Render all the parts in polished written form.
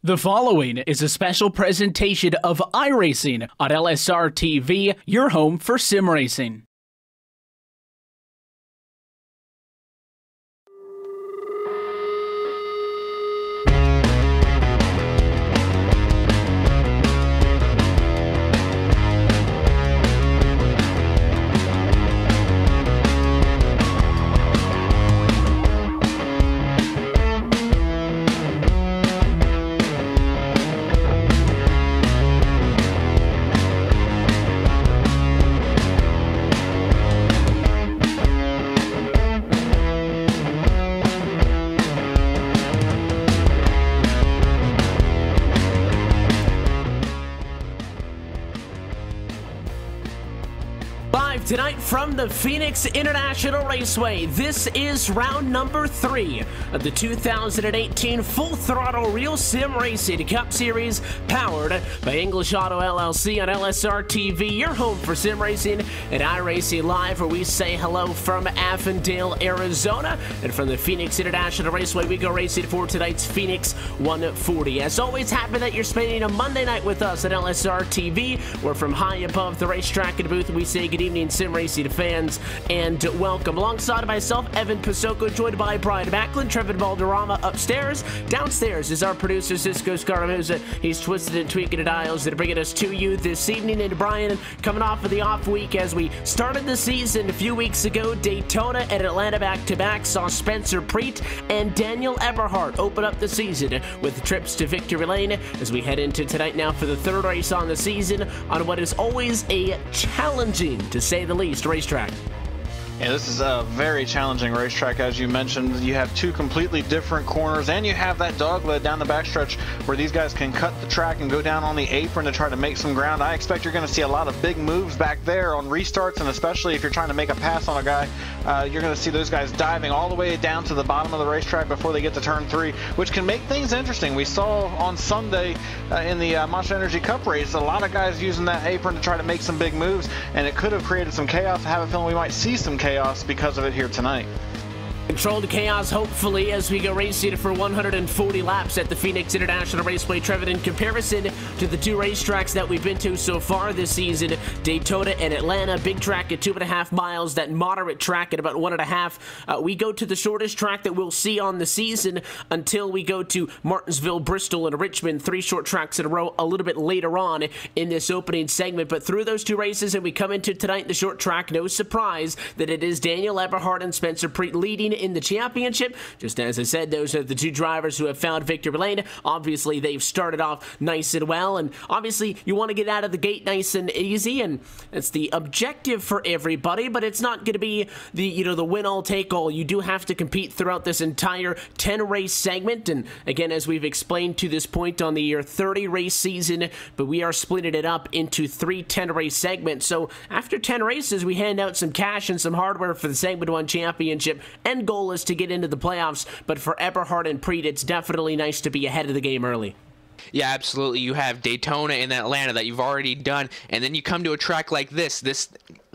The following is a special presentation of iRacing on LSRTV, your home for sim racing. Live tonight from the Phoenix International Raceway, this is round number 3 of the 2018 Full Throttle Real Sim Racing Cup Series, powered by English Auto L.L.C. on LSRTV, your home for sim racing, and iRacing Live, where we say hello from Avondale, Arizona, and from the Phoenix International Raceway, we go racing for tonight's Phoenix 140. As always, happy that you're spending a Monday night with us at LSRTV. We're from high above the racetrack in the booth, and we say good evening, sim racing fans, and welcome. Alongside myself, Evan Pasoko, joined by Brian Macklin, Trevin Valderrama upstairs. Downstairs is our producer, Cisco Scaramuza. He's twisted and tweaking the dials that are bringing us to you this evening. And Brian, coming off of the off week as we started the season a few weeks ago, Daytona and Atlanta back-to-back saw Spencer Preet and Daniel Eberhardt open up the season with trips to victory lane as we head into tonight now for the third race on the season on what is always a challenging, to say the least, racetrack. Yeah, this is a very challenging racetrack. As you mentioned, you have two completely different corners, and you have that dogleg down the backstretch where these guys can cut the track and go down on the apron to try to make some ground. I expect you're going to see a lot of big moves back there on restarts, and especially if you're trying to make a pass on a guy, you're going to see those guys diving all the way down to the bottom of the racetrack before they get to turn 3, which can make things interesting. We saw on Sunday in the Monster Energy Cup race, a lot of guys using that apron to try to make some big moves, and it could have created some chaos. I have a feeling we might see some chaos because of it here tonight. Controlled chaos, hopefully, as we go racing for 140 laps at the Phoenix International Raceway. Trevin, in comparison to the two racetracks that we've been to so far this season, Daytona and Atlanta, big track at 2.5 miles, that moderate track at about 1.5. We go to the shortest track that we'll see on the season until we go to Martinsville, Bristol, and Richmond, 3 short tracks in a row a little bit later on in this opening segment. But through those two races, and we come into tonight, the short track, no surprise that it is Daniel Eberhardt and Spencer Preet leading in the championship. Just as I said, those are the two drivers who have found victory lane. Obviously, they've started off nice and well, and obviously you want to get out of the gate nice and easy, and it's the objective for everybody, but it's not going to be the the win all take all. You do have to compete throughout this entire 10 race segment, and again, as we've explained to this point on the year 30 race season, but we are splitting it up into 3 10 race segments. So after 10 races, we hand out some cash and some hardware for the segment 1 championship. End goal is to get into the playoffs, but for Eberhardt and Preet, it's definitely nice to be ahead of the game early. Yeah, absolutely. You have Daytona and Atlanta that you've already done, and then you come to a track like this. This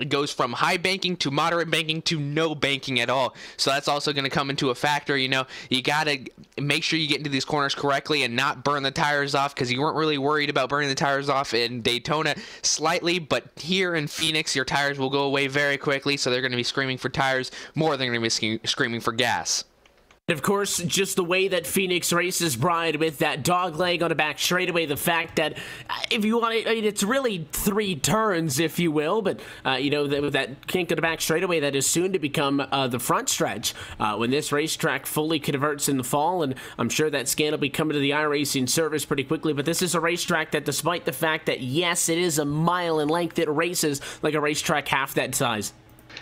goes from high banking to moderate banking to no banking at all. So that's also going to come into a factor. You got to make sure you get into these corners correctly and not burn the tires off, because you weren't really worried about burning the tires off in Daytona slightly, but here in Phoenix, your tires will go away very quickly, so they're going to be screaming for tires more than they're going to be screaming for gas. Of course, just the way that Phoenix races, Brian, with that dog leg on the back straightaway, the fact that if you want to, it's really 3 turns, if you will, but, with that kink on the back straightaway, that is soon to become the front stretch when this racetrack fully converts in the fall, and I'm sure that scan will be coming to the iRacing service pretty quickly, but this is a racetrack that, despite the fact that, yes, it is a mile in length, it races like a racetrack half that size.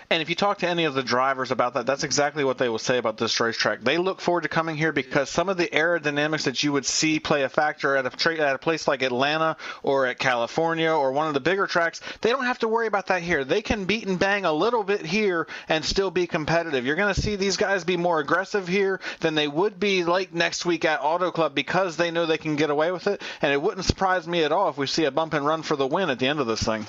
And if you talk to any of the drivers about that, that's exactly what they will say about this racetrack. They look forward to coming here because some of the aerodynamics that you would see play a factor at a place like Atlanta or at California or one of the bigger tracks, they don't have to worry about that here. They can beat and bang a little bit here and still be competitive. You're going to see these guys be more aggressive here than they would be like next week at Auto Club because they know they can get away with it. And it wouldn't surprise me at all if we see a bump and run for the win at the end of this thing.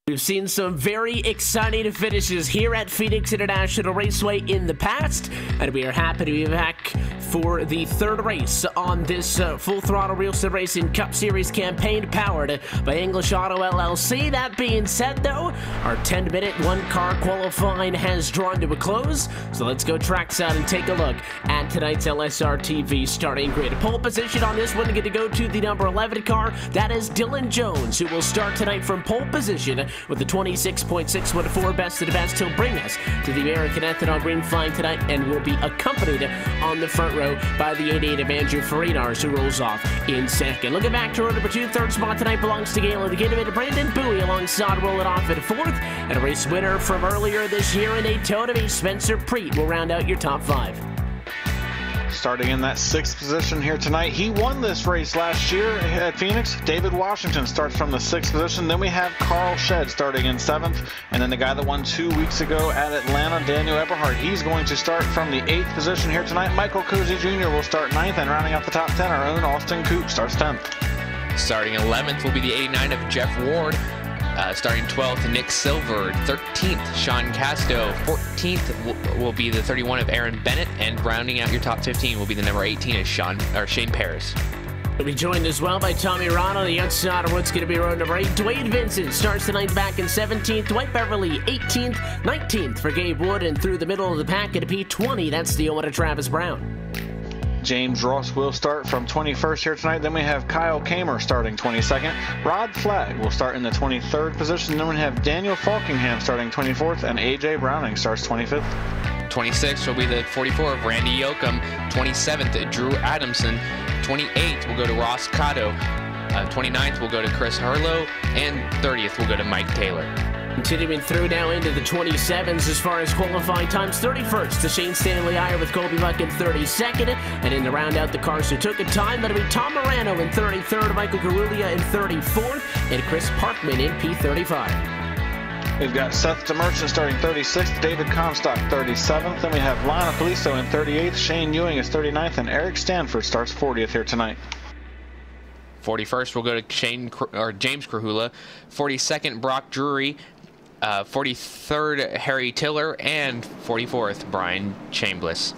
We've seen some very exciting finishes here at Phoenix International Raceway in the past, and we are happy to be back for the third race on this Full Throttle Real Sim Racing Cup Series campaign powered by English Auto L.L.C. That being said, though, our 10-minute one-car qualifying has drawn to a close, so let's go trackside and take a look at tonight's LSRTV starting grid. Pole position on this one, get to go to the number 11 car. That is Dylan Jones, who will start tonight from pole position with the 26.614 best of the best. He'll bring us to the American Ethanol Green Flag tonight and will be accompanied on the front row by the 88 of Andrew Farinars, who rolls off in second. Looking back to row number 2, third spot tonight belongs to Galen Gidman. Brandon Bowie alongside rolling off at fourth. And a race winner from earlier this year in Daytona, Spencer Preet, will round out your top 5. Starting in that 6th position here tonight. He won this race last year at Phoenix. David Washington starts from the 6th position. Then we have Carl Shedd starting in 7th. And then the guy that won 2 weeks ago at Atlanta, Daniel Eberhardt, he's going to start from the 8th position here tonight. Michael Cozy Jr. will start 9th, and rounding out the top 10, our own Austin Coop starts 10th. Starting 11th will be the 89 of Jeff Ward. Starting 12th, Nick Silver. 13th, Sean Casto. 14th will be the 31 of Aaron Bennett, and rounding out your top 15 will be the number 18 of Shane Paris. We'll be joined as well by Tommy Ron on the outside of what's going to be row number 8. Dwayne Vincent starts the night back in 17th. Dwight Beverly 18th. 19th for Gabe Wood, and through the middle of the pack at a P20, that's the owner Travis Brown. James Ross will start from 21st here tonight. Then we have Kyle Kamer starting 22nd. Rod Flagg will start in the 23rd position. Then we have Daniel Falkingham starting 24th, and AJ Browning starts 25th. 26th will be the 44 of Randy Yoakum. 27th, Drew Adamson. 28th will go to Ross Cotto. 29th will go to Chris Harlow, and 30th will go to Mike Taylor. Continuing through now into the 27s as far as qualifying times. 31st to Shane Stanley Iyer with Colby Buck in 32nd. And in the round out the cars who took a time, that'll be Tom Morano in 33rd, Michael Garulia in 34th, and Chris Parkman in P35. We've got Seth DeMerchant starting 36th, David Comstock 37th. Then we have Lana Poliso in 38th, Shane Ewing is 39th, and Eric Stanford starts 40th here tonight. 41st will go to James Krahula. 42nd, Brock Drury. 43rd, Harry Tiller, and 44th, Brian Chambliss.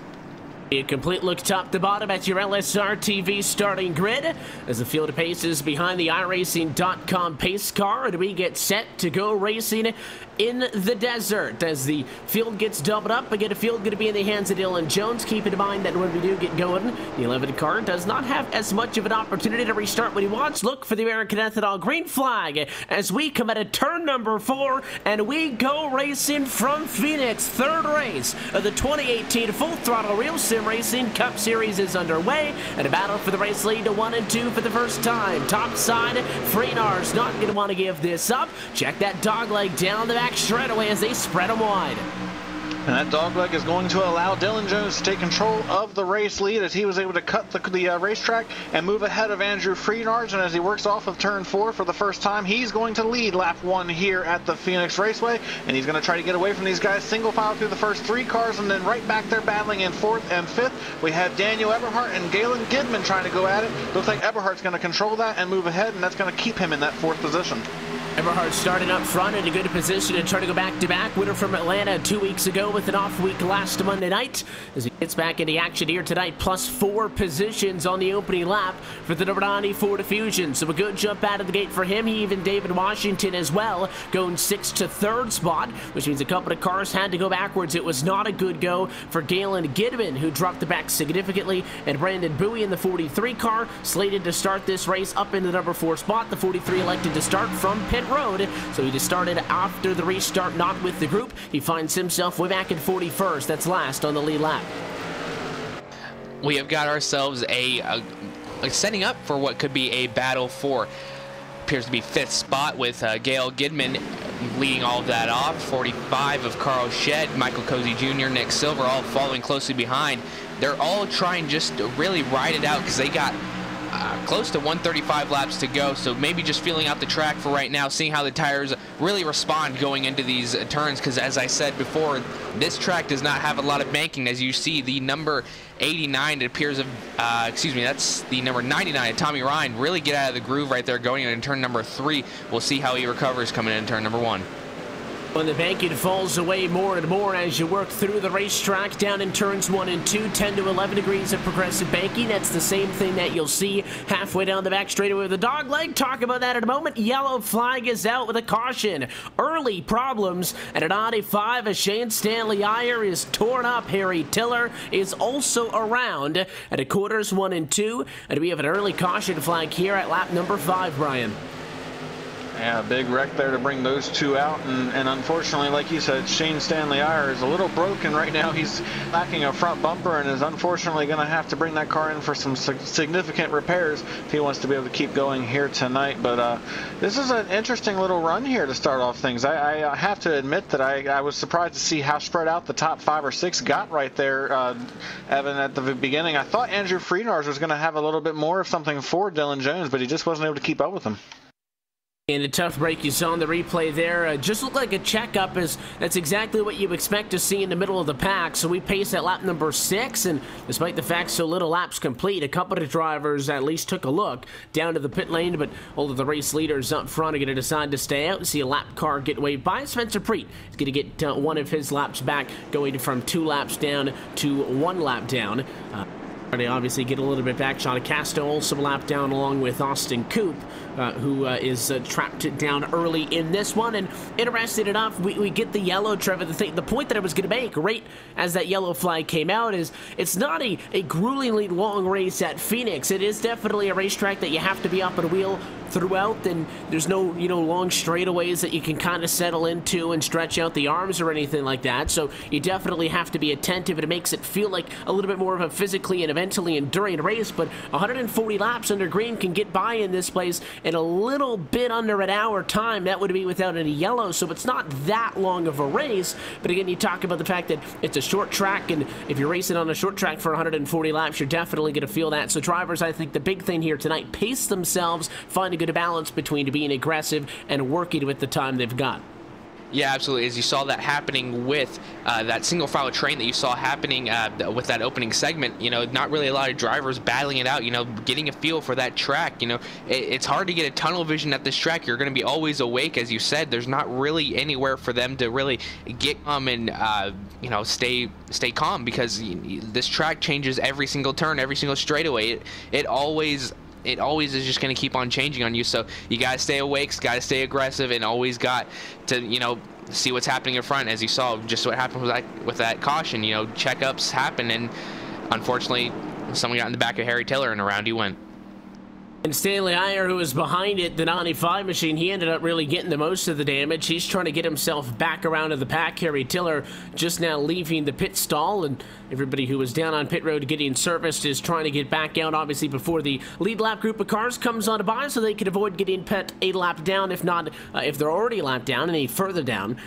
A complete look top to bottom at your LSRTV starting grid as the field paces behind the iRacing.com pace car, and we get set to go racing in the desert. As the field gets doubled up, again, a field going to be in the hands of Dylan Jones. Keep in mind that when we do get going, the 11 car does not have as much of an opportunity to restart when he wants. Look for the American Ethanol Green Flag as we come at a turn number 4, and we go racing from Phoenix. Third race of the 2018 Full Throttle Real Sim Racing Cup Series is underway, and a battle for the race lead to 1 and 2 for the first time. Top side, Farinars not going to want to give this up. Check that dog leg down the back straightaway as they spread them wide. And that dogleg is going to allow Dylan Jones to take control of the race lead as he was able to cut the racetrack and move ahead of Andrew Farinars. And as he works off of turn 4 for the first time, he's going to lead lap 1 here at the Phoenix Raceway. And he's going to try to get away from these guys, single file through the first 3 cars, and then right back there battling in 4th and 5th. We have Daniel Eberhardt and Galen Gidman trying to go at it. Looks like Eberhardt's going to control that and move ahead, and that's going to keep him in that 4th position. Eberhard starting up front in a good position and trying to go back-to-back. Winner from Atlanta 2 weeks ago with an off week last Monday night. As he gets back into action here tonight, plus 4 positions on the opening lap for the number 94 Diffusion. So a good jump out of the gate for him. He even David Washington as well, going 6th to 3rd spot, which means a couple of cars had to go backwards. It was not a good go for Galen Gidman, who dropped the back significantly, and Brandon Bowie in the 43 car, slated to start this race up in the number 4 spot. The 43 elected to start from pit road, so he just started after the restart, not with the group. He finds himself way back in 41st. That's last on the lead lap. We have got ourselves a setting up for what could be a battle for appears to be 5th spot with Gail Gidman leading all of that off. 45 of Carl Shedd, Michael Cozy Jr., Nick Silver all following closely behind. They're all trying just to really ride it out because they got close to 135 laps to go, so maybe just feeling out the track for right now, seeing how the tires really respond going into these turns, because as I said before, this track does not have a lot of banking. As you see, the number 89, it appears of, excuse me, that's the number 99, Tommy Ryan, really get out of the groove right there going into turn number 3. We'll see how he recovers coming in turn number 1. When the banking falls away more and more as you work through the racetrack down in turns 1 and 2, 10 to 11 degrees of progressive banking. That's the same thing that you'll see halfway down the back straightaway with the dog leg. Talk about that in a moment. Yellow flag is out with a caution. Early problems at an Audi 5 as Shane Stanley Iyer is torn up. Harry Tiller is also around at a quarters 1 and 2. And we have an early caution flag here at lap number 5, Brian. Yeah, big wreck there to bring those two out, and unfortunately, like you said, Shane Stanley Iyer is a little broken right now. He's lacking a front bumper and is unfortunately going to have to bring that car in for some significant repairs if he wants to be able to keep going here tonight. But this is an interesting little run here to start off things. I have to admit that I was surprised to see how spread out the top 5 or 6 got right there, Evan, at the beginning. I thought Andrew Freenars was going to have a little bit more of something for Dylan Jones, but he just wasn't able to keep up with him. And a tough break you saw in the replay there. Just looked like a checkup. That's exactly what you expect to see in the middle of the pack. So we pace at lap number 6, and despite the fact so little laps complete, a couple of drivers at least took a look down to the pit lane, but all of the race leaders up front are going to decide to stay out and see a lap car get waved by. Spencer Preet is going to get one of his laps back, going from 2 laps down to 1 lap down. They obviously get a little bit back. Sean Casto also a lap down along with Austin Coop, who is trapped down early in this one. And interesting enough, we get the yellow, Trevor. The point that I was going to make right as that yellow flag came out is it's not a gruelingly long race at Phoenix. It is definitely a racetrack that you have to be up at a wheel throughout, and there's no long straightaways that you can kind of settle into and stretch out the arms or anything like that. So you definitely have to be attentive, and it makes it feel like a little bit more of a physically and eventually enduring race. But 140 laps under green can get by in this place in a little bit under an hour time. That would be without any yellow, so it's not that long of a race. But again, you talk about the fact that it's a short track, and if you're racing on a short track for 140 laps, you're definitely going to feel that. So drivers, I think the big thing here tonight, pace themselves, find a good balance between being aggressive and working with the time they've got. Yeah, absolutely. As you saw that happening with that single file train that you saw happening with that opening segment, not really a lot of drivers battling it out, getting a feel for that track. It's hard to get a tunnel vision at this track. You're going to be always awake, as you said. There's not really anywhere for them to really get calm and, stay calm, because this track changes every single turn, every single straightaway. It always is just going to keep on changing on you. So you got to stay awake, got to stay aggressive, and always got to, see what's happening in front. As you saw, just what happened with that caution, checkups happen, and unfortunately, someone got in the back of Harry Tiller, and around he went. And Stanley Iyer, who was behind it, the 95 machine, he ended up really getting the most of the damage. He's trying to get himself back around to the pack. Harry Tiller just now leaving the pit stall, and everybody who was down on pit road getting serviced is trying to get back out, obviously, before the lead lap group of cars comes on by, so they can avoid getting pit a lap down, if not, if they're already a lap down, any further down.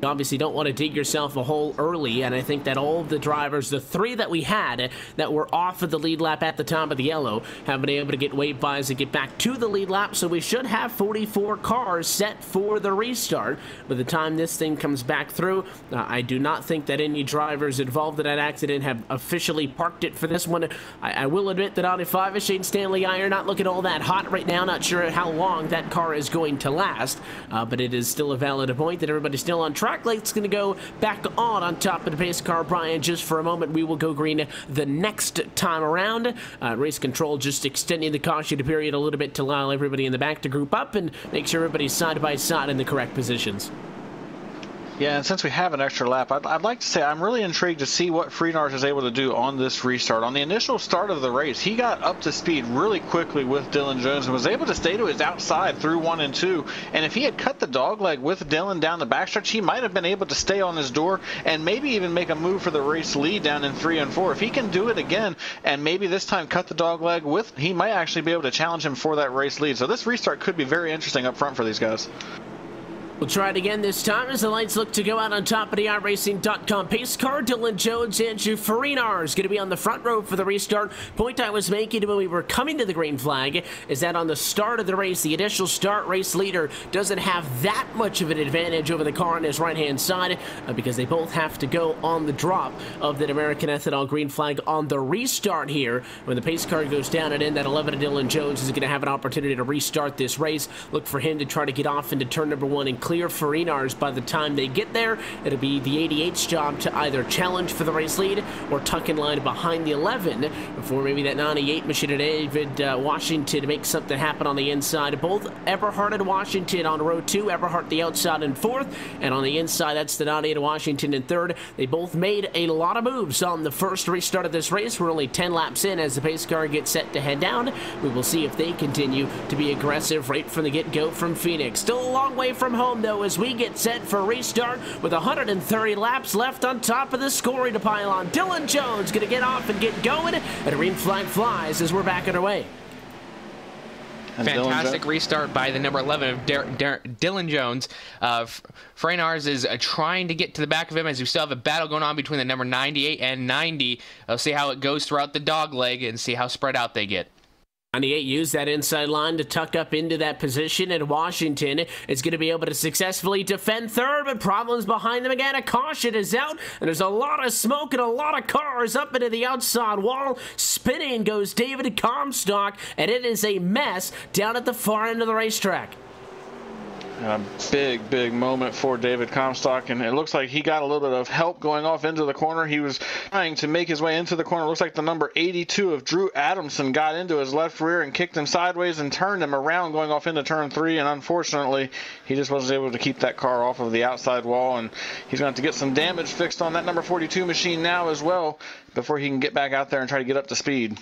You obviously don't want to dig yourself a hole early, and I think that all of the drivers, the 3 that we had that were off of the lead lap at the top of the yellow, have been able to get wave bys and get back to the lead lap, so we should have 44 cars set for the restart. By the time this thing comes back through, I do not think that any drivers involved in that accident have officially parked it for this one. I will admit that Audi 5 Shane Stanley Iyer not looking all that hot right now, not sure how long that car is going to last, but it is still a valid point that everybody's still on track. Light's going to go back on top of the pace car, Brian, just for a moment. We will go green the next time around. Race control just extending the caution period a little bit to allow everybody in the back to group up and make sure everybody's side by side in the correct positions. Yeah, and since we have an extra lap, I'd like to say I'm really intrigued to see what Freenars is able to do on this restart. On the initial start of the race, he got up to speed really quickly with Dylan Jones and was able to stay to his outside through 1 and 2. And if he had cut the dogleg with Dylan down the backstretch, he might have been able to stay on his door and maybe even make a move for the race lead down in 3 and 4. If he can do it again and maybe this time cut the dogleg with, he might actually be able to challenge him for that race lead. So this restart could be very interesting up front for these guys. We'll try it again this time as the lights look to go out on top of the iRacing.com pace car. Dylan Jones, Andrew Farina is going to be on the front row for the restart. Point I was making when we were coming to the green flag is that on the start of the race, the initial start race leader doesn't have that much of an advantage over the car on his right-hand side because they both have to go on the drop of that American Ethanol green flag on the restart here. When the pace car goes down and in, that 11 Dylan Jones is going to have an opportunity to restart this race. Look for him to try to get off into turn number 1 and clear for Enars by the time they get there. It'll be the 88's job to either challenge for the race lead or tuck in line behind the 11 before maybe that 98 machine of David Washington makes something happen on the inside. Both Eberhardt and Washington on row 2. Eberhardt the outside in 4th, and on the inside, that's the 98 Washington in 3rd. They both made a lot of moves on the first restart of this race. We're only 10 laps in as the pace car gets set to head down. We will see if they continue to be aggressive right from the get-go from Phoenix. Still a long way from home, though, as we get set for restart with 130 laps left on top of the scoring to pile on. Dylan Jones going to get off and get going, and a green flag flies as we're back underway. Fantastic restart by the number 11 of Dylan Jones. Freinars is trying to get to the back of him as we still have a battle going on between the number 98 and 90. We'll see how it goes throughout the dog leg and see how spread out they get. 98 used that inside line to tuck up into that position, and Washington is going to be able to successfully defend 3rd, but problems behind them again. A caution is out, and there's a lot of smoke and a lot of cars up into the outside wall. Spinning goes David Comstock, and it is a mess down at the far end of the racetrack. A big moment for David Comstock, and it looks like he got a little bit of help going off into the corner. He was trying to make his way into the corner. It looks like the number 82 of Drew Adamson got into his left rear and kicked him sideways and turned him around going off into turn 3, and unfortunately he just wasn't able to keep that car off of the outside wall, and he's going to have to get some damage fixed on that number 42 machine now as well before he can get back out there and try to get up to speed.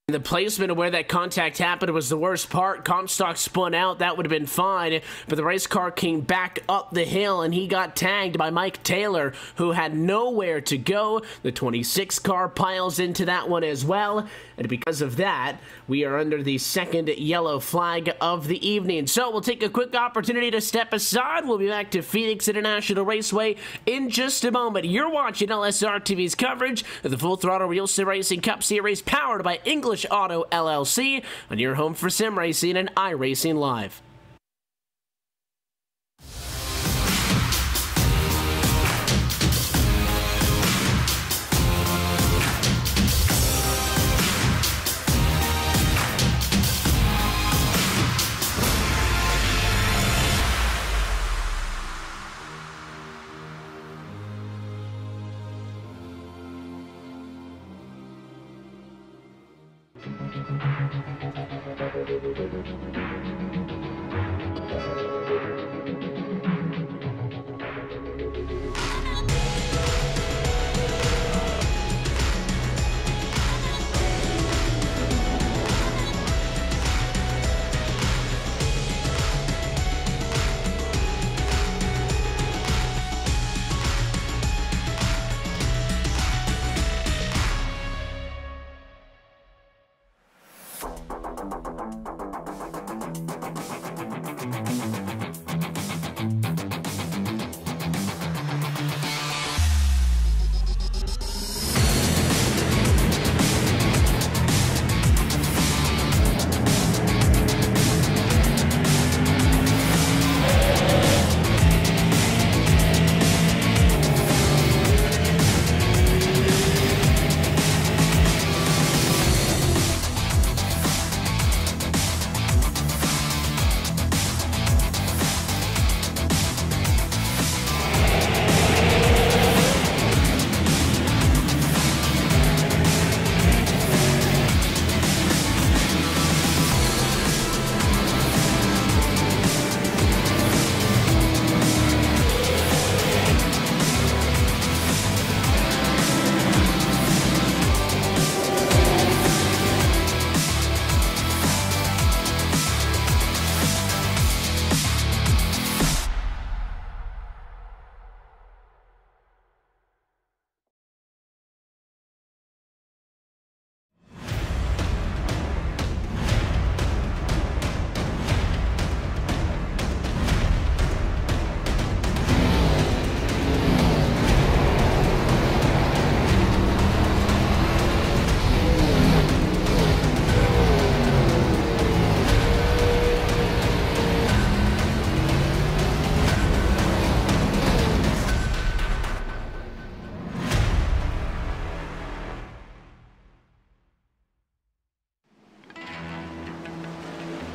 The placement of where that contact happened was the worst part. Comstock spun out. That would have been fine, but the race car came back up the hill, and he got tagged by Mike Taylor, who had nowhere to go. The 26 car piles into that one as well, and because of that, we are under the second yellow flag of the evening. So we'll take a quick opportunity to step aside. We'll be back to Phoenix International Raceway in just a moment. You're watching LSRTV's coverage of the Full Throttle Real Sim Racing Cup Series, powered by English Auto L.L.C. on your home for sim racing and iRacing Live.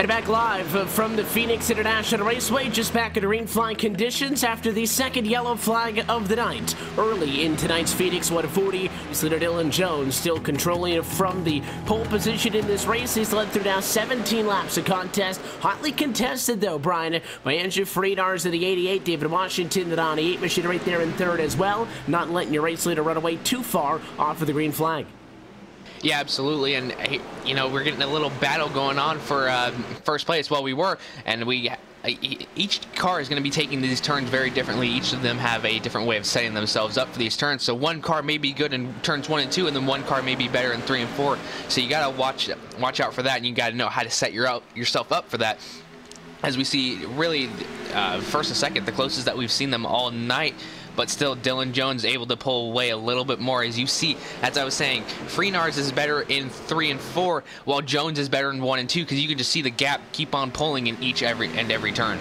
And back live from the Phoenix International Raceway, just back in green flag conditions after the second yellow flag of the night. Early in tonight's Phoenix 140, leader Dylan Jones still controlling it from the pole position in this race. He's led through now 17 laps of contest. Hotly contested, though, Brian, by Andrew Friedars of the 88, David Washington, the 98 machine right there in third as well, not letting your race leader run away too far off of the green flag. Yeah, absolutely, and you know, we're getting a little battle going on for first place. Well, we were, and each car is going to be taking these turns very differently. Each of them have a different way of setting themselves up for these turns. So one car may be good in turns 1 and 2, and then one car may be better in 3 and 4. So you got to watch out for that, and you got to know how to set yourself up for that. As we see, really, first and second, the closest that we've seen them all night. But still, Dylan Jones able to pull away a little bit more. As you see, as I was saying, Friedars is better in 3 and 4, while Jones is better in 1 and 2, because you can just see the gap keep on pulling in every turn.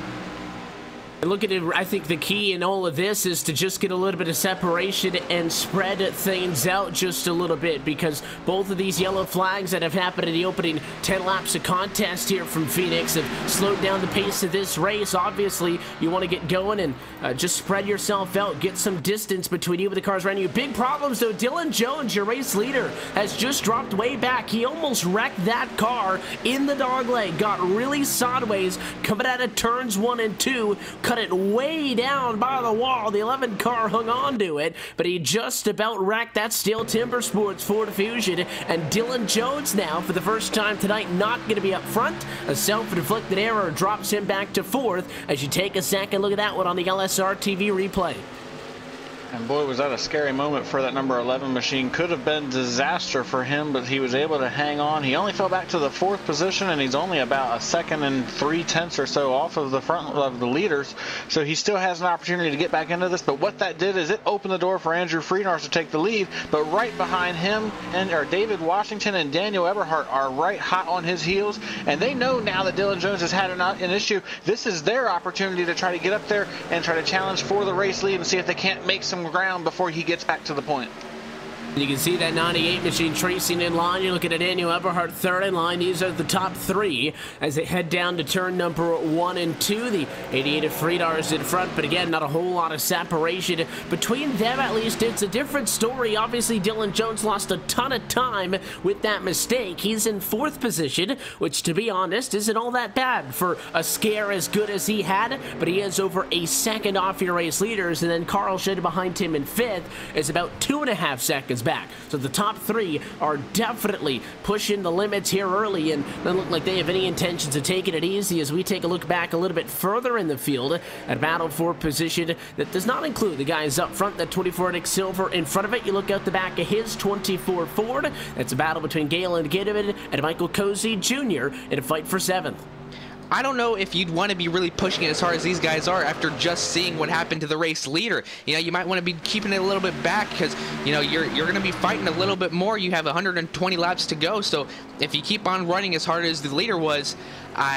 Look at it, I think the key in all of this is to just get a little bit of separation and spread things out just a little bit, because both of these yellow flags that have happened in the opening 10 laps of contest here from Phoenix have slowed down the pace of this race. Obviously, you want to get going and just spread yourself out, get some distance between you and the cars around you. Big problems, though. Dylan Jones, your race leader, has just dropped way back. He almost wrecked that car in the dogleg, got really sideways coming out of turns 1 and 2, cut it way down by the wall. The 11 car hung on to it, but he just about wrecked that Steel Timber Sports Ford Fusion. And Dylan Jones now, for the first time tonight, not going to be up front. A self-inflicted error drops him back to 4th as you take a second look at that one on the LSRTV replay. And boy, was that a scary moment for that number 11 machine. Could have been disaster for him, but he was able to hang on. He only fell back to the 4th position, and he's only about 1 second and 3/10 or so off of the front of the leaders. So he still has an opportunity to get back into this. But what that did is it opened the door for Andrew Friedars to take the lead. But right behind him, David Washington and Daniel Eberhardt are right hot on his heels. And they know now that Dylan Jones has had an issue. This is their opportunity to try to get up there and try to challenge for the race lead and see if they can't make some ground before he gets back to the point. You can see that 98 machine tracing in line. You're looking at Daniel Eberhardt third in line. These are the top 3 as they head down to turn number 1 and 2. The 88 of Friedars in front, but again, not a whole lot of separation between them. At least it's a different story. Obviously, Dylan Jones lost a ton of time with that mistake. He's in 4th position, which, to be honest, isn't all that bad for a scare as good as he had, but he is over a second off your race leaders, and then Carl Shedd behind him in 5th is about 2.5 seconds back. So the top 3 are definitely pushing the limits here early, and doesn't look like they have any intentions of taking it easy as we take a look back a little bit further in the field at battle for position that does not include the guys up front. That 24 Nick Silver in front of it. You look out the back of his 24 Ford. That's a battle between Galen Gittiman and Michael Cozy Jr. in a fight for 7th. I don't know if you'd want to be really pushing it as hard as these guys are after just seeing what happened to the race leader. You know, you might want to be keeping it a little bit back because, you know, you're going to be fighting a little bit more. You have 120 laps to go, so if you keep on running as hard as the leader was,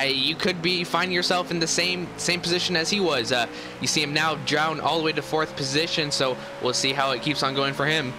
you could be finding yourself in the same position as he was. You see him now down all the way to 4th position, so we'll see how it keeps on going for him.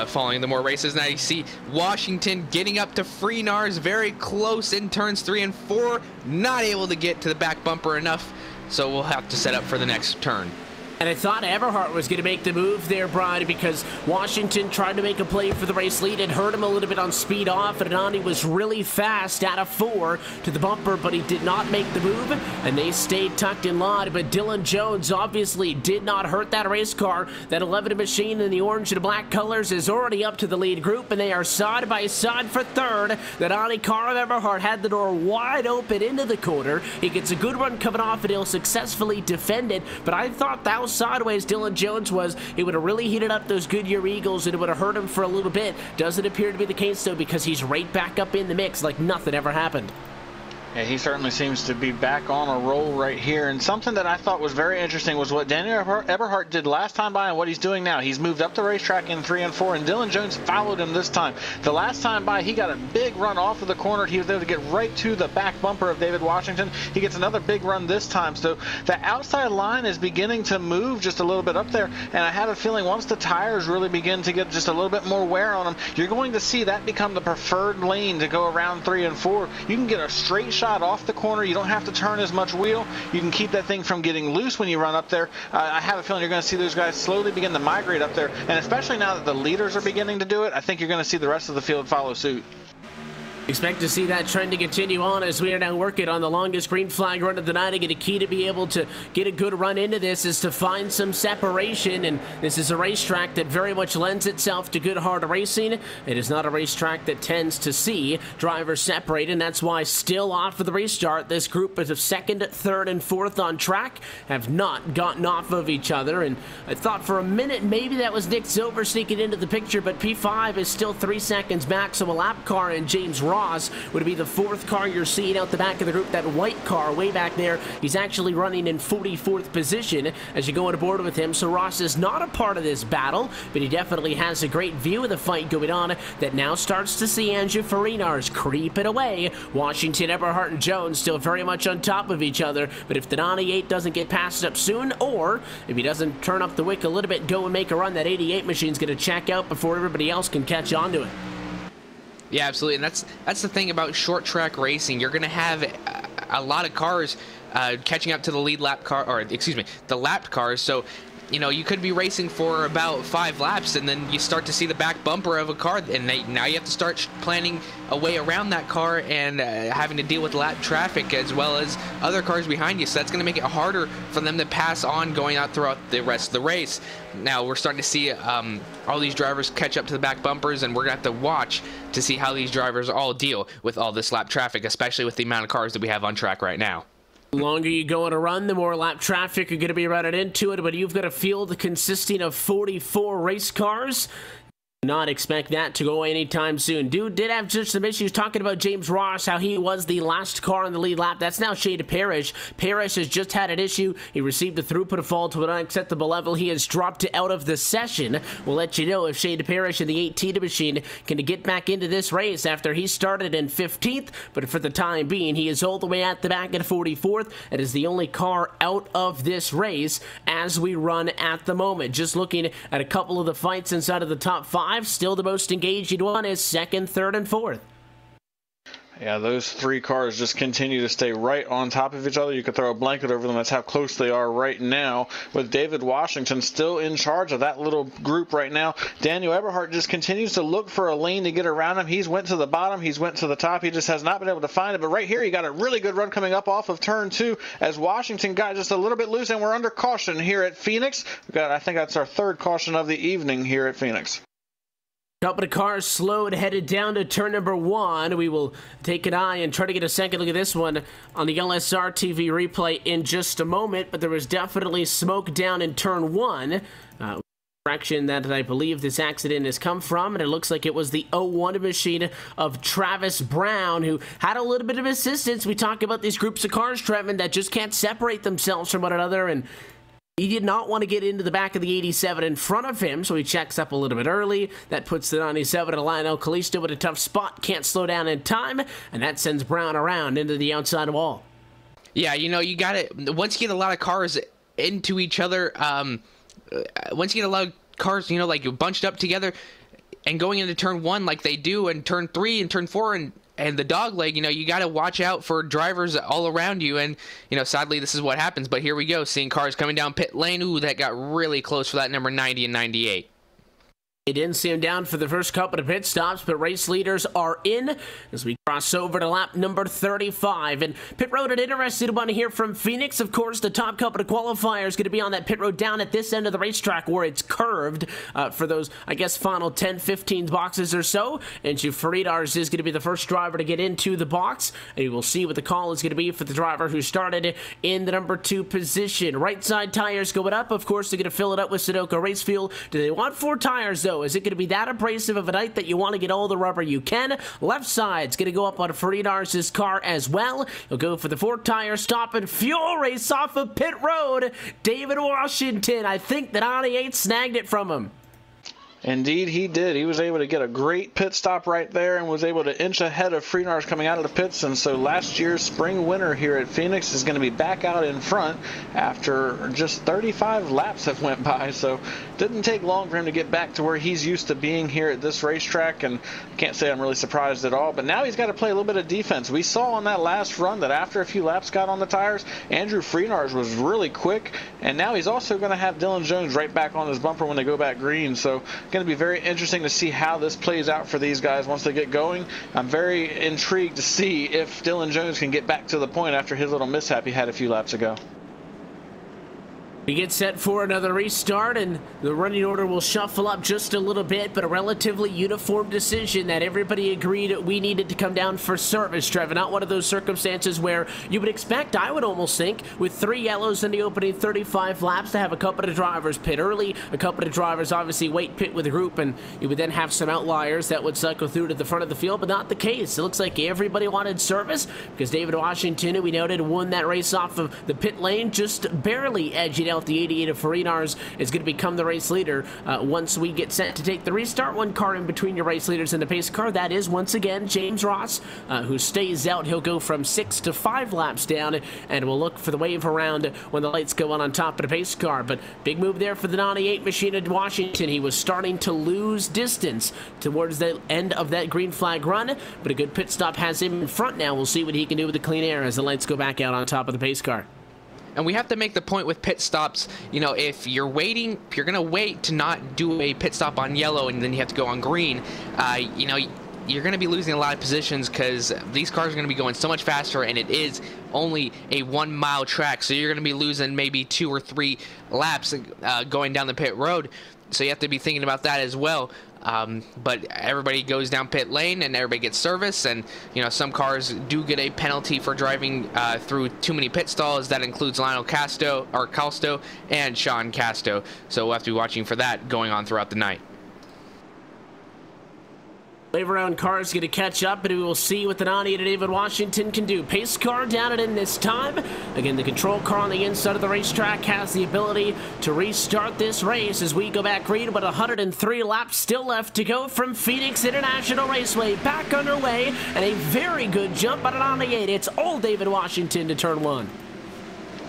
Following the more races. Now you see Washington getting up to Friedars very close in turns 3 and 4, not able to get to the back bumper enough, so we'll have to set up for the next turn. And I thought Eberhardt was going to make the move there, Brian, because Washington tried to make a play for the race lead. It hurt him a little bit on speed off, and Anani was really fast out of 4 to the bumper, but he did not make the move, and they stayed tucked in line. But Dylan Jones obviously did not hurt that race car. That 11 machine in the orange and black colors is already up to the lead group, and they are side by side for 3rd. That Anani car of Eberhardt had the door wide open into the corner. He gets a good run coming off, and he'll successfully defend it, but I thought that was sideways Dylan Jones was. He would have really heated up those Goodyear Eagles, and it would have hurt him for a little bit. Doesn't appear to be the case, though, because he's right back up in the mix like nothing ever happened. Yeah, he certainly seems to be back on a roll right here. And something that I thought was very interesting was what Daniel Eberhardt did last time by and what he's doing now. He's moved up the racetrack in 3 and 4, and Dylan Jones followed him this time. The last time by, he got a big run off of the corner. He was able to get right to the back bumper of David Washington. He gets another big run this time. So the outside line is beginning to move just a little bit up there. And I have a feeling once the tires really begin to get just a little bit more wear on them, you're going to see that become the preferred lane to go around 3 and 4. You can get a straight shot off the corner. You don't have to turn as much wheel. You can keep that thing from getting loose when you run up there. I have a feeling you're going to see those guys slowly begin to migrate up there, and especially now that the leaders are beginning to do it, I think you're going to see the rest of the field follow suit. Expect to see that trend to continue on as we are now working on the longest green flag run of the night. Again, a key to be able to get a good run into this is to find some separation, and this is a racetrack that very much lends itself to good hard racing. It is not a racetrack that tends to see drivers separate, and that's why still off of the restart, this group is of second, third, and fourth on track have not gotten off of each other. And I thought for a minute maybe that was Nick Silver sneaking into the picture, but P5 is still 3 seconds back, so a lap car and James Ross would be the fourth car you're seeing out the back of the group. That white car way back there, he's actually running in 44th position as you go on board with him. So Ross is not a part of this battle, but he definitely has a great view of the fight going on that now starts to see Andrew Farinars creeping away. Washington, Eberhardt, and Jones still very much on top of each other, but if the 98 doesn't get passed up soon, or if he doesn't turn up the wick a little bit, go and make a run, that 88 machine's going to check out before everybody else can catch on to it. Yeah, absolutely, and that's the thing about short track racing. You're going to have a lot of cars catching up to the lead lap car, or excuse me, the lapped cars. So, you know, you could be racing for about 5 laps, and then you start to see the back bumper of a car, and now you have to start planning a way around that car and having to deal with lap traffic as well as other cars behind you. So that's going to make it harder for them to pass on going out throughout the rest of the race. Now we're starting to see all these drivers catch up to the back bumpers, and we're going to have to watch to see how these drivers all deal with all this lap traffic, especially with the amount of cars that we have on track right now. The longer you go on a run, the more lap traffic you're going to be running into it, but you've got a field consisting of 44 race cars. Not expect that to go anytime soon. Dude did have just some issues talking about James Ross, how he was the last car on the lead lap. That's now Shade Parrish. Parrish has just had an issue. He received a throughput fall to an unacceptable level. He has dropped out of the session. We'll let you know if Shade Parrish and the 18 machine can get back into this race after he started in 15th, but for the time being, he is all the way at the back at 44th. It is the only car out of this race as we run at the moment. Just looking at a couple of the fights inside of the top 5, still the most engaged one is second, third, and fourth. Yeah, those 3 cars just continue to stay right on top of each other. You could throw a blanket over them. That's how close they are right now, with David Washington still in charge of that little group right now. Daniel Eberhardt just continues to look for a lane to get around him. He's went to the bottom. He's went to the top. He just has not been able to find it. But right here, he got a really good run coming up off of turn 2 as Washington got just a little bit loose, and we're under caution here at Phoenix. I think that's our 3rd caution of the evening here at Phoenix. Couple of cars slowed, headed down to turn number 1. We will take an eye and try to get a second look at this one on the LSRTV replay in just a moment, but there was definitely smoke down in turn 1. Direction that I believe this accident has come from, and it looks like it was the 01 machine of Travis Brown, who had a little bit of assistance. We talk about these groups of cars, Trevin, that just can't separate themselves from one another, and he did not want to get into the back of the 87 in front of him, so he checks up a little bit early. That puts the 97 to Lionel Kalisto with a tough spot, can't slow down in time, and that sends Brown around into the outside wall. Yeah, you know, you got it. Once you get a lot of cars into each other, once you get a lot of cars, you know, like bunched up together and going into turn 1 like they do, and turn 3 and turn 4 and the dog leg, you know, you got to watch out for drivers all around you. And, you know, sadly, this is what happens. But here we go, seeing cars coming down pit lane. Ooh, that got really close for that number 90 and 98. They didn't see him down for the first couple of pit stops, but race leaders are in as we cross over to lap number 35. And pit road, and interested want to hear from Phoenix. Of course, the top couple of qualifiers going to be on that pit road down at this end of the racetrack where it's curved for those, I guess, final 10, 15 boxes or so. And Faridars is going to be the first driver to get into the box. And you will see what the call is going to be for the driver who started in the number 2 position. Right side tires going up. Of course, they're going to fill it up with Sunoco race fuel. Do they want 4 tires, though? Is it going to be that abrasive of a night that you want to get all the rubber you can? Left side's going to go up on Faridars' car as well. He'll go for the 4-tire stop and fuel race off of pit road. David Washington, I think the 98 snagged it from him. Indeed, he did. He was able to get a great pit stop right there and was able to inch ahead of Freenars coming out of the pits. And so last year's spring winner here at Phoenix is going to be back out in front after just 35 laps have went by. So didn't take long for him to get back to where he's used to being here at this racetrack. And I can't say I'm really surprised at all. But now he's got to play a little bit of defense. We saw on that last run that after a few laps got on the tires, Andrew Freenars was really quick. And now he's also going to have Dylan Jones right back on his bumper when they go back green. So going to be very interesting to see how this plays out for these guys once they get going. I'm very intrigued to see if Dylan Jones can get back to the point after his little mishap he had a few laps ago. We get set for another restart, and the running order will shuffle up just a little bit, but a relatively uniform decision that everybody agreed we needed to come down for service, Trevor. Not one of those circumstances where you would expect, I would almost think, with 3 yellows in the opening 35 laps to have a couple of drivers pit early, a couple of drivers obviously wait pit with a group, and you would then have some outliers that would cycle through to the front of the field, but not the case. It looks like everybody wanted service because David Washington, who we noted, won that race off of the pit lane, just barely edging out the 88 of Freenars, is going to become the race leader once we get set to take the restart. One car in between your race leaders and the pace car. That is, once again, James Ross, who stays out. He'll go from 6 to 5 laps down, and we'll look for the wave around when the lights go on top of the pace car. But big move there for the 98 machine at Washington. He was starting to lose distance towards the end of that green flag run, but a good pit stop has him in front now. We'll see what he can do with the clean air as the lights go back out on top of the pace car. And we have to make the point with pit stops, you know, if you're waiting, if you're going to wait to not do a pit stop on yellow and then you have to go on green, you know, you're going to be losing a lot of positions because these cars are going to be going so much faster, and it is only a 1 mile track. So you're going to be losing maybe 2 or 3 laps going down the pit road. So you have to be thinking about that as well. But everybody goes down pit lane and everybody gets service, and you know, some cars do get a penalty for driving through too many pit stalls. That includes Lionel Calsto and Sean Casto. So we'll have to be watching for that going on throughout the night. Wave around cars going to catch up, and we will see what the 98 David Washington can do. Pace car down and in this time. Again, the control car on the inside of the racetrack has the ability to restart this race as we go back green, but 103 laps still left to go from Phoenix International Raceway. Back underway, and a very good jump by the 98. It's all David Washington to turn 1.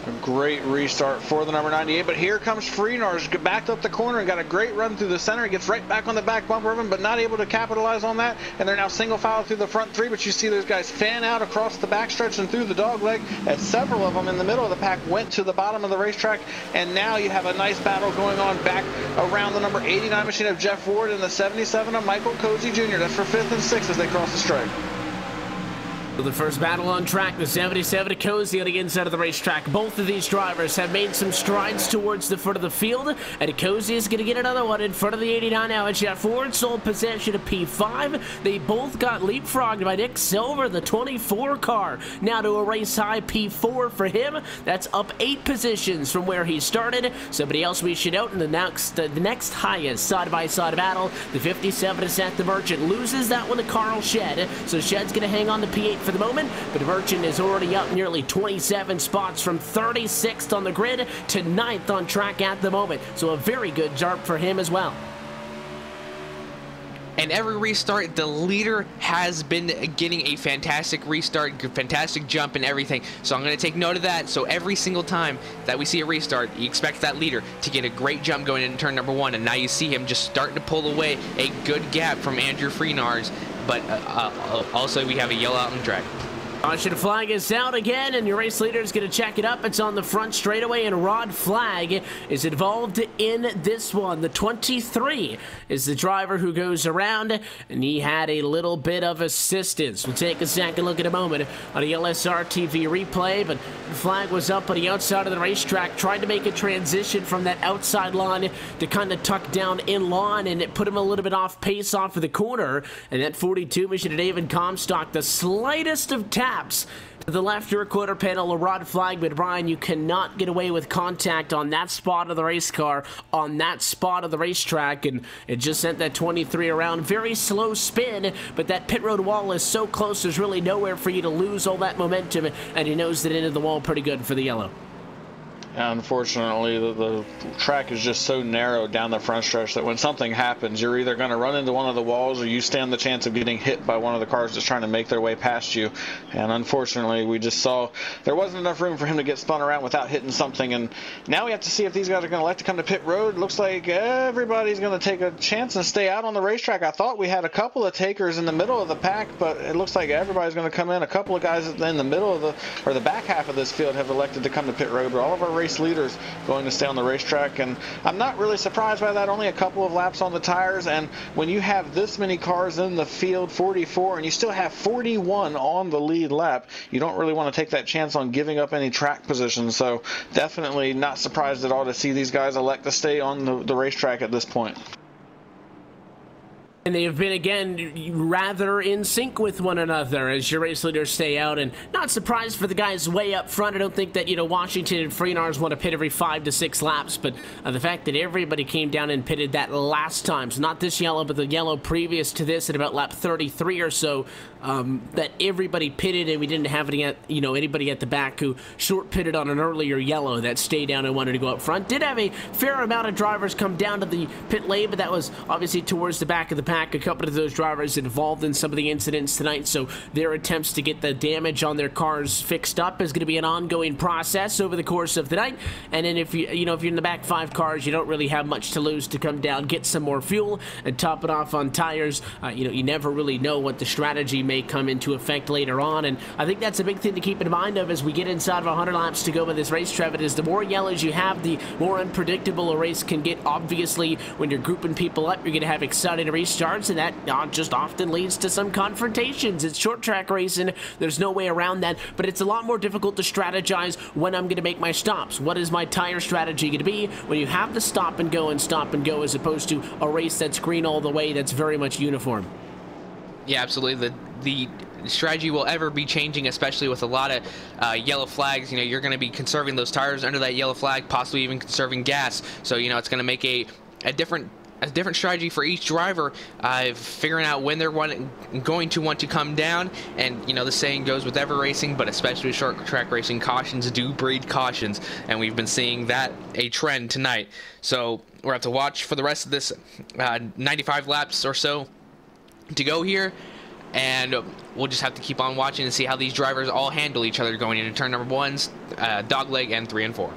A great restart for the number 98, but here comes Freenars, backed up the corner and got a great run through the center. He gets right back on the back bumper of him, but not able to capitalize on that, and they're now single file through the front 3, but you see those guys fan out across the backstretch and through the dogleg as several of them in the middle of the pack went to the bottom of the racetrack, and now you have a nice battle going on back around the number 89 machine of Jeff Ward and the 77 of Michael Cozy Jr. That's for 5th and 6th as they cross the stripe. So the first battle on track, the 77 Cozy on the inside of the racetrack. Both of these drivers have made some strides towards the front of the field, and Cozy is going to get another one in front of the 89 now. It's Jeff Ford, sole possession of P5. They both got leapfrogged by Nick Silver, the 24 car. Now to a race high P4 for him. That's up 8 positions from where he started. Somebody else we should note in the next highest side-by-side battle, the 57 is Seth the Merchant. Loses that one to Carl Shed, so Shed's going to hang on to P8 for the moment, but Merchant is already up nearly 27 spots from 36th on the grid to 9th on track at the moment. So a very good jump for him as well. And every restart, the leader has been getting a fantastic restart, fantastic jump and everything. So I'm going to take note of that. So every single time that we see a restart, you expect that leader to get a great jump going into turn number 1. And now you see him just starting to pull away a good gap from Andrew Freenars. But also we have a yellow out on the track. Caution flag is out again, and your race leader is going to check it up. It's on the front straightaway, and Rod Flag is involved in this one. The 23 is the driver who goes around, and he had a little bit of assistance. We'll take a second look in a moment on the LSRTV replay, but Flag was up on the outside of the racetrack, trying to make a transition from that outside line to kind of tuck down in line, and it put him a little bit off pace off of the corner. And that 42 mission to David Comstock, the slightest of taps to the left rear quarter panel, a Rod Flag, but Brian, you cannot get away with contact on that spot of the race car, on that spot of the racetrack, and it just sent that 23 around. Very slow spin, but that pit road wall is so close, there's really nowhere for you to lose all that momentum, and he knows that into the wall pretty good for the yellow. Unfortunately, the track is just so narrow down the front stretch that when something happens, you're either going to run into one of the walls or you stand the chance of getting hit by one of the cars that's trying to make their way past you. And unfortunately, we just saw there wasn't enough room for him to get spun around without hitting something. And now we have to see if these guys are going to elect to come to pit road. Looks like everybody's going to take a chance and stay out on the racetrack. I thought we had a couple of takers in the middle of the pack, but it looks like everybody's going to come in. A couple of guys in the middle of the back half of this field have elected to come to pit road, but all of our race leaders going to stay on the racetrack, and I'm not really surprised by that. Only a couple of laps on the tires, and when you have this many cars in the field, 44, and you still have 41 on the lead lap, you don't really want to take that chance on giving up any track position. So definitely not surprised at all to see these guys elect to stay on the racetrack at this point. And they have been, again, rather in sync with one another as your race leaders stay out. And not surprised for the guys way up front. I don't think that, Washington and Freenars want to pit every 5 to 6 laps. But the fact that everybody came down and pitted that last time, so not this yellow, but the yellow previous to this at about lap 33 or so, that everybody pitted and we didn't have any, anybody at the back who short pitted on an earlier yellow that stayed down and wanted to go up front. Did have a fair amount of drivers come down to the pit lane, but that was obviously towards the back of the pack. A couple of those drivers involved in some of the incidents tonight, so their attempts to get the damage on their cars fixed up is going to be an ongoing process over the course of the night. And then if you're in the back 5 cars, you don't really have much to lose to come down, get some more fuel, and top it off on tires. You never really know what the strategy may come into effect later on, and I think that's a big thing to keep in mind of as we get inside of 100 laps to go with this race, Trevor, is the more yellows you have, the more unpredictable a race can get. Obviously, when you're grouping people up, you're going to have exciting restarts, and that just often leads to some confrontations. It's short track racing. There's no way around that, but it's a lot more difficult to strategize when I'm going to make my stops. What is my tire strategy going to be when you have the stop and go as opposed to a race that's green all the way that's very much uniform? Yeah, absolutely. The strategy will ever be changing, especially with a lot of yellow flags. You're going to be conserving those tires under that yellow flag, possibly even conserving gas. So, it's going to make a different strategy for each driver, figuring out when they're going to want to come down. And the saying goes with every racing, but especially with short track racing, cautions do breed cautions, and we've been seeing that a trend tonight. So we'll have to watch for the rest of this 95 laps or so to go here, and we'll just have to keep on watching and see how these drivers all handle each other going into turn number 1s, dogleg, and 3 and 4.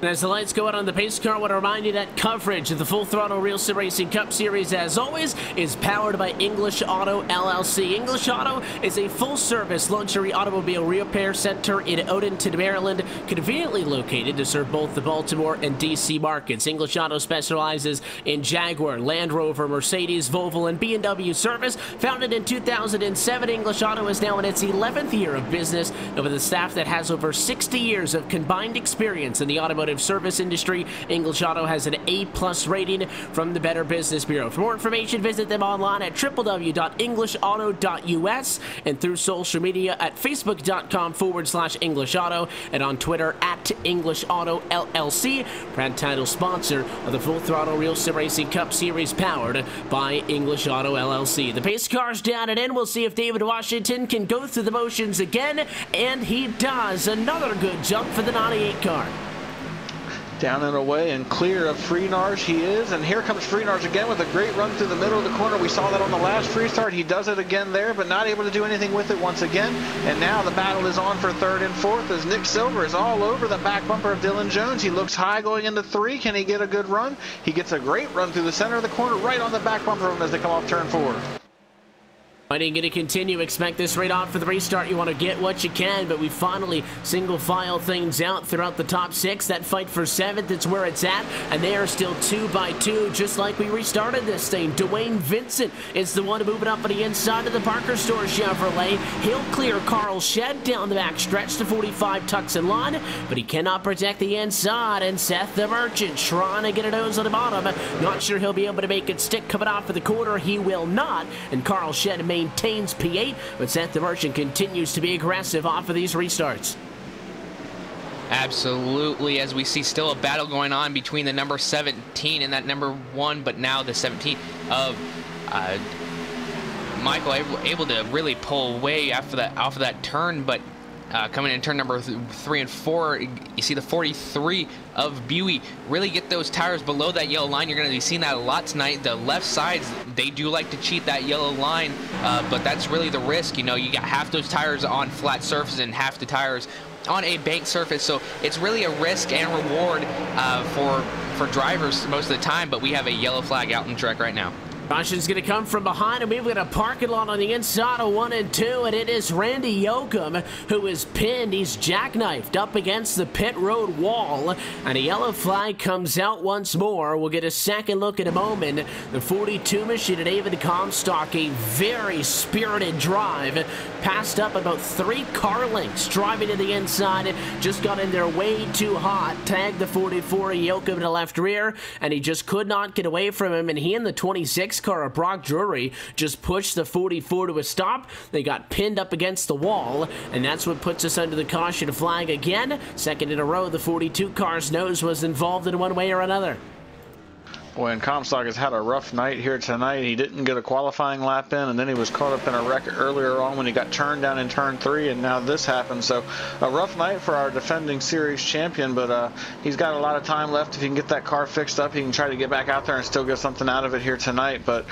And as the lights go out on the pace car, I want to remind you that coverage of the Full Throttle Real Sim Racing Cup Series, as always, is powered by English Auto LLC. English Auto is a full-service luxury automobile repair center in Odenton, Maryland, conveniently located to serve both the Baltimore and D.C. markets. English Auto specializes in Jaguar, Land Rover, Mercedes, Volvo, and B&W service. Founded in 2007, English Auto is now in its 11th year of business, and with a staff that has over 60 years of combined experience in the automotive service industry. English Auto has an A+ rating from the Better Business Bureau. For more information, visit them online at www.englishauto.us and through social media at facebook.com/English Auto and on Twitter at English Auto LLC, proud title sponsor of the Full Throttle Real Sim Racing Cup Series, powered by English Auto LLC. The pace car's down and in. We'll see if David Washington can go through the motions again, and he does. Another good jump for the 98 car. Down and away and clear of Freenars he is, and here comes Freenars again with a great run through the middle of the corner. We saw that on the last free start. He does it again there, but not able to do anything with it once again. And now the battle is on for 3rd and 4th as Nick Silver is all over the back bumper of Dylan Jones. He looks high going into 3. Can he get a good run? He gets a great run through the center of the corner, right on the back bumper of him as they come off turn 4. Fighting going to continue. Expect this right off for the restart. You want to get what you can, but we finally single file things out throughout the top 6. That fight for 7th, it's where it's at, and they are still 2 by 2, just like we restarted this thing. Dwayne Vincent is the one moving up on the inside of the Parker Store Chevrolet. He'll clear Carl Shedd down the back stretch to 45 tucks in line, but he cannot protect the inside, and Seth the Merchant trying to get a nose on the bottom. Not sure he'll be able to make it stick coming off of the corner. He will not, and Carl Shedd maintains P8, but Seth the Merchant continues to be aggressive off of these restarts. Absolutely, as we see still a battle going on between the number 17 and that number 1, but now the 17 of Michael able to really pull away off of that turn, but coming in turn number 3 and 4, you see the 43 of Buey really get those tires below that yellow line. You're going to be seeing that a lot tonight. The left sides, they do like to cheat that yellow line, but that's really the risk. You know, you got half those tires on flat surface and half the tires on a banked surface, so it's really a risk and reward for drivers most of the time. But we have a yellow flag out in the track right now. Caution's going to come from behind, and we've got a parking lot on the inside of 1 and 2, and it is Randy Yoakum who is pinned. He's jackknifed up against the pit road wall, and a yellow flag comes out once more. We'll get a second look in a moment. The 42 machine at David Comstock, a very spirited drive, passed up about 3 car lengths, driving to the inside, just got in there way too hot, tagged the 44 Yoakum in the left rear, and he just could not get away from him, and he and the 26 car of Brock Drury just pushed the 44 to a stop. They got pinned up against the wall, and that's what puts us under the caution flag again. Second in a row, the 42 car's nose was involved in one way or another. Boy, and Comstock has had a rough night here tonight. He didn't get a qualifying lap in, and then he was caught up in a wreck earlier on when he got turned down in turn 3, and now this happened. So a rough night for our defending series champion, but he's got a lot of time left. If he can get that car fixed up, he can try to get back out there and still get something out of it here tonight. But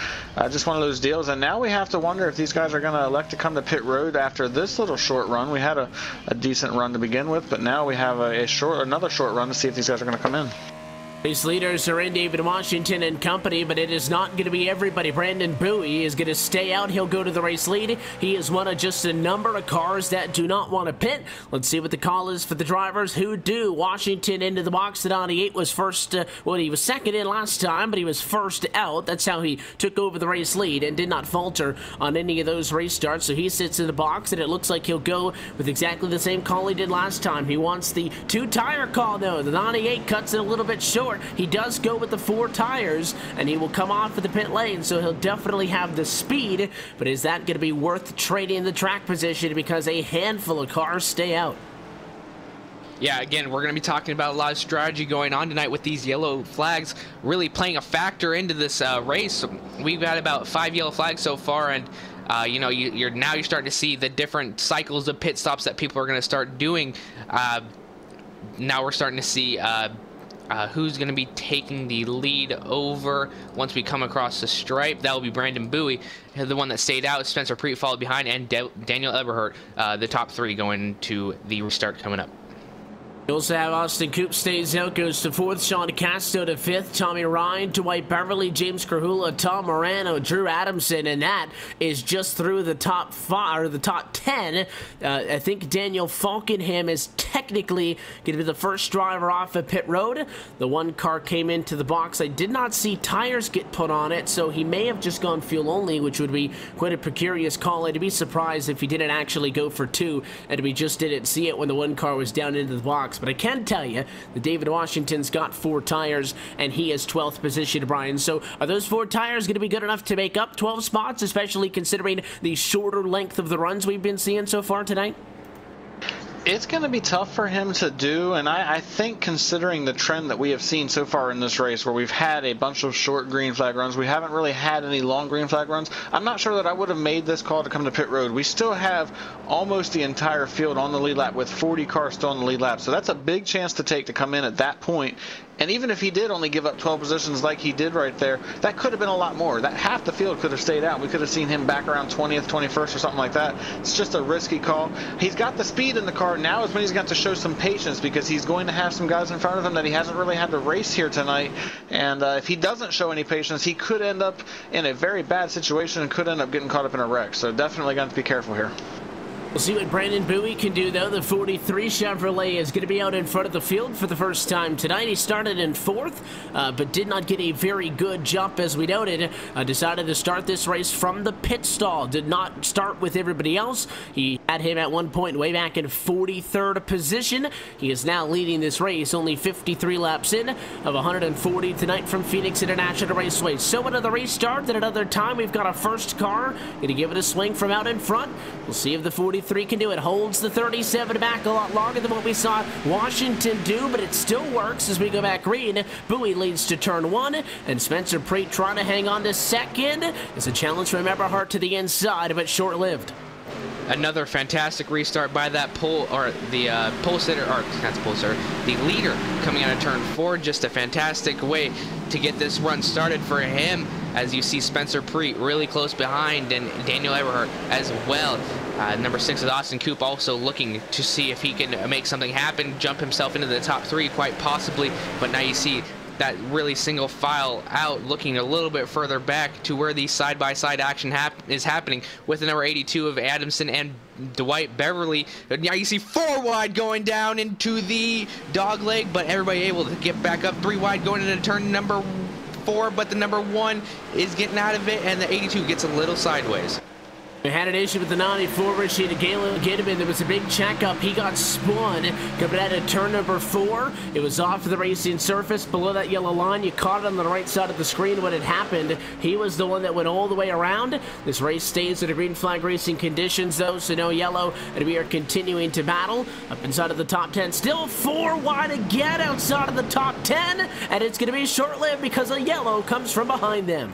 just one of those deals, and now we have to wonder if these guys are going to elect to come to pit road after this little short run. We had a decent run to begin with, but now we have another short run to see if these guys are going to come in. These leaders are in David Washington and company, but it is not going to be everybody. Brandon Buey is going to stay out. He'll go to the race lead. He is one of just a number of cars that do not want to pit. Let's see what the call is for the drivers who do. Washington into the box. The 98 was first. Well, he was second in last time, but he was first out. That's how he took over the race lead and did not falter on any of those race starts. So he sits in the box, and it looks like he'll go with exactly the same call he did last time. He wants the 2-tire call, though. The 98 cuts it a little bit short. He does go with the 4 tires, and he will come off of the pit lane, so he'll definitely have the speed, but is that going to be worth trading the track position because a handful of cars stay out? Yeah, again, we're going to be talking about a lot of strategy going on tonight with these yellow flags really playing a factor into this race. We've got about 5 yellow flags so far, and you know, you're starting to see the different cycles of pit stops that people are going to start doing. Now we're starting to see who's going to be taking the lead over once we come across the stripe. That will be Brandon Buey. The one that stayed out, Spencer Preet followed behind, and Daniel Eberhardt, the top 3 going to the restart coming up. You also have Austin Coop stays out, goes to 4th, Sean Casto to 5th, Tommy Ryan, Dwight Beverly, James Krahula, Tom Morano, Drew Adamson, and that is just through the top 5 or the top 10. I think Daniel Falkenham is technically going to be the first driver off of pit road. The 1 car came into the box. I did not see tires get put on it, so he may have just gone fuel only, which would be quite a precarious call. I'd be surprised if he didn't actually go for 2 and we just didn't see it when the 1 car was down into the box. But I can tell you that David Washington's got 4 tires, and he is 12th position, Brian. So are those 4 tires going to be good enough to make up 12 spots, especially considering the shorter length of the runs we've been seeing so far tonight? It's going to be tough for him to do, and I think considering the trend that we have seen so far in this race where we've had a bunch of short green flag runs, we haven't really had any long green flag runs, I'm not sure that I would have made this call to come to pit road. We still have almost the entire field on the lead lap with 40 cars still on the lead lap, so that's a big chance to take to come in at that point. And even if he did only give up 12 positions like he did right there, that could have been a lot more. That half the field could have stayed out. We could have seen him back around 20th, 21st or something like that. It's just a risky call. He's got the speed in the car. Now is when he's got to show some patience because he's going to have some guys in front of him that he hasn't really had to race here tonight. And if he doesn't show any patience, he could end up in a very bad situation and could end up getting caught up in a wreck. So definitely got to be careful here. We'll see what Brandon Buey can do, though. The 43 Chevrolet is going to be out in front of the field for the first time tonight. He started in 4th, but did not get a very good jump, as we noted. Decided to start this race from the pit stall. Did not start with everybody else. He had him at one point way back in 43rd position. He is now leading this race, only 53 laps in of 140 tonight from Phoenix International Raceway. So another race start. At another time, we've got a first car. Going to give it a swing from out in front. We'll see if the 43 can do it. Holds the 37 back a lot longer than what we saw Washington do, but it still works as we go back green. Buey leads to turn 1, and Spencer Preet trying to hang on to second. It's a challenge from Eberhardt to the inside, but short-lived. Another fantastic restart by that pole sitter, or not the pole sitter, the leader coming out of turn 4. Just a fantastic way to get this run started for him, as you see Spencer Preet really close behind, and Daniel Eberhardt as well. Number 6 is Austin Coop, also looking to see if he can make something happen, jump himself into the top 3 quite possibly, but now you see that really single file out, looking a little bit further back to where the side-by-side action is happening with the number 82 of Adamson and Dwight Beverly. Now you see 4 wide going down into the dog leg, but everybody able to get back up. 3 wide going into turn number 4, but the number 1 is getting out of it, and the 82 gets a little sideways. We had an issue with the 94, Richie Galen Gittiman. There was a big checkup. He got spun coming out of turn number 4. It was off the racing surface below that yellow line. You caught it on the right side of the screen when it happened. He was the one that went all the way around. This race stays under green flag racing conditions, though, so no yellow, and we are continuing to battle up inside of the top 10. Still 4 wide again outside of the top 10, and it's going to be short-lived because a yellow comes from behind them.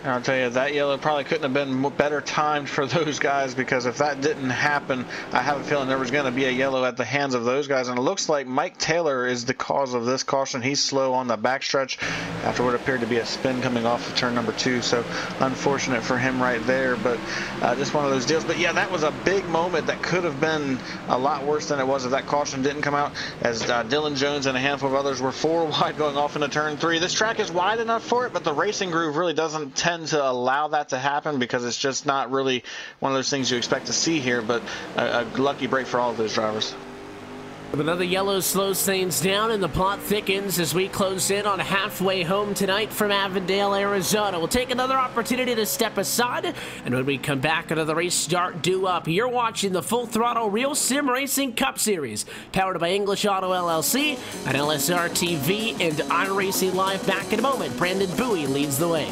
I'll tell you, that yellow probably couldn't have been better timed for those guys, because if that didn't happen, I have a feeling there was going to be a yellow at the hands of those guys. And it looks like Mike Taylor is the cause of this caution. He's slow on the backstretch after what appeared to be a spin coming off of turn number 2. So unfortunate for him right there, but just one of those deals. But yeah, that was a big moment that could have been a lot worse than it was if that caution didn't come out, as Dylan Jones and a handful of others were 4 wide going off into turn 3. This track is wide enough for it, but the racing groove really doesn't tend to allow that to happen, because it's just not really one of those things you expect to see here. But a lucky break for all of those drivers. Another yellow slows things down, and the plot thickens as we close in on halfway home tonight from Avondale, Arizona. We'll take another opportunity to step aside, and when we come back, another race start due up. You're watching the Full Throttle Real Sim Racing Cup Series, powered by English Auto LLC and LSRTV and iRacing Live. Back in a moment. Brandon Bowie leads the way.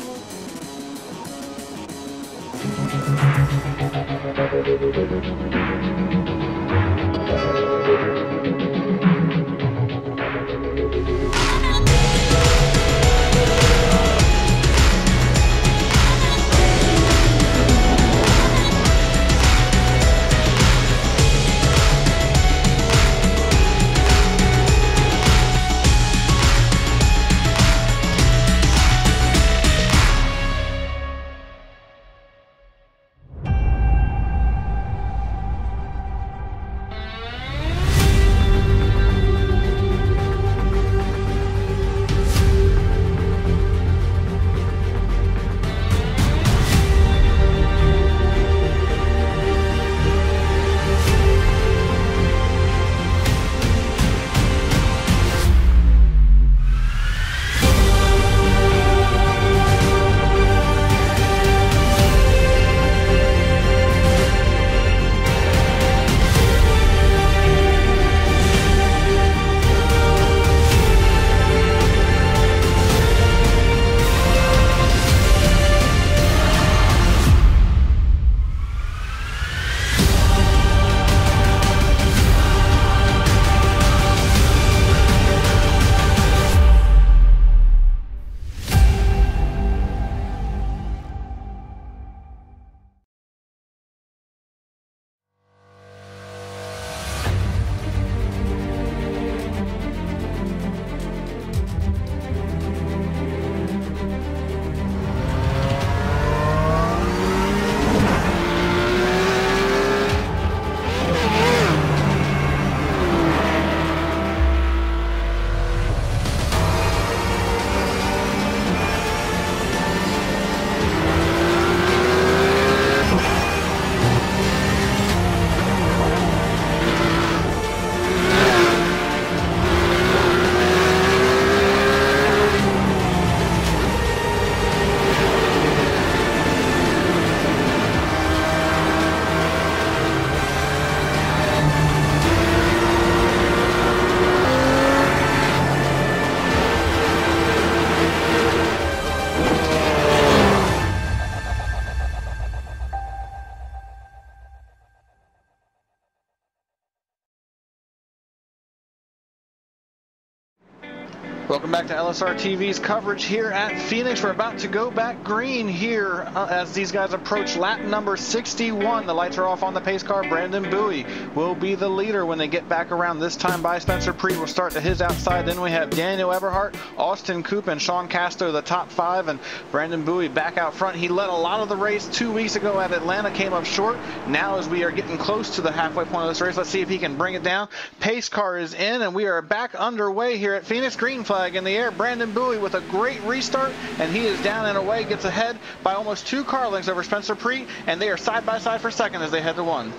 Welcome back to LSRTV's coverage here at Phoenix. We're about to go back green here as these guys approach lap number 61. The lights are off on the pace car. Brandon Bowie will be the leader when they get back around. This time by Spencer Preet will start to his outside. Then we have Daniel Everhart, Austin Coop, and Sean Casto, the top 5, and Brandon Bowie back out front. He led a lot of the race 2 weeks ago at Atlanta, came up short. Now as we are getting close to the halfway point of this race, let's see if he can bring it down. Pace car is in, and we are back underway here at Phoenix. Green flag in the air. Brandon Bowie with a great restart, and he is down and away, gets ahead by almost 2 car lengths over Spencer Preet, and they are side by side for second as they head to 1.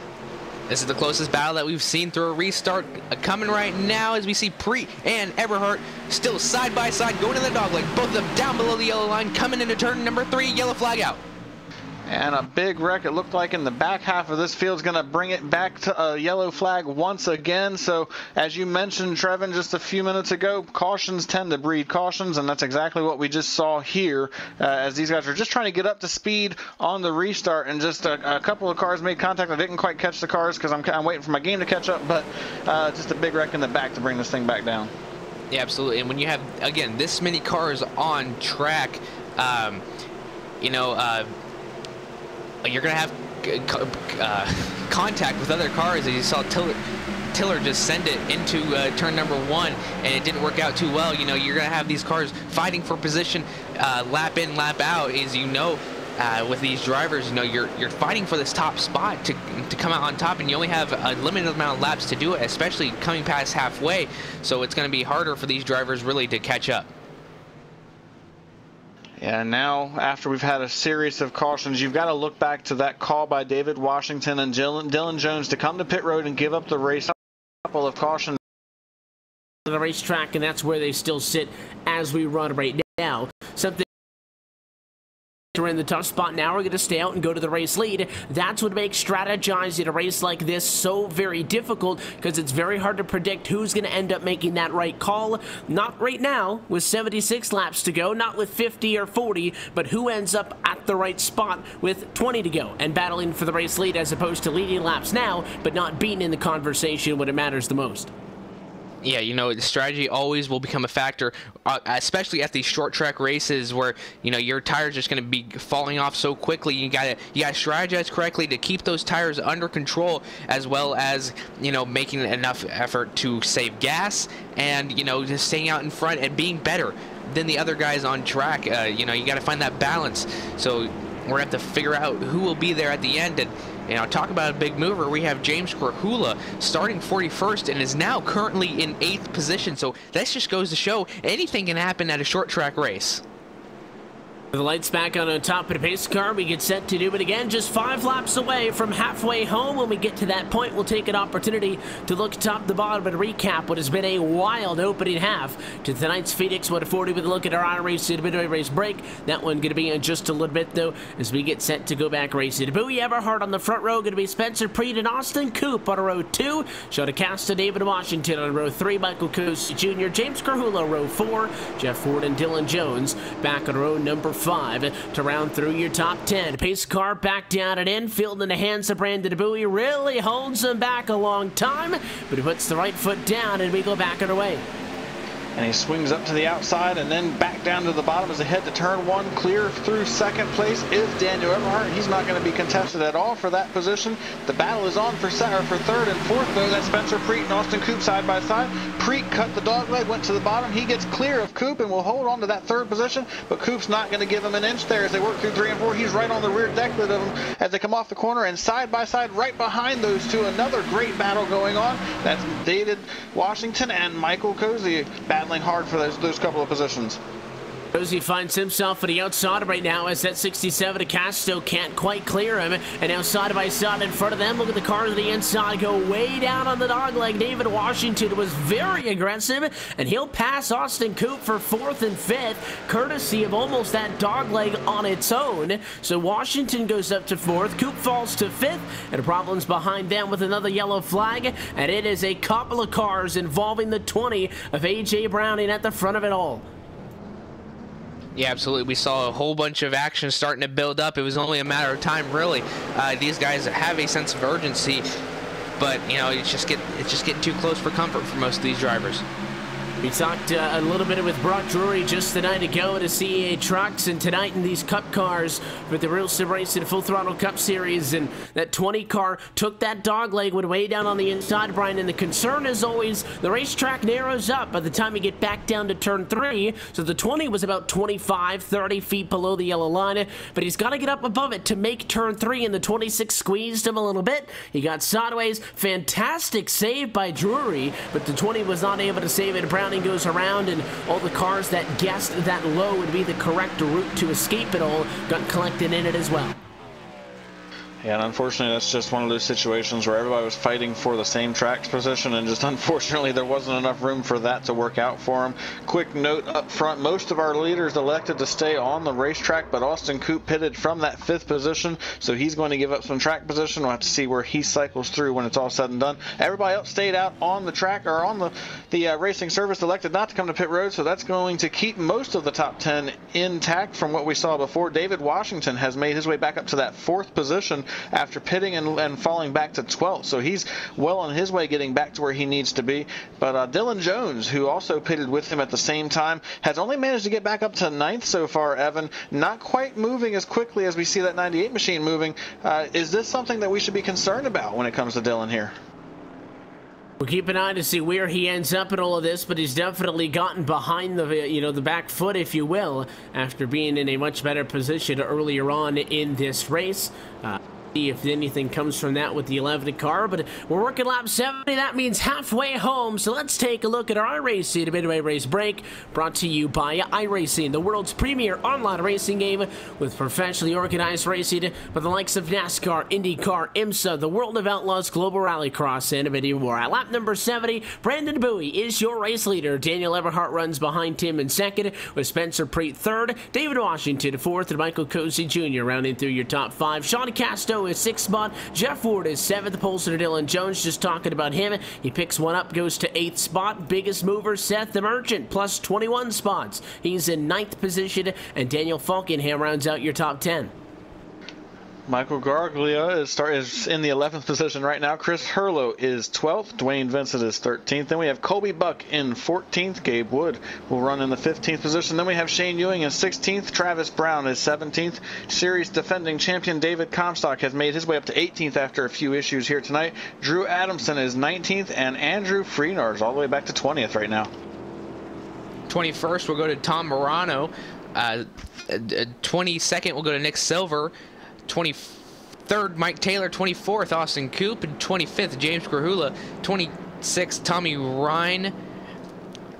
This is the closest battle that we've seen through a restart coming right now as we see Preet and Everhart still side by side going in the dogleg. Both of them down below the yellow line, coming into turn number 3, yellow flag out. And a big wreck, it looked like, in the back half of this field is going to bring it back to a yellow flag once again. So as you mentioned, Trevin, just a few minutes ago, cautions tend to breed cautions, and that's exactly what we just saw here as these guys are just trying to get up to speed on the restart, and just a couple of cars made contact. I didn't quite catch the cars because I'm waiting for my game to catch up, but just a big wreck in the back to bring this thing back down. Yeah, absolutely. And when you have, again, this many cars on track, you're going to have contact with other cars. As you saw Tiller just send it into turn number 1, and it didn't work out too well. You know, you're going to have these cars fighting for position lap in, lap out. As you know, with these drivers, you know, you're fighting for this top spot to come out on top, and you only have a limited amount of laps to do it, especially coming past halfway. So it's going to be harder for these drivers really to catch up. And now, after we've had a series of cautions, you've got to look back to that call by David Washington and Dylan Jones to come to pit road and give up the race. A couple of cautions. The racetrack, and that's where they still sit as we run right now. Something. We're in the tough spot now. We're going to stay out and go to the race lead. That's what makes strategizing a race like this so very difficult, because it's very hard to predict who's going to end up making that right call. Not right now with 76 laps to go, not with 50 or 40, but who ends up at the right spot with 20 to go and battling for the race lead, as opposed to leading laps now but not being in the conversation when it matters the most. Yeah, you know, the strategy always will become a factor, especially at these short track races where, you know, your tires just going to be falling off so quickly. You got to strategize correctly to keep those tires under control, as well as, you know, making enough effort to save gas and, you know, just staying out in front and being better than the other guys on track. You know, you got to find that balance. So we're going to have to figure out who will be there at the end. And, you know, talk about a big mover. We have James Krahula starting 41st and is now currently in 8th position. So that just goes to show anything can happen at a short track race. The lights back on top of the pace car. We get set to do it again, just 5 laps away from halfway home. When we get to that point, we'll take an opportunity to look top to bottom and recap what has been a wild opening half to tonight's Phoenix 140 with a look at our iRacing midway race break. That one going to be in just a little bit, though, as we get set to go back racing. Bowie Everhart on the front row, going to be Spencer Preet and Austin Coop on row 2. Sean Casta, David Washington on row 3. Michael Cosi Jr., James Krahula row 4. Jeff Ford and Dylan Jones back on row number 5 to round through your top 10. Pace car back down and in, field in the hands of Brandon Bowie. Really holds him back a long time, but he puts the right foot down and we go back underway. And he swings up to the outside and then back down to the bottom as they head to turn 1. Clear through second place is Daniel Everhart. He's not going to be contested at all for that position. The battle is on for third and fourth, though. That's Spencer Preet and Austin Coop side by side. Preet cut the dog leg, went to the bottom. He gets clear of Coop and will hold on to that third position, but Coop's not going to give him an inch there as they work through 3 and 4. He's right on the rear deck of them as they come off the corner, and side by side right behind those two, another great battle going on. That's David Washington and Michael Cosi battling hard for those couple of positions. Cosi finds himself on the outside right now as that 67 Castro can't quite clear him, and now side by side in front of them. Look at the cars on the inside go way down on the dogleg. David Washington was very aggressive, and he'll pass Austin Coop for 4th and 5th, courtesy of almost that dogleg on its own. So Washington goes up to 4th, Coop falls to 5th, and problems behind them with another yellow flag, and it is a couple of cars involving the 20 of A.J. Browning at the front of it all. Yeah, absolutely. We saw a whole bunch of action starting to build up. It was only a matter of time, really. These guys have a sense of urgency, but you know, it's just getting too close for comfort for most of these drivers. We talked a little bit with Brock Drury just the night ago to CEA Trucks, and tonight in these Cup cars with the Real Sim Racing Full Throttle Cup Series, and that 20 car took that dog leg way down on the inside, Brian, and the concern is always the racetrack narrows up by the time you get back down to turn 3, so the 20 was about 25-30 feet below the yellow line, but he's got to get up above it to make turn 3, and the 26 squeezed him a little bit. He got sideways. Fantastic save by Drury, but the 20 was not able to save it. Browning goes around, and all the cars that guessed that low would be the correct route to escape it all got collected in it as well. Yeah, and unfortunately, that's just one of those situations where everybody was fighting for the same track position, and just unfortunately, there wasn't enough room for that to work out for him. Quick note up front, most of our leaders elected to stay on the racetrack, but Austin Coop pitted from that 5th position, so he's going to give up some track position. We'll have to see where he cycles through when it's all said and done. Everybody else stayed out on the track, or on the racing service, elected not to come to pit road, so that's going to keep most of the top 10 intact from what we saw before. David Washington has made his way back up to that 4th position after pitting and falling back to 12th, so he's well on his way getting back to where he needs to be. But Dylan Jones, who also pitted with him at the same time, has only managed to get back up to 9th so far. Evan, not quite moving as quickly as we see that 98 machine moving. Is this something that we should be concerned about when it comes to Dylan here? We'll keep an eye to see where he ends up in all of this, but he's definitely gotten behind the, the back foot, if you will, after being in a much better position earlier on in this race. See if anything comes from that with the 11 car, but we're working lap 70. That means halfway home, so let's take a look at our iRacing midway race break, brought to you by iRacing, the world's premier online racing game with professionally organized racing for the likes of NASCAR, IndyCar, IMSA, the World of Outlaws, Global Rallycross, and many more. At lap number 70, Brandon Bowie is your race leader. Daniel Everhart runs behind him in 2nd, with Spencer Preet 3rd, David Washington 4th, and Michael Cozy Jr. rounding through your top 5. Sean Casto is 6th spot. Jeff Ward is 7th. Polster Dylan Jones, just talking about him. He picks one up, goes to 8th spot. Biggest mover, Seth the Merchant, plus 21 spots. He's in 9th position, and Daniel Falkenham rounds out your top 10. Michael Garglia is in the 11th position right now. Chris Hurlow is 12th. Dwayne Vincent is 13th. Then we have Colby Buck in 14th. Gabe Wood will run in the 15th position. Then we have Shane Ewing in 16th. Travis Brown is 17th. Series defending champion David Comstock has made his way up to 18th after a few issues here tonight. Drew Adamson is 19th, and Andrew Freenar is all the way back to 20th right now. 21st, we'll go to Tom Morano. 22nd, we'll go to Nick Silver. 23rd, Mike Taylor. 24th, Austin Coop. And 25th, James Grahula. 26th, Tommy Ryan.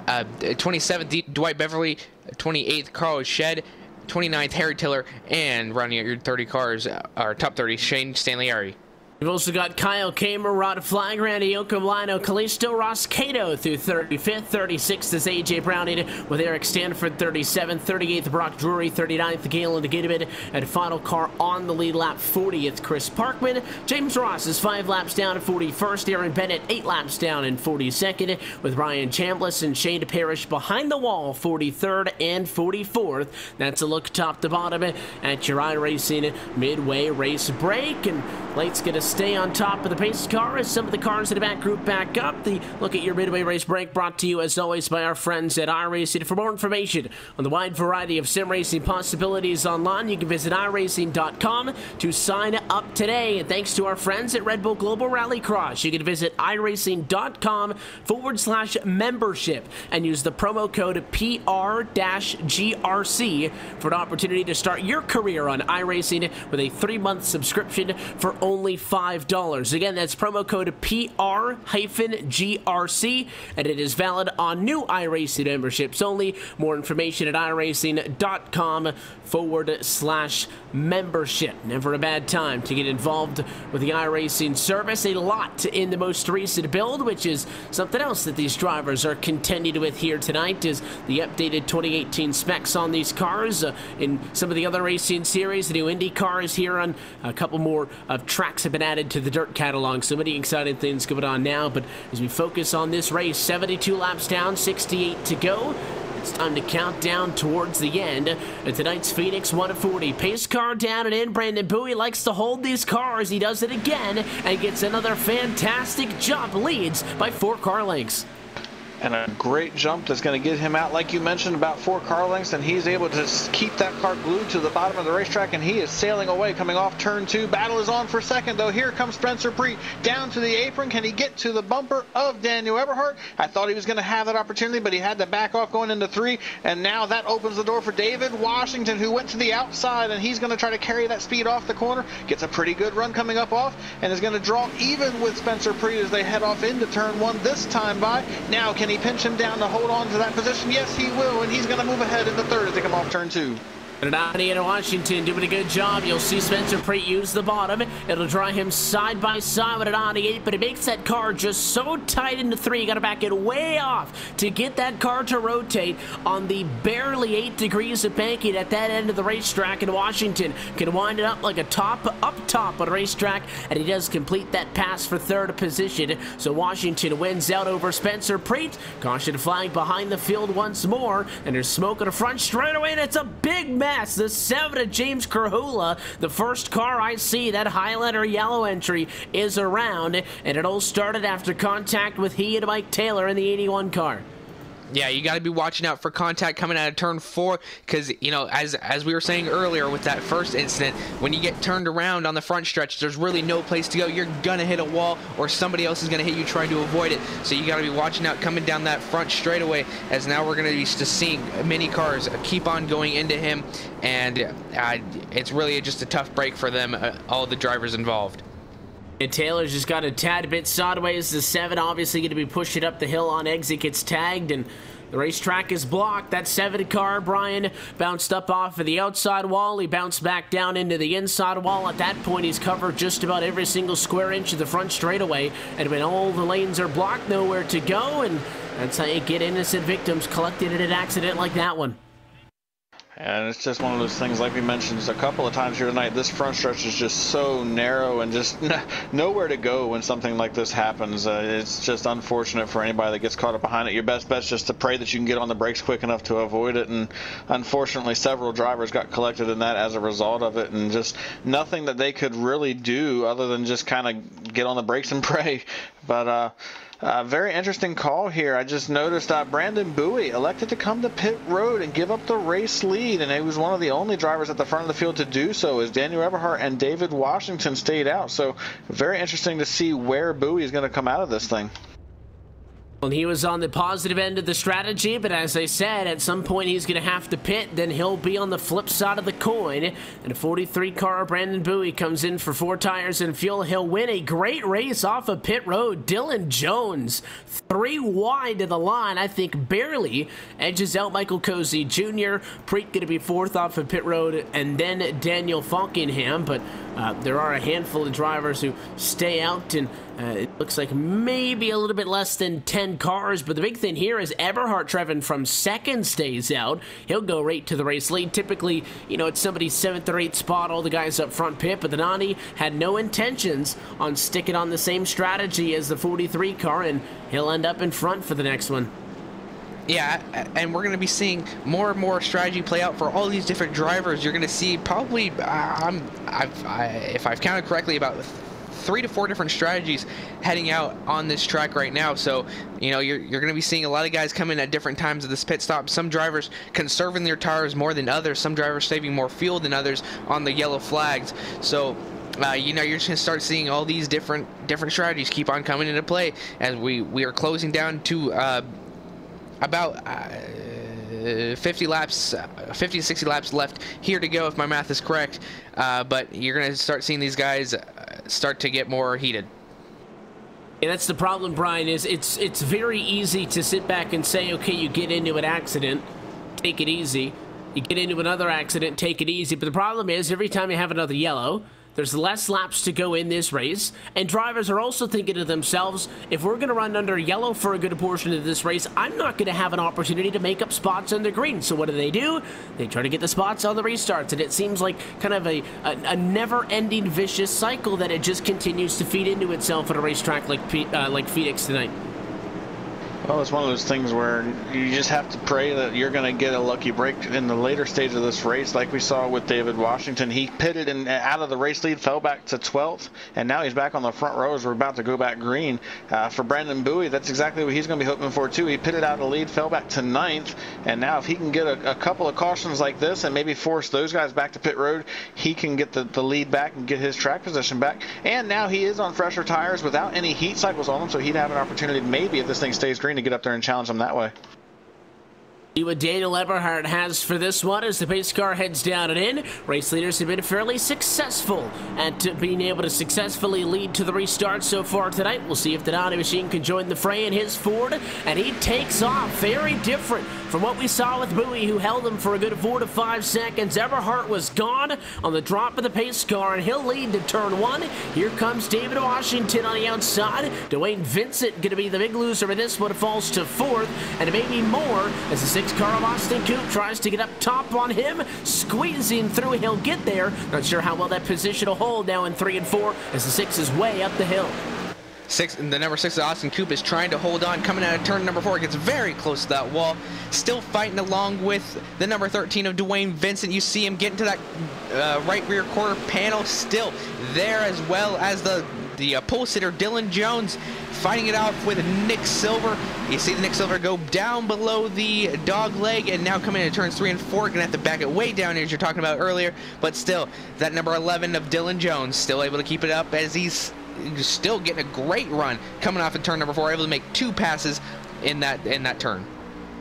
27th, Dwight Beverly. 28th, Carl Shed. 29th, Harry Tiller. And running at your 30 cars, our top 30, Shane Stanleyari. We've also got Kyle Kamer, Rod Flag, Randy Okamlino, Callisto Roscato through 35th. 36th is AJ Browning with Eric Stanford, 37th. 38th, Brock Drury, 39th, Galen Gidebid, and final car on the lead lap, 40th, Chris Parkman. James Ross is 5 laps down at 41st. Aaron Bennett, 8 laps down in 42nd, with Ryan Chambliss and Shane Parrish behind the wall, 43rd and 44th. That's a look top to bottom at your iRacing midway race break, and Late's going to stay on top of the pace car as some of the cars in the back group back up. The look at your midway race break brought to you as always by our friends at iRacing. For more information on the wide variety of sim racing possibilities online, you can visit iRacing.com to sign up today. And thanks to our friends at Red Bull Global Rallycross, you can visit iRacing.com/membership and use the promo code PR-GRC for an opportunity to start your career on iRacing with a 3-month subscription for only $5. Again, that's promo code PR-GRC, and it is valid on new iRacing memberships only. More information at iRacing.com/membership. Never a bad time to get involved with the iRacing service. A lot in the most recent build, which is something else that these drivers are contending with here tonight, is the updated 2018 specs on these cars. In some of the other racing series, the new Indy cars here on a couple more of tracks have been added to the dirt catalog. So many exciting things going on now, but as we focus on this race, 72 laps down, 68 to go. It's time to count down towards the end of tonight's Phoenix 140. Pace car down and in. Brandon Bowie likes to hold these cars. He does it again and gets another fantastic jump. Leads by 4 car lengths. And a great jump that's going to get him out, like you mentioned, about 4 car lengths, and he's able to keep that car glued to the bottom of the racetrack, and he is sailing away, coming off turn 2. Battle is on for second, though. Here comes Spencer Preet down to the apron. Can he get to the bumper of Daniel Eberhardt? I thought he was going to have that opportunity, but he had to back off going into 3, and now that opens the door for David Washington, who went to the outside, and he's going to try to carry that speed off the corner. Gets a pretty good run coming up off, and is going to draw even with Spencer Preet as they head off into turn 1 this time by. Now, can he pinch him down to hold on to that position? Yes, he will, and he's going to move ahead into 3rd as they come off turn 2. Donnie and Washington doing a good job. You'll see Spencer Preet use the bottom. It'll draw him side by side with an Audi 8, but it makes that car just so tight into 3. You got to back it way off to get that car to rotate on the barely 8 degrees of banking at that end of the racetrack. And Washington can wind it up like a top on a racetrack, and he does complete that pass for 3rd position. So Washington wins out over Spencer Preet. Caution flag behind the field once more, and there's smoke in the front straightaway, and it's a big mess. The 7 of James Krahula, the first car I see, that Highlander yellow entry, is around, and it all started after contact with he and Mike Taylor in the 81 car. Yeah, you got to be watching out for contact coming out of turn 4, because, you know, as we were saying earlier with that first incident, when you get turned around on the front stretch, there's really no place to go. You're going to hit a wall, or somebody else is going to hit you trying to avoid it. So you got to be watching out coming down that front straightaway, as now we're going to be seeing many cars keep on going into him, and it's really just a tough break for them, all the drivers involved. And Taylor's just got a tad bit sideways. The 7 obviously going to be pushing up the hill on exit, gets tagged, and the racetrack is blocked. That 7 car, Brian, bounced up off of the outside wall. He bounced back down into the inside wall. At that point, he's covered just about every single square inch of the front straightaway. And when all the lanes are blocked, nowhere to go. And that's how you get innocent victims collected in an accident like that one. And it's just one of those things, like we mentioned a couple of times here tonight, this front stretch is just so narrow and just nowhere to go when something like this happens. It's just unfortunate for anybody that gets caught up behind it. Your best bet's just to pray that you can get on the brakes quick enough to avoid it, and unfortunately several drivers got collected in that as a result of it, and just nothing that they could really do other than just kind of get on the brakes and pray. But very interesting call here. I just noticed Brandon Bowie elected to come to pit road and give up the race lead, and he was one of the only drivers at the front of the field to do so, as Daniel Eberhardt and David Washington stayed out. So very interesting to see where Bowie is going to come out of this thing. Well, he was on the positive end of the strategy, but as I said, at some point he's going to have to pit, then he'll be on the flip side of the coin. And a 43 car, Brandon Bowie, comes in for 4 tires and fuel. He'll win a great race off of pit road. Dylan Jones, 3 wide to the line, I think barely edges out Michael Cozy Jr. Preet going to be 4th off of pit road, and then Daniel Falkingham. But there are a handful of drivers who stay out, and it looks like maybe a little bit less than 10 cars. But the big thing here is Eberhardt Trevin from 2nd stays out. He'll go right to the race lead. Typically, you know, it's somebody's 7th or 8th spot, all the guys up front pit, but the Nani had no intentions on sticking on the same strategy as the 43 car, and he'll end up in front for the next one. Yeah, and we're going to be seeing more and more strategy play out for all these different drivers. You're going to see probably, if I've counted correctly, about 3 to 4 different strategies heading out on this track right now. So, you know, you're going to be seeing a lot of guys come in at different times of this pit stop. Some drivers conserving their tires more than others. Some drivers saving more fuel than others on the yellow flags. So, you know, you're just going to start seeing all these different strategies keep on coming into play as we are closing down to about 50 to 60 laps left here to go, if my math is correct. But you're going to start seeing these guys start to get more heated. And that's the problem, Brian, is it's very easy to sit back and say, okay, you get into an accident, take it easy. You get into another accident, take it easy. But the problem is, every time you have another yellow, there's less laps to go in this race, and drivers are also thinking to themselves, if we're going to run under yellow for a good portion of this race, I'm not going to have an opportunity to make up spots on the green. So what do? They try to get the spots on the restarts, and it seems like kind of a never-ending vicious cycle that it just continues to feed into itself at a racetrack like Phoenix tonight. Well, it's one of those things where you just have to pray that you're going to get a lucky break in the later stage of this race, like we saw with David Washington. He pitted and out of the race lead, fell back to 12th, and now he's back on the front row as we're about to go back green. For Brandon Bowie, that's exactly what he's going to be hoping for too. He pitted out of the lead, fell back to 9th, and now if he can get a couple of cautions like this and maybe force those guys back to pit road, he can get the lead back and get his track position back. And now he is on fresher tires without any heat cycles on him, so he'd have an opportunity maybe if this thing stays green to get up there and challenge them that way. See what Daniel Eberhardt has for this one as the pace car heads down and in. Race leaders have been fairly successful at being able to successfully lead to the restart so far tonight. We'll see if the Donnie Machine can join the fray in his Ford, and he takes off. Very different from what we saw with Bowie, who held him for a good 4 to 5 seconds. Eberhardt was gone on the drop of the pace car, and he'll lead to turn 1. Here comes David Washington on the outside. Dwayne Vincent going to be the big loser in this one, falls to 4th, and maybe more as the 6-car of Austin Coupe tries to get up top on him, squeezing through. He'll get there. Not sure how well that position will hold now in 3 and 4 as the 6 is way up the hill. The number 6 of Austin Coupe is trying to hold on, coming out of turn number 4, gets very close to that wall, still fighting along with the number 13 of Dwayne Vincent. You see him getting to that right rear quarter panel, still there, as well as the pole sitter Dylan Jones fighting it out with Nick Silver. You see the Nick Silver go down below the dog leg, and now coming into turns 3 and 4, gonna have to back it way down as you're talking about earlier, but still that number 11 of Dylan Jones still able to keep it up as he's still getting a great run coming off of turn number 4, able to make 2 passes in that turn.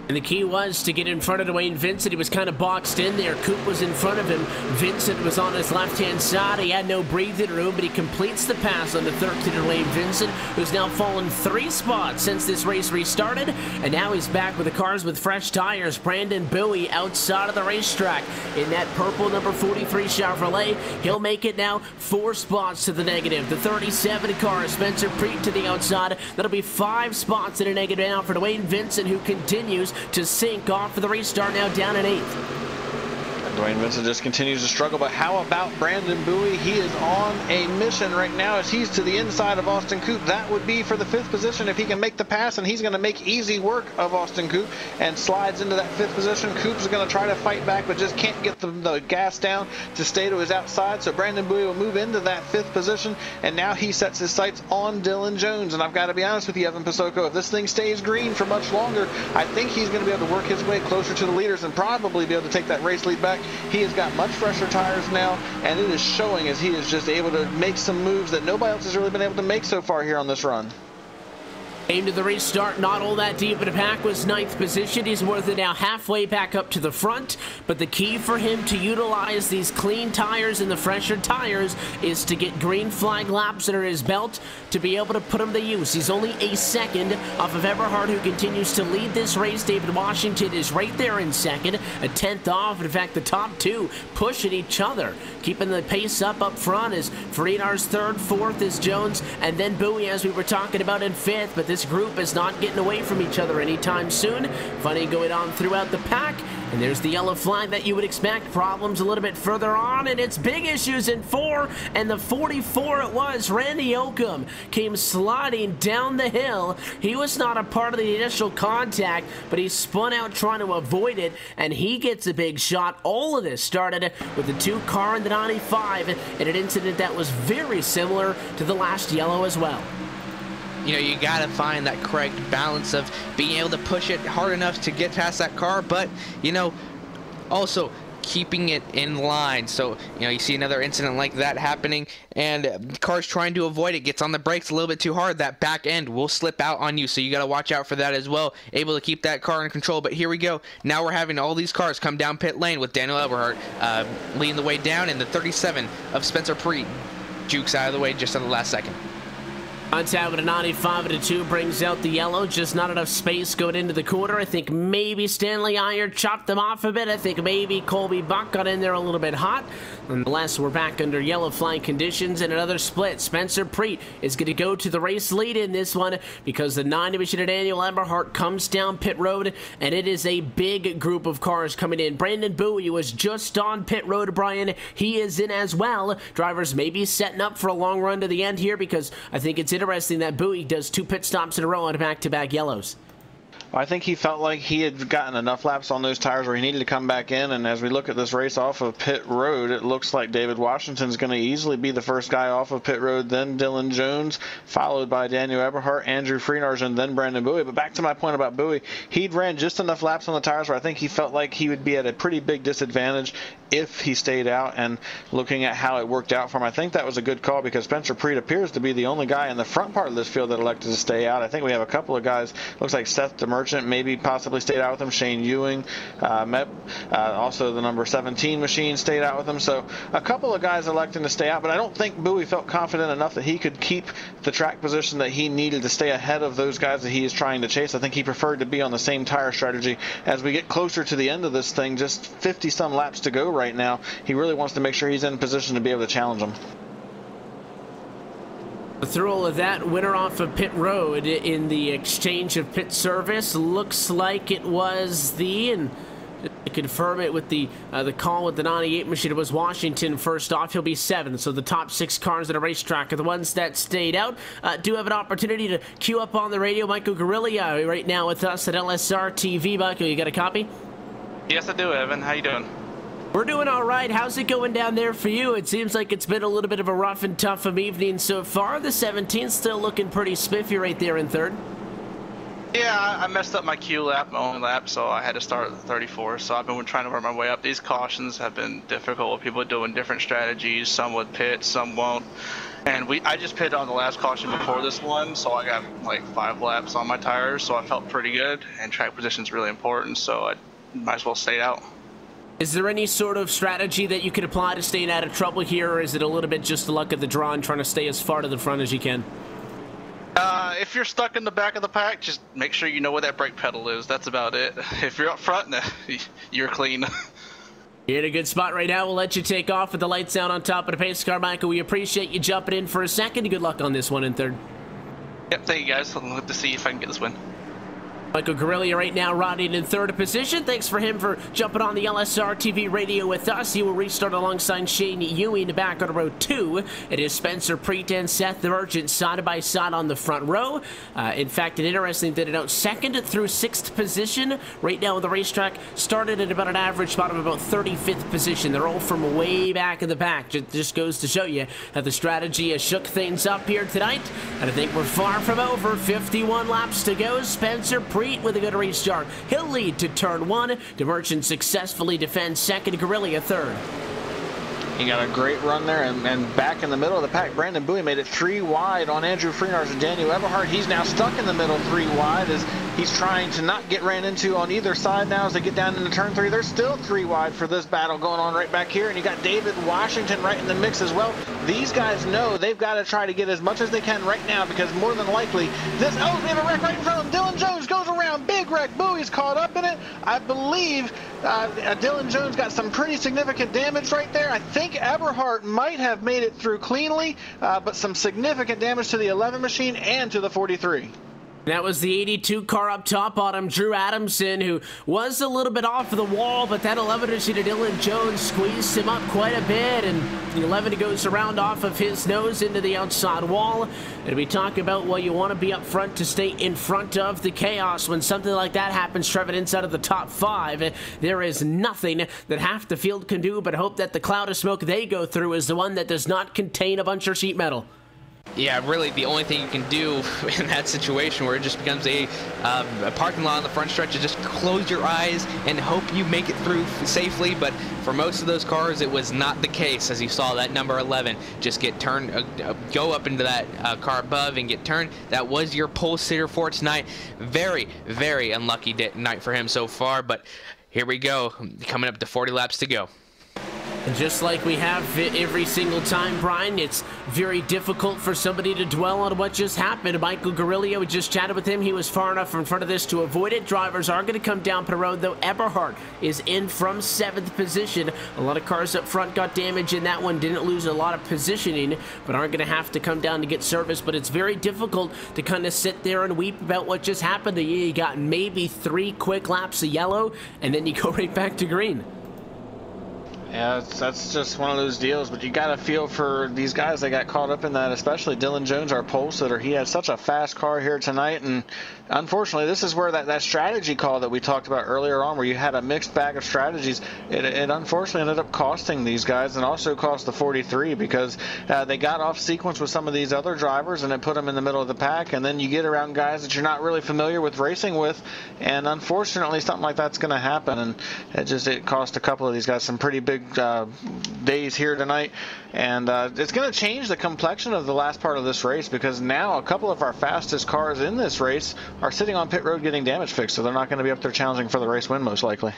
And the key was to get in front of Dwayne Vincent. He was kind of boxed in there. Coupe was in front of him. Vincent was on his left-hand side. He had no breathing room, but he completes the pass on the 13 Dwayne Vincent, who's now fallen 3 spots since this race restarted. And now he's back with the cars with fresh tires. Brandon Bowie outside of the racetrack in that purple number 43 Chevrolet. He'll make it now 4 spots to the negative. The 37 car, Spencer Preet to the outside. That'll be 5 spots in a negative now for Dwayne Vincent, who continues to sink off for the restart, now down in 8th. Dwayne Vincent just continues to struggle, but how about Brandon Bowie? He is on a mission right now as he's to the inside of Austin Coupe. That would be for the 5th position if he can make the pass, and he's going to make easy work of Austin Coupe and slides into that 5th position. Coupe's going to try to fight back, but just can't get the gas down to stay to his outside, so Brandon Bowie will move into that 5th position, and now he sets his sights on Dylan Jones. And I've got to be honest with you, Evan Pasoko, if this thing stays green for much longer, I think he's going to be able to work his way closer to the leaders and probably be able to take that race lead back. He has got much fresher tires now, and it is showing as he is just able to make some moves that nobody else has really been able to make so far here on this run. Came to the restart, not all that deep in the pack, was 9th position. He's more than now halfway back up to the front, but the key for him to utilize these clean tires and the fresher tires is to get green flag laps under his belt to be able to put them to use. He's only a second off of Eberhardt, who continues to lead this race. David Washington is right there in second, a 10th off. In fact, the top 2 pushing each other, keeping the pace up front is Farinar's 3rd, 4th is Jones, and then Bowie, as we were talking about, in 5th, but this group is not getting away from each other anytime soon. Funny going on throughout the pack. And there's the yellow flag that you would expect. Problems a little bit further on, and it's big issues in 4, and the 44 it was. Randy Oakham came sliding down the hill. He was not a part of the initial contact, but he spun out trying to avoid it, and he gets a big shot. All of this started with the 2 car in the 95 in an incident that was very similar to the last yellow as well. You know, you got to find that correct balance of being able to push it hard enough to get past that car, but, you know, also keeping it in line. So, you know, you see another incident like that happening, and the car's trying to avoid it, gets on the brakes a little bit too hard. That back end will slip out on you, so you got to watch out for that as well. Able to keep that car in control, but here we go. Now we're having all these cars come down pit lane with Daniel Eberhardt leading the way down, and the 37 of Spencer Preet jukes out of the way just on the last second. Contact with a 95 and a 2 brings out the yellow. Just not enough space going into the corner. I think maybe Stanley Iyer chopped them off a bit. I think maybe Colby Buck got in there a little bit hot. Nonetheless, we're back under yellow flag conditions and another split. Spencer Preet is going to go to the race lead in this one because the 9 division of Daniel Eberhardt comes down pit road, and it is a big group of cars coming in. Brandon Bowie was just on pit road, Brian. He is in as well. Drivers may be setting up for a long run to the end here because I think it's interesting that Bowie does 2 pit stops in a row on back-to-back yellows. I think he felt like he had gotten enough laps on those tires where he needed to come back in, and as we look at this race off of pit road, it looks like David Washington's going to easily be the first guy off of pit road, then Dylan Jones, followed by Daniel Eberhardt, Andrew Freenars, and then Brandon Bowie. But back to my point about Bowie, he'd ran just enough laps on the tires where I think he felt like he would be at a pretty big disadvantage if he stayed out, and looking at how it worked out for him, I think that was a good call because Spencer Preet appears to be the only guy in the front part of this field that elected to stay out. I think we have a couple of guys, looks like Seth DeMerchant maybe possibly stayed out with him, Shane Ewing, also the number 17 machine stayed out with him, so a couple of guys electing to stay out, but I don't think Bowie felt confident enough that he could keep the track position that he needed to stay ahead of those guys that he is trying to chase. I think he preferred to be on the same tire strategy. As we get closer to the end of this thing, just 50 some laps to go right now, he really wants to make sure he's in position to be able to challenge him. Through all of that, winner off of pit road in the exchange of pit service looks like it was and to confirm it with the call with the 98 machine, it was Washington first off. He'll be 7th, so the top 6 cars at a racetrack are the ones that stayed out. Do have an opportunity to queue up on the radio. Michael Guerrilla right now with us at LSRTV. Michael, you got a copy? Yes, I do, Evan. How you doing? We're doing all right. How's it going down there for you? It seems like it's been a little bit of a rough and tough evening so far. The 17th still looking pretty spiffy right there in 3rd. Yeah, I messed up my Q lap, my only lap, so I had to start at 34. So I've been trying to work my way up. These cautions have been difficult with people doing different strategies. Some would pit, some won't. And I just pitted on the last caution before this one, so I got like 5 laps on my tires, so I felt pretty good. And track position is really important, so I might as well stay out. Is there any sort of strategy that you could apply to staying out of trouble here, or is it a little bit just the luck of the draw and trying to stay as far to the front as you can? If you're stuck in the back of the pack, just make sure you know where that brake pedal is. That's about it. If you're up front, you're clean. You're in a good spot right now. We'll let you take off with the lights out on top of the pace car, Michael. We appreciate you jumping in for a second. Good luck on this one in 3rd. Yep, thank you guys. I'll look to see if I can get this win. Michael Guerrilla right now riding in 3rd position. Thanks for him for jumping on the LSRTV radio with us. He will restart alongside Shane Ewing back on row 2. It is Spencer Preet and Seth DeMerchant side by side on the front row. In fact, an interesting thing to note, 2nd through 6th position right now on the racetrack started at about an average spot of about 35th position. They're all from way back in the back. Just goes to show you that the strategy has shook things up here tonight. And I think we're far from over. 51 laps to go. Spencer Preet with a good restart. He'll lead to turn 1. DeMerchant successfully defends 2nd. Guerrilla 3rd. He got a great run there, and back in the middle of the pack, Brandon Bowie made it 3 wide on Andrew Freenars and Daniel Eberhardt. He's now stuck in the middle 3 wide as he's trying to not get ran into on either side now as they get down into turn 3. They're still 3 wide for this battle going on right back here, and you got David Washington right in the mix as well. These guys know they've got to try to get as much as they can right now because more than likely this, oh, they have a wreck right in front of them. Dylan Jones goes around, big wreck. Bowie's caught up in it. I believe Dylan Jones got some pretty significant damage right there. I think Eberhardt might have made it through cleanly, but some significant damage to the 11 machine and to the 43. That was the 82 car up top on him, Drew Adamson, who was a little bit off of the wall, but that 11 machine of Dylan Jones squeezed him up quite a bit, and the 11 goes around off of his nose into the outside wall. And we talk about, well, you want to be up front to stay in front of the chaos. When something like that happens, Trevor, inside of the top 5, there is nothing that half the field can do but hope that the cloud of smoke they go through is the one that does not contain a bunch of sheet metal. Yeah, really the only thing you can do in that situation where it just becomes a parking lot on the front stretch is just close your eyes and hope you make it through safely. But for most of those cars, it was not the case. As you saw, that number 11 just get turned, go up into that car above and get turned. That was your pole sitter for tonight. Very, very unlucky night for him so far. But here we go, coming up to 40 laps to go. And just like we have every single time, Brian, it's very difficult for somebody to dwell on what just happened. Michael Guerrilla, we just chatted with him. He was far enough in front of this to avoid it. Drivers are going to come down the road, though. Eberhardt is in from 7th position. A lot of cars up front got damage in that one. Didn't lose a lot of positioning, but aren't going to have to come down to get service. But it's very difficult to kind of sit there and weep about what just happened to you. You got maybe 3 quick laps of yellow, and then you go right back to green. Yeah, that's just one of those deals, but you got to feel for these guys that got caught up in that, especially Dylan Jones, our pole sitter. He had such a fast car here tonight, and unfortunately, this is where that strategy call that we talked about earlier on, where you had a mixed bag of strategies, it unfortunately ended up costing these guys, and also cost the 43, because they got off sequence with some of these other drivers, and it put them in the middle of the pack, and then you get around guys that you're not really familiar with racing with, and unfortunately, something like that's going to happen, and it cost a couple of these guys some pretty big days here tonight, and it's going to change the complexion of the last part of this race, because now a couple of our fastest cars in this race are sitting on pit road getting damage fixed, so they're not going to be up there challenging for the race win most likely.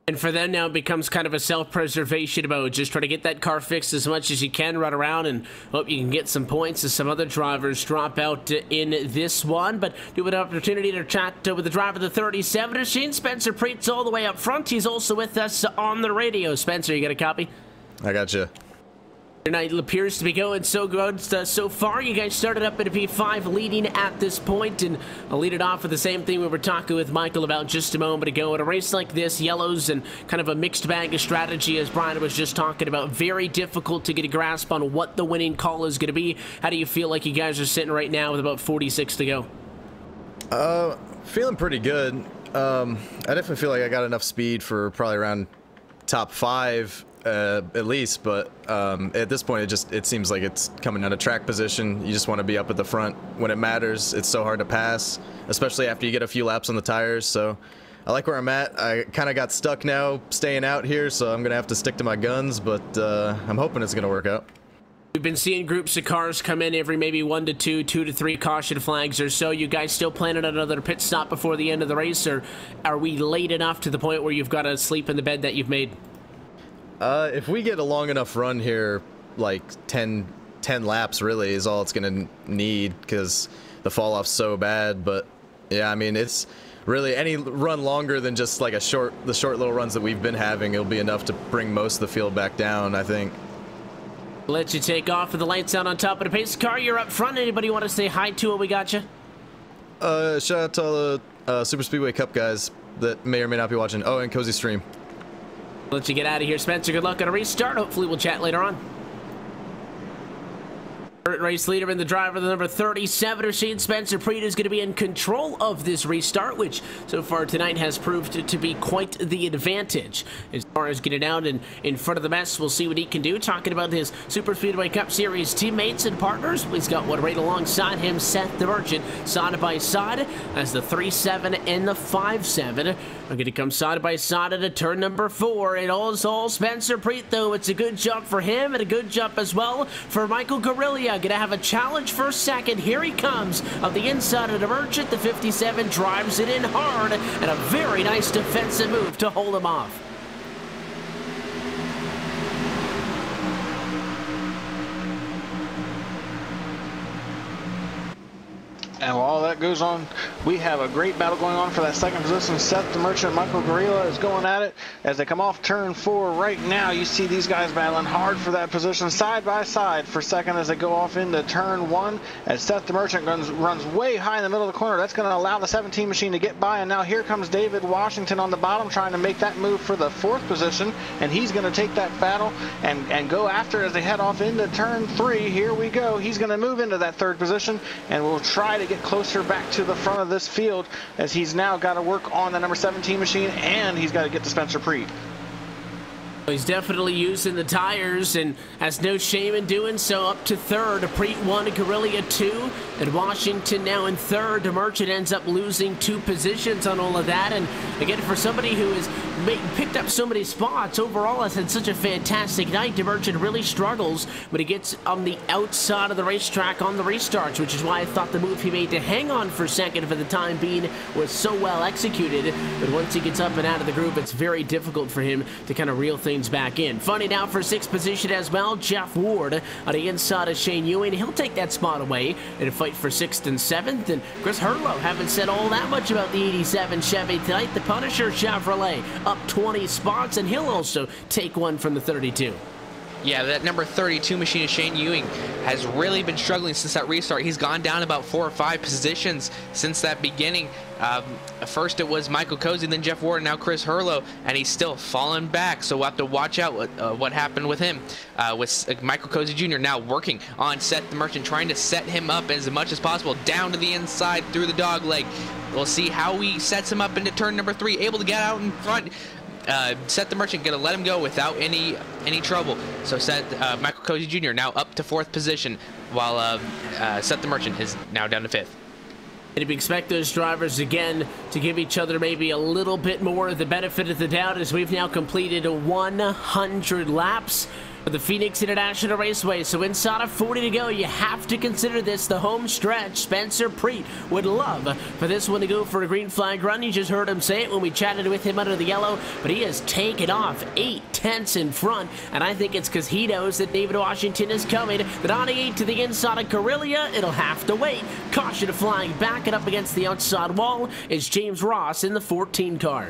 And for them now, it becomes kind of a self-preservation mode. Just try to get that car fixed as much as you can, run around, and hope you can get some points as some other drivers drop out in this one. But do an opportunity to chat with the driver of the 37 machine. Spencer Preet's all the way up front. He's also with us on the radio. Spencer, you got a copy? I got you. Your night appears to be going so good so far. You guys started up at a P5 leading at this point, and I'll lead it off with the same thing we were talking with Michael about just a moment ago. In a race like this, yellows and kind of a mixed bag of strategy, as Brian was just talking about, very difficult to get a grasp on what the winning call is going to be. How do you feel like you guys are sitting right now with about 46 to go? Feeling pretty good. I definitely feel like I got enough speed for probably around top 5 at least, but at this point it seems like it's coming out of track position. You just want to be up at the front when it matters. It's so hard to pass, especially after you get a few laps on the tires. So I like where I'm at. I kind of got stuck now staying out here, so I'm gonna have to stick to my guns, but I'm hoping it's gonna work out. We've been seeing groups of cars come in every maybe 1 to 2, 2 to 3 caution flags or so. You guys still planning on another pit stop before the end of the race, or are we late enough to the point where you've got to sleep in the bed that you've made? If we get a long enough run here, like 10 laps really is all it's gonna need, because the fall off's so bad. But yeah, I mean, it's really any run longer than just like the short little runs that we've been having, it'll be enough to bring most of the field back down, I think. Let you take off with the lights out on top of the pace car. You're up front. Anybody want to say hi to it? We got you. Shout out to all the Super Speedway Cup guys that may or may not be watching. Oh, and Cozy Stream. Let you get out of here, Spencer. Good luck on a restart. Hopefully we'll chat later on. Race leader and the driver, the number 37 machine, Spencer Preet, is going to be in control of this restart, which so far tonight has proved to be quite the advantage. As far as getting out and in front of the mess, we'll see what he can do. Talking about his Super Speedway Cup Series teammates and partners, he's got one right alongside him, Seth the Merchant, side by side as the 3-7 and the 5-7 are going to come side by side at a turn number 4. It is all Spencer Preet, though. It's a good jump for him and a good jump as well for Michael Guerrilla. Gonna have a challenge for second. Here he comes on the inside of the Merchant. The 57 drives it in hard, and a very nice defensive move to hold him off. And while all that goes on, we have a great battle going on for that second position. Seth the Merchant, Michael Guerrilla is going at it as they come off turn 4 right now. You see these guys battling hard for that position side by side for second as they go off into turn 1. As Seth the Merchant runs way high in the middle of the corner. That's going to allow the 17 machine to get by. And now here comes David Washington on the bottom trying to make that move for the 4th position. And he's going to take that battle and go after it as they head off into turn 3. Here we go. He's going to move into that 3rd position and we'll try to get closer back to the front of this field as he's now got to work on the number 17 machine and he's got to get to Spencer Preet. He's definitely using the tires and has no shame in doing so. Up to 3rd, Preet 1, Guerrilla 2, and Washington now in 3rd. The Merchant ends up losing 2 positions on all of that. And again, for somebody who has picked up so many spots, overall has had such a fantastic night. The Merchant really struggles when he gets on the outside of the racetrack on the restarts, which is why I thought the move he made to hang on for second for the time being was so well executed. But once he gets up and out of the group, it's very difficult for him to kind of reel things back in. Funny now for 6th position as well, Jeff Ward on the inside of Shane Ewing. He'll take that spot away in a fight for 6th and 7th. And Chris Hurlow haven't said all that much about the 87 Chevy tonight. The Punisher Chevrolet up 20 spots, and he'll also take one from the 32. Yeah, that number 32 machine, Shane Ewing, has really been struggling since that restart. He's gone down about 4 or 5 positions since that beginning. First it was Michael Cozy, then Jeff Ward, now Chris Hurlow, and he's still fallen back. So we'll have to watch out what happened with him. With Michael Cozy Jr. now working on Seth the Merchant, trying to set him up as much as possible down to the inside through the dog leg. We'll see how he sets him up into turn number 3, able to get out in front. Seth the Merchant gonna let him go without any trouble. So Michael Cozy Jr. now up to 4th position, while Seth the Merchant is now down to 5th. And we expect those drivers again to give each other maybe a little bit more of the benefit of the doubt, as we've now completed 100 laps for the Phoenix International Raceway. So inside of 40 to go, you have to consider this the home stretch. Spencer Preet would love for this one to go for a green flag run. You just heard him say it when we chatted with him under the yellow, but he has taken off 8 tenths in front, and I think it's because he knows that David Washington is coming. The 98 to the inside of Corellia, it'll have to wait. Caution flying back and up against the outside wall is James Ross in the 14 car.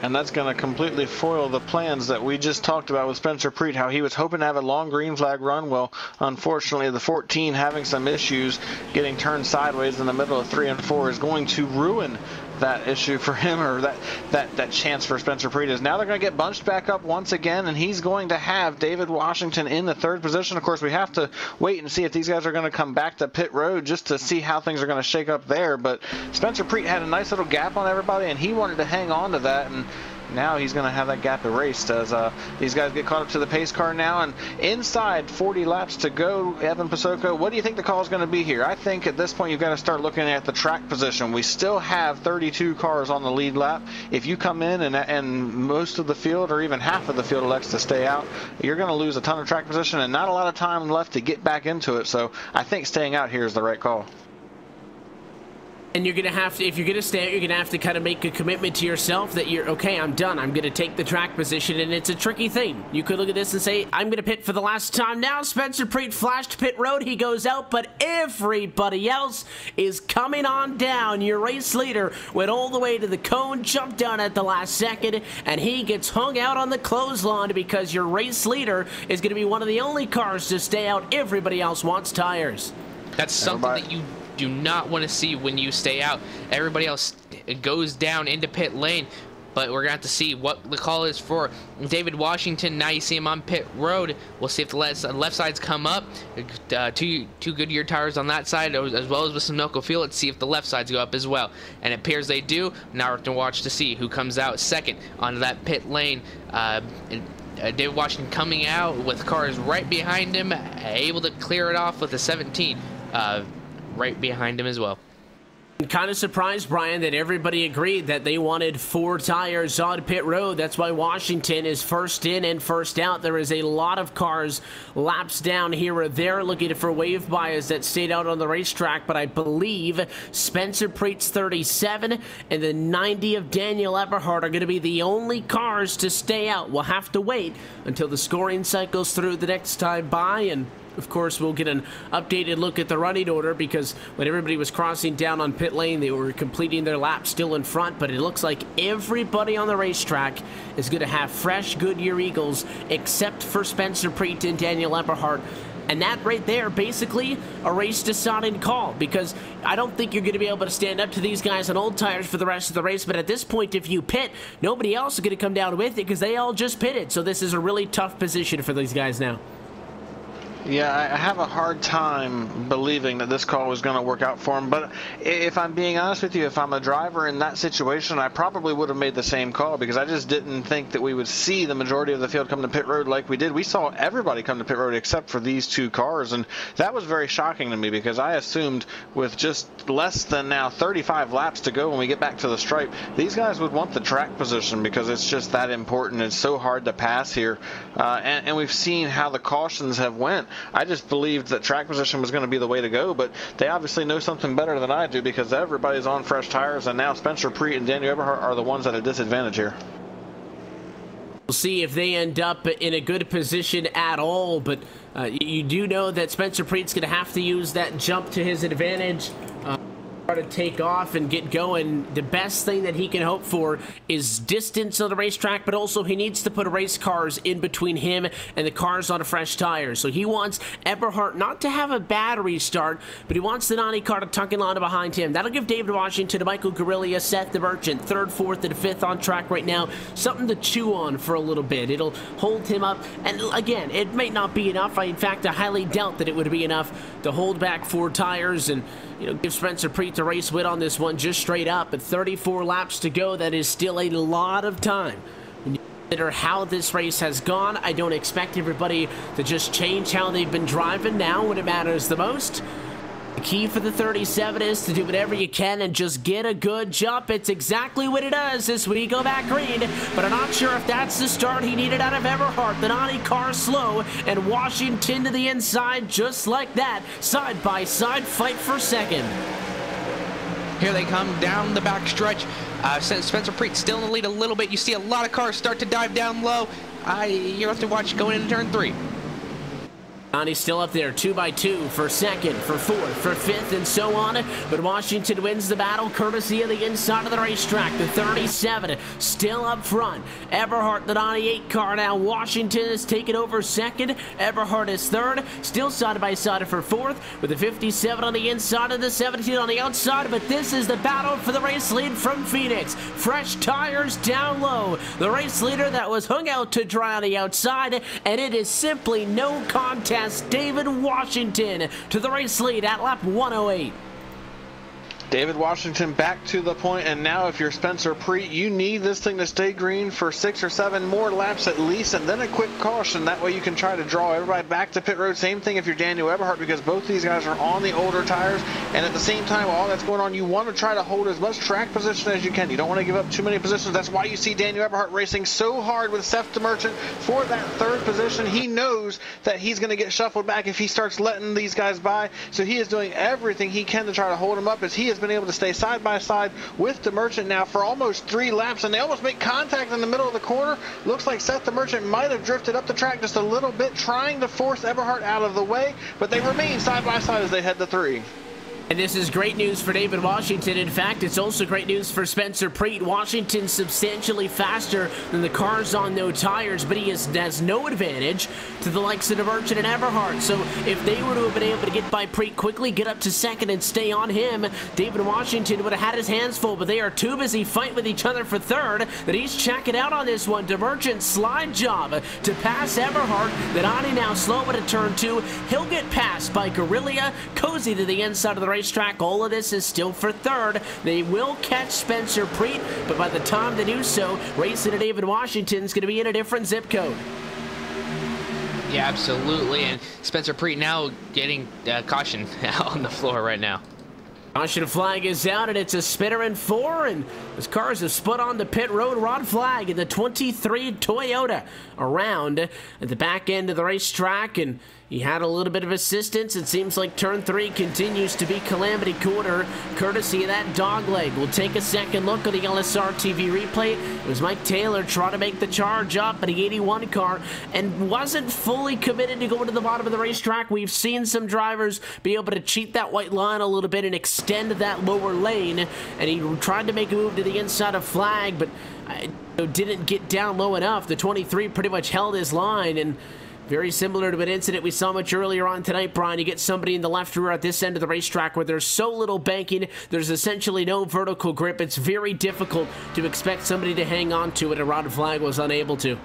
And that's going to completely foil the plans that we just talked about with Spencer Preet, how he was hoping to have a long green flag run. Well, unfortunately, the 14 having some issues, getting turned sideways in the middle of 3 and 4 is going to ruin that issue for him, or that chance for Spencer Preet. Is now they're going to get bunched back up once again, and he's going to have David Washington in the 3rd position. Of course, we have to wait and see if these guys are going to come back to pit road just to see how things are going to shake up there. But Spencer Preet had a nice little gap on everybody, and he wanted to hang on to that, and now he's going to have that gap erased as these guys get caught up to the pace car now. And inside 40 laps to go, Evan Pasoko, what do you think the call is going to be here? I think at this point you've got to start looking at the track position. We still have 32 cars on the lead lap. If you come in and most of the field, or even half of the field, elects to stay out, you're going to lose a ton of track position and not a lot of time left to get back into it. So I think staying out here is the right call. And you're going to have to, if you're going to stay out, you're going to have to kind of make a commitment to yourself that you're, okay, I'm done. I'm going to take the track position, and it's a tricky thing. You could look at this and say, I'm going to pit for the last time now. Spencer Preet flashed pit road. He goes out, but everybody else is coming on down. Your race leader went all the way to the cone, jumped down at the last second, and he gets hung out on the clothesline because your race leader is going to be one of the only cars to stay out. Everybody else wants tires. That's something that you do not want to see when you stay out. Everybody else goes down into pit lane, but we're going to have to see what the call is for David Washington. Now you see him on pit road. We'll see if the left sides come up. Two Goodyear tires on that side, as well as with some Noco fuel. Let's see if the left sides go up as well. And it appears they do. Now we're going to watch to see who comes out second onto that pit lane. David Washington coming out with cars right behind him, able to clear it off with a 17 right behind him as well. Kind of surprised, Brian, that everybody agreed that they wanted 4 tires on pit road. That's why Washington is first in and first out. There is a lot of cars laps down here or there looking for wave buyers that stayed out on the racetrack, but I believe Spencer Preet's 37 and the 90 of Daniel Eberhardt are going to be the only cars to stay out. We'll have to wait until the scoring cycles through the next time by, and of course, we'll get an updated look at the running order, because when everybody was crossing down on pit lane, they were completing their lap still in front, but it looks like everybody on the racetrack is going to have fresh Goodyear Eagles except for Spencer Preet and Daniel Eberhardt. And that right there, basically a race deciding call, because I don't think you're going to be able to stand up to these guys on old tires for the rest of the race. But at this point, if you pit, nobody else is going to come down with it because they all just pitted. So this is a really tough position for these guys now. Yeah, I have a hard time believing that this call was going to work out for him. But if I'm being honest with you, if I'm a driver in that situation, I probably would have made the same call, because I just didn't think that we would see the majority of the field come to pit road like we did. We saw everybody come to pit road except for these 2 cars, and that was very shocking to me, because I assumed with just less than now 35 laps to go when we get back to the stripe, these guys would want the track position, because it's just that important. It's so hard to pass here, and we've seen how the cautions have went. I just believed that track position was going to be the way to go, but they obviously know something better than I do, because everybody's on fresh tires, and now Spencer Preet and Daniel Eberhardt are the ones at a disadvantage here. We'll see if they end up in a good position at all, but you do know that Spencer Preet's going to have to use that jump to his advantage. to take off and get going, the best thing that he can hope for is distance on the racetrack, but also he needs to put race cars in between him and the cars on a fresh tire. So he wants Eberhardt not to have a bad restart, but he wants the Nani car to tuck in line behind him. That'll give David Washington, Michael Guerrilla, Seth the Merchant, 3rd, 4th, and 5th on track right now. Something to chew on for a little bit. It'll hold him up, and again, it may not be enough. In fact, I highly doubt that it would be enough to hold back 4 tires and, you know, give Spencer Preet the race win on this one just straight up. At 34 laps to go, that is still a lot of time. When you consider how this race has gone, I don't expect everybody to just change how they've been driving now when it matters the most. The key for the 37 is to do whatever you can and just get a good jump. It's exactly what it does as we go back green, but I'm not sure if that's the start he needed out of Eberhardt. The Nani car slow, and Washington to the inside just like that. Side by side fight for second. Here they come down the back stretch. Spencer Preet still in the lead a little bit. You see a lot of cars start to dive down low. You'll have to watch going into turn 3. Nani's still up there, 2 by 2 for 2nd, for 4th, for 5th, and so on. But Washington wins the battle courtesy of the inside of the racetrack. The 37 still up front. Eberhardt, the 98 car now. Washington has taken over 2nd. Eberhardt is 3rd. Still side by side for 4th, with the 57 on the inside and the 17 on the outside. But this is the battle for the race lead from Phoenix. Fresh tires down low. The race leader that was hung out to dry on the outside, and it is simply no contest. David Washington to the race lead at lap 108. David Washington back to the point, and now if you're Spencer Preet, you need this thing to stay green for 6 or 7 more laps at least, and then a quick caution. That way you can try to draw everybody back to pit road. Same thing if you're Daniel Eberhardt, because both these guys are on the older tires, and at the same time, while all that's going on, you want to try to hold as much track position as you can. You don't want to give up too many positions. That's why you see Daniel Eberhardt racing so hard with Seth the Merchant for that 3rd position. He knows that he's going to get shuffled back if he starts letting these guys by, so he is doing everything he can to try to hold them up, as he has been able to stay side by side with the Merchant now for almost 3 laps, and they almost make contact in the middle of the corner. Looks like Seth the Merchant might have drifted up the track just a little bit, trying to force Eberhardt out of the way, but they remain side by side as they head to 3. And this is great news for David Washington. In fact, it's also great news for Spencer Preet. Washington's substantially faster than the cars on no tires, but he has no advantage to the likes of the Merchant and Eberhardt. So if they were to have been able to get by Preet quickly, get up to 2nd, and stay on him, David Washington would have had his hands full, but they are too busy fighting with each other for 3rd that he's checking out on this one. DeMerchant's slide job to pass Eberhardt. The Nani now slow at a turn 2. He'll get passed by Guerrilla, cozy to the inside of the racetrack. All of this is still for 3rd. They will catch Spencer Preet, but by the time they do so, racing to David Washington is going to be in a different zip code. Yeah, absolutely. And Spencer Preet now getting caution on the floor right now. Caution flag is out, and it's a spinner in 4, and his cars have split on the pit road. Ron flag in the 23 Toyota around at the back end of the racetrack, and he had a little bit of assistance. It seems like turn 3 continues to be Calamity Corner, courtesy of that dog leg. We'll take a second look at the LSRTV replay. It was Mike Taylor trying to make the charge up at the 81 car and wasn't fully committed to going to the bottom of the racetrack. We've seen some drivers be able to cheat that white line a little bit and extend that lower lane, and he tried to make a move to the inside of flag, but didn't get down low enough. The 23 pretty much held his line, and very similar to an incident we saw much earlier on tonight, Brian. You get somebody in the left rear at this end of the racetrack where there's so little banking, there's essentially no vertical grip. It's very difficult to expect somebody to hang on to it, and Ron Flag was unable to.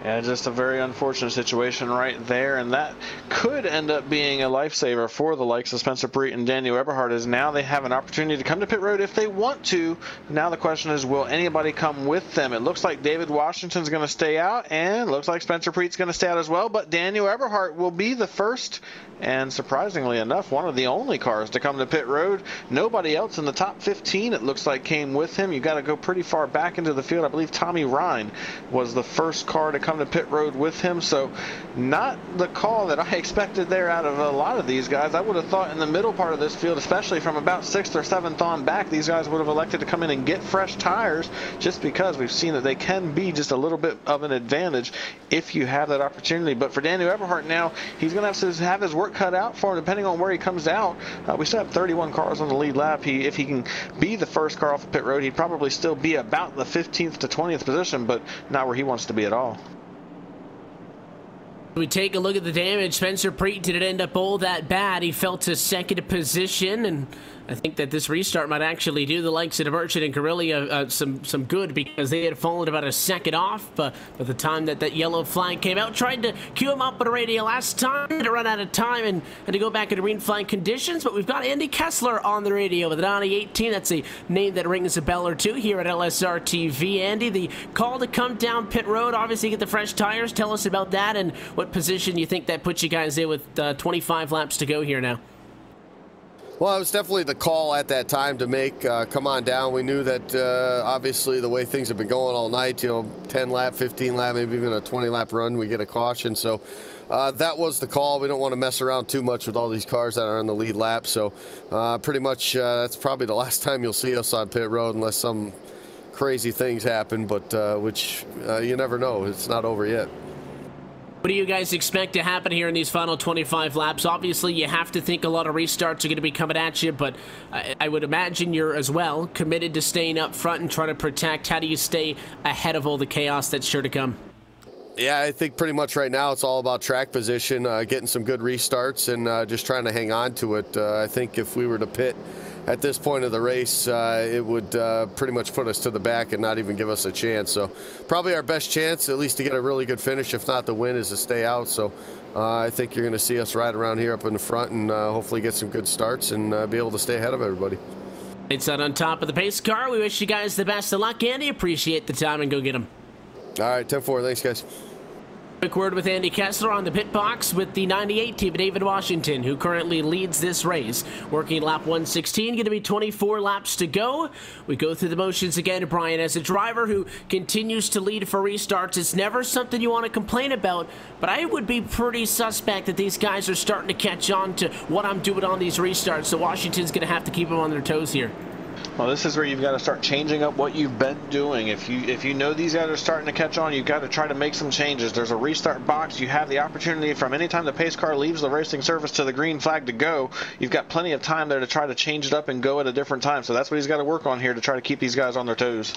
Yeah, just a very unfortunate situation right there, and that could end up being a lifesaver for the likes of Spencer Preet and Daniel Eberhardt, as now they have an opportunity to come to pit road if they want to. Now the question is, will anybody come with them? It looks like David Washington's going to stay out, and looks like Spencer Preet's going to stay out as well, but Daniel Eberhardt will be the first, and surprisingly enough, one of the only cars to come to pit road. Nobody else in the top 15, it looks like, came with him. You got to go pretty far back into the field. I believe Tommy Ryan was the first car to come come to pit road with him. So not the call that I expected there out of a lot of these guys. I would have thought in the middle part of this field, especially from about 6th or 7th on back, these guys would have elected to come in and get fresh tires, just because we've seen that they can be just a little bit of an advantage if you have that opportunity. But for Daniel Eberhardt now, he's going to have his work cut out for him depending on where he comes out. We still have 31 cars on the lead lap. If he can be the first car off the pit road, he'd probably still be about the 15th to 20th position, but not where he wants to be at all. We take a look at the damage. Spencer Preet didn't end up all that bad. He fell to 2nd position, and I think that this restart might actually do the likes of Merchant and Corellia some good, because they had fallen about a 2nd off. But by the time that yellow flag came out, tried to queue him up on a radio last time to run out of time and had to go back into green flag conditions. But we've got Andy Kessler on the radio with an Audi 18. That's a name that rings a bell or two here at LSRTV. Andy, the call to come down pit road, obviously get the fresh tires. Tell us about that and what position you think that puts you guys in with 25 laps to go here now. Well, it was definitely the call at that time to make come on down. We knew that obviously the way things have been going all night, 10 lap, 15 lap, maybe even a 20 lap run, we get a caution. So that was the call. We don't want to mess around too much with all these cars that are on the lead lap. So pretty much that's probably the last time you'll see us on pit road, unless some crazy things happen, but which you never know. It's not over yet. What do you guys expect to happen here in these final 25 laps? Obviously, you have to think a lot of restarts are going to be coming at you, but I would imagine you're as well committed to staying up front and trying to protect. How do you stay ahead of all the chaos that's sure to come? Yeah, I think pretty much right now it's all about track position, getting some good restarts, and just trying to hang on to it. I think if we were to pit at this point of the race, it would pretty much put us to the back and not even give us a chance. So probably our best chance, at least to get a really good finish, if not the win, is to stay out. So I think you're going to see us right around here up in the front and hopefully get some good starts and be able to stay ahead of everybody. It's out on top of the pace car. We wish you guys the best of luck, Andy. Appreciate the time, and go get them. All right, 10-4. Thanks, guys. Quick word with Andy Kessler on the pit box with the 98 team, David Washington, who currently leads this race. Working lap 116, going to be 24 laps to go. We go through the motions again. Brian, as a driver who continues to lead for restarts, it's never something you want to complain about, but I would be pretty suspect that these guys are starting to catch on to what I'm doing on these restarts, so Washington's going to have to keep them on their toes here. Well, this is where you've got to start changing up what you've been doing. If you know these guys are starting to catch on, you've got to try to make some changes. There's a restart box. You have the opportunity from any time the pace car leaves the racing surface to the green flag to go. You've got plenty of time there to try to change it up and go at a different time. So that's what he's got to work on here to try to keep these guys on their toes.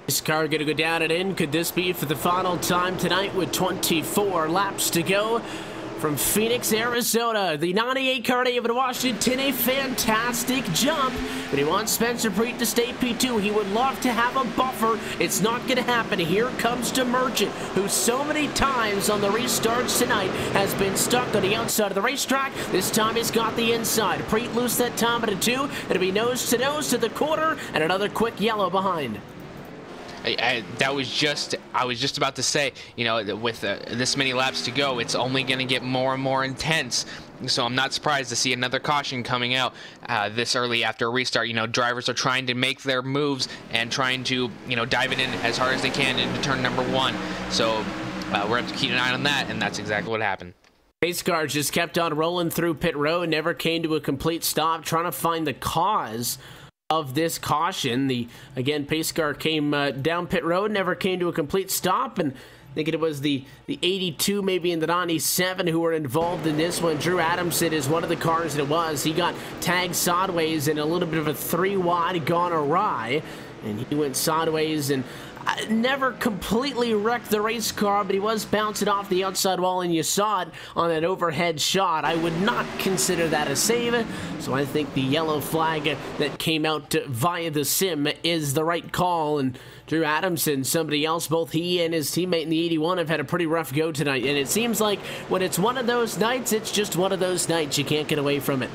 This car going to go down and in. Could this be for the final time tonight with 24 laps to go? From Phoenix, Arizona, the 98 car, David Washington, a fantastic jump, but he wants Spencer Preet to stay P2. He would love to have a buffer. It's not going to happen. Here comes to Merchant, who so many times on the restarts tonight has been stuck on the outside of the racetrack. This time he's got the inside. Preet loose that time at a 2. It'll be nose to nose to the quarter, and another quick yellow behind. I was just about to say, with this many laps to go, it's only going to get more and more intense. So I'm not surprised to see another caution coming out this early after a restart. Drivers are trying to make their moves and trying to, dive it in as hard as they can into turn number 1. So we're have to keep an eye on that, and that's exactly what happened. Pace car just kept on rolling through pit road, never came to a complete stop, trying to find the cause of this caution. Again, pace car came down pit road, never came to a complete stop, and I think it was the 82, maybe in the 97, who were involved in this one. Drew Adamson is one of the cars that it was. He got tagged sideways in a little bit of a 3-wide gone awry, and he went sideways and never completely wrecked the race car, but he was bouncing off the outside wall, and you saw it on that overhead shot. I would not consider that a save, so I think the yellow flag that came out via the sim is the right call. And Drew Adamson, somebody else, both he and his teammate in the 81 have had a pretty rough go tonight, and it seems like when it's one of those nights, it's just one of those nights. You can't get away from it.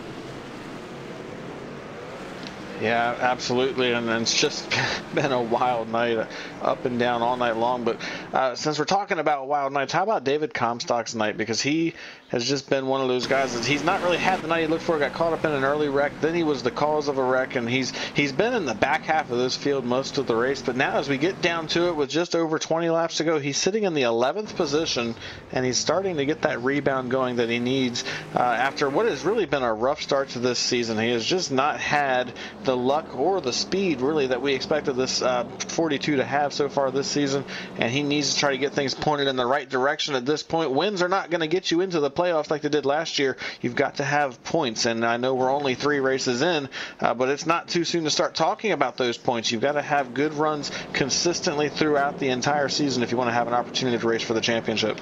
Yeah, absolutely, and it's just been a wild night, up and down all night long. But since we're talking about wild nights, how about David Comstock's night? Because he has just been one of those guys that he's not really had the night he looked for. Got caught up in an early wreck, then he was the cause of a wreck, and he's been in the back half of this field most of the race. But now, as we get down to it, with just over 20 laps to go, he's sitting in the 11th position, and he's starting to get that rebound going that he needs after what has really been a rough start to this season. He has just not had the luck or the speed really that we expected this 42 to have so far this season, and he needs to try to get things pointed in the right direction at this point. Wins are not going to get you into the playoffs like they did last year. You've got to have points, and I know we're only 3 races in, but it's not too soon to start talking about those points. You've got to have good runs consistently throughout the entire season if you want to have an opportunity to race for the championship.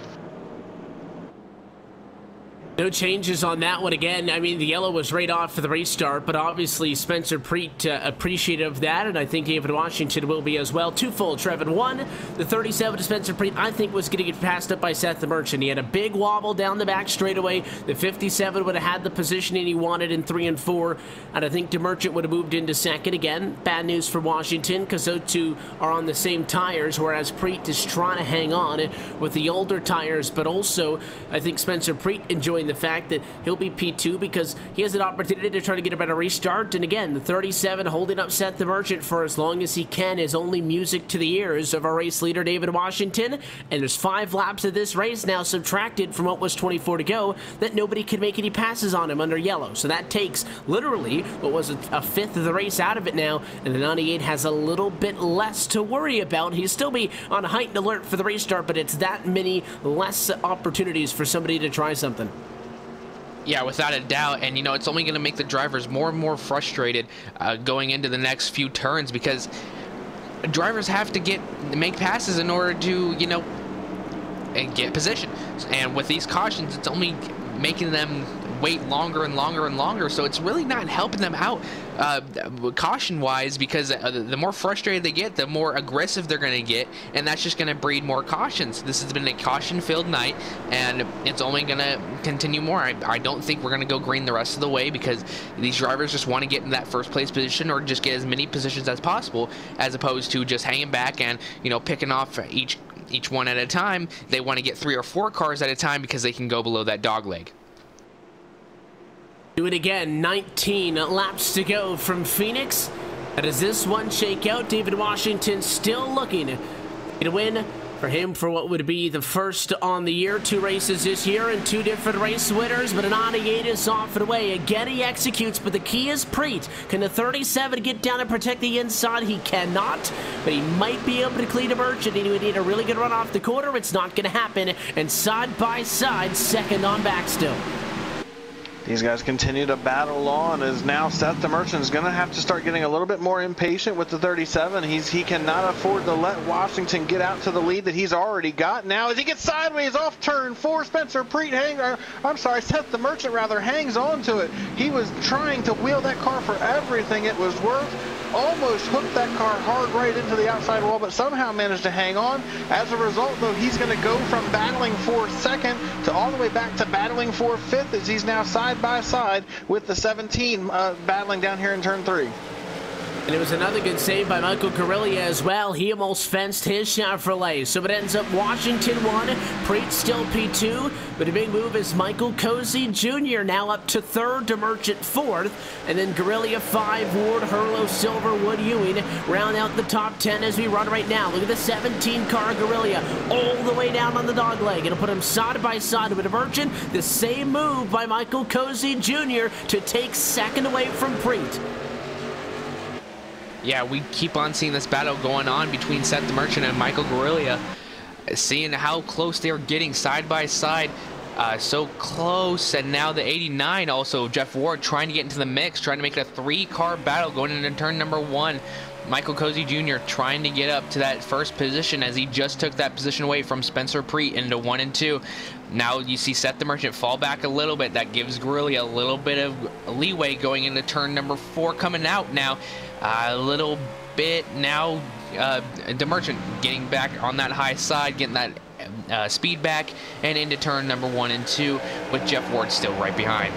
No changes on that one again. I mean, the yellow was right off for the restart, but obviously Spencer Preet appreciative of that, and I think David Washington will be as well. Twofold, Trevin. One, the 37 to Spencer Preet, I think, was going to get passed up by Seth the Merchant. He had a big wobble down the back straightaway. The 57 would have had the positioning he wanted in 3 and 4, and I think the Merchant would have moved into second. Again, bad news for Washington, because those two are on the same tires, whereas Preet is trying to hang on with the older tires, but also I think Spencer Preet enjoying the fact that he'll be P2 because he has an opportunity to try to get a better restart. And again, the 37 holding up Seth the Merchant for as long as he can is only music to the ears of our race leader, David Washington. And there's 5 laps of this race now subtracted from what was 24 to go that nobody could make any passes on him under yellow. So that takes literally what was a fifth of the race out of it now, and the 98 has a little bit less to worry about. He'll still be on heightened alert for the restart, but it's that many less opportunities for somebody to try something. Yeah, without a doubt, and it's only going to make the drivers more and more frustrated going into the next few turns, because drivers have to make passes in order to get position, and with these cautions it's only making them wait longer and longer and longer, so it's really not helping them out caution wise, because the more frustrated they get, the more aggressive they're going to get, and that's just going to breed more cautions. This has been a caution filled night, and it's only going to continue more. I don't think we're going to go green the rest of the way, because these drivers just want to get in that first place position or just get as many positions as possible, as opposed to just hanging back and picking off each one at a time. They want to get 3 or 4 cars at a time because they can go below that dog leg. Do it again. 19 laps to go from Phoenix. How does this one shake out? David Washington still looking to win for him for what would be the first on the year. 2 races this year and 2 different race winners, but an 98 is off and away. Again, he executes, but the key is Preet. Can the 37 get down and protect the inside? He cannot, but he might be able to clean a Merchant. He would need a really good run off the corner. It's not going to happen, and side by side, second on back still. These guys continue to battle on, as now Seth the Merchant is going to have to start getting a little bit more impatient with the 37. He cannot afford to let Washington get out to the lead that he's already got. Now as he gets sideways off turn 4, Spencer Preet Seth the Merchant rather hangs on to it. He was trying to wheel that car for everything it was worth. Almost hooked that car hard right into the outside wall, but somehow managed to hang on. As a result, though, he's going to go from battling for second to all the way back to battling for 5th, as he's now side by side with the 17 battling down here in turn 3. And it was another good save by Michael Guerrilla as well. He almost fenced his Chevrolet. So it ends up Washington 1, Preet still P2, but a big move is Michael Cozy Jr. now up to 3rd, to Merchant 4th, and then Guerrilla 5, Ward, Hurlow, Silver, Wood, Ewing round out the top 10 as we run right now. Look at the 17 car Guerrilla all the way down on the dog leg. It'll put him side by side with a Merchant. The same move by Michael Cozy Jr. to take second away from Preet. Yeah, we keep on seeing this battle going on between Seth the Merchant and Michael Guerrilla, seeing how close they are getting side by side, so close. And now the 89 also, Jeff Ward, trying to get into the mix, trying to make it a 3-car battle going into turn number 1. Michael Cozy Jr. trying to get up to that first position, as he just took that position away from Spencer Preet into 1 and 2. Now you see Seth the Merchant fall back a little bit. That gives Guerrilla a little bit of leeway going into turn number 4 coming out now. A little bit now, the Merchant getting back on that high side, getting that speed back, and into turn number 1 and 2 with Jeff Ward still right behind.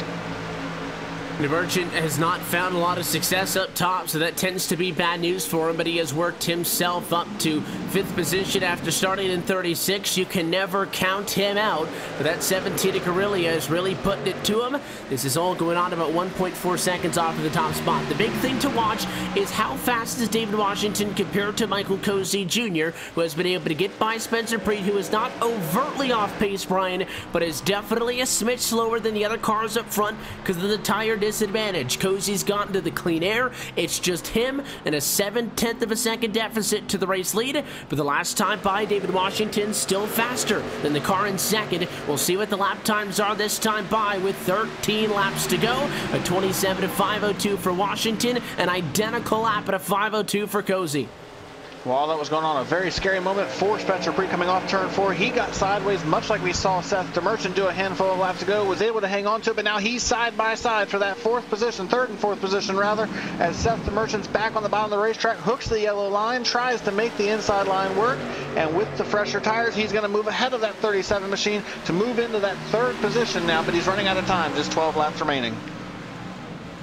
The Merchant has not found a lot of success up top, so that tends to be bad news for him, but he has worked himself up to 5th position after starting in 36. You can never count him out, but that 17 of Guerrilla is really putting it to him. This is all going on about 1.4 seconds off of the top spot. The big thing to watch is how fast is David Washington compared to Michael Cozy Jr., who has been able to get by Spencer Preet, who is not overtly off pace, Brian, but is definitely a smidge slower than the other cars up front because of the tire disadvantage. Cozy's gotten to the clean air. It's just him and a 7/10 of a second deficit to the race lead. But the last time by, David Washington still faster than the car in second. We'll see what the lap times are this time by with 13 laps to go. A 27:502 for Washington, an identical lap at a 5:02 for Cozy. While that was going on, a very scary moment for Spencer Preet coming off turn 4. He got sideways, much like we saw Seth DeMerchant do a handful of laps ago, was able to hang on to it, but now he's side by side for that 4th position, 3rd and 4th position rather, as Seth DeMerchant's back on the bottom of the racetrack, hooks the yellow line, tries to make the inside line work, and with the fresher tires, he's going to move ahead of that 37 machine to move into that 3rd position now, but he's running out of time, just 12 laps remaining.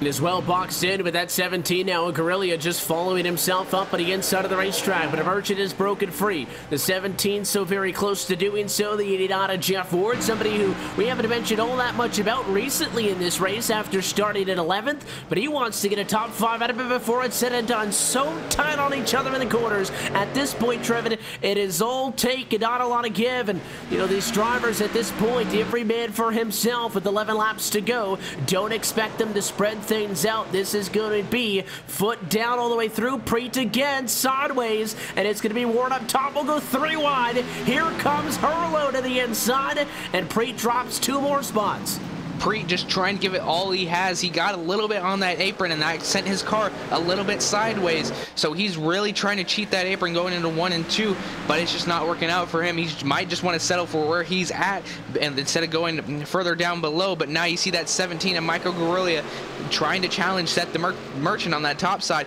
Is well boxed in with that 17 now. Guerrilla just following himself up on the inside of the racetrack, but a Merchant is broken free. The 17 so very close to doing so. The 89 of Jeff Ward, somebody who we haven't mentioned all that much about recently in this race after starting at 11th, but he wants to get a top 5 out of it before it's said and done. So tight on each other in the corners. At this point, Trevin, it is all take and not a lot of give, and you know, these drivers at this point, every man for himself with 11 laps to go. Don't expect them to spread things out. This is going to be foot down all the way through. Preet again sideways, and it's going to be Ward up top. We'll go 3 wide. Here comes Hurlo to the inside, and Preet drops 2 more spots. Preet just trying to give it all he has. He got a little bit on that apron, and that sent his car a little bit sideways. So he's really trying to cheat that apron going into 1 and 2, but it's just not working out for him. He might just want to settle for where he's at, and instead of going further down below. But now you see that 17 of Michael Guerrilla trying to challenge Seth the Merchant on that top side.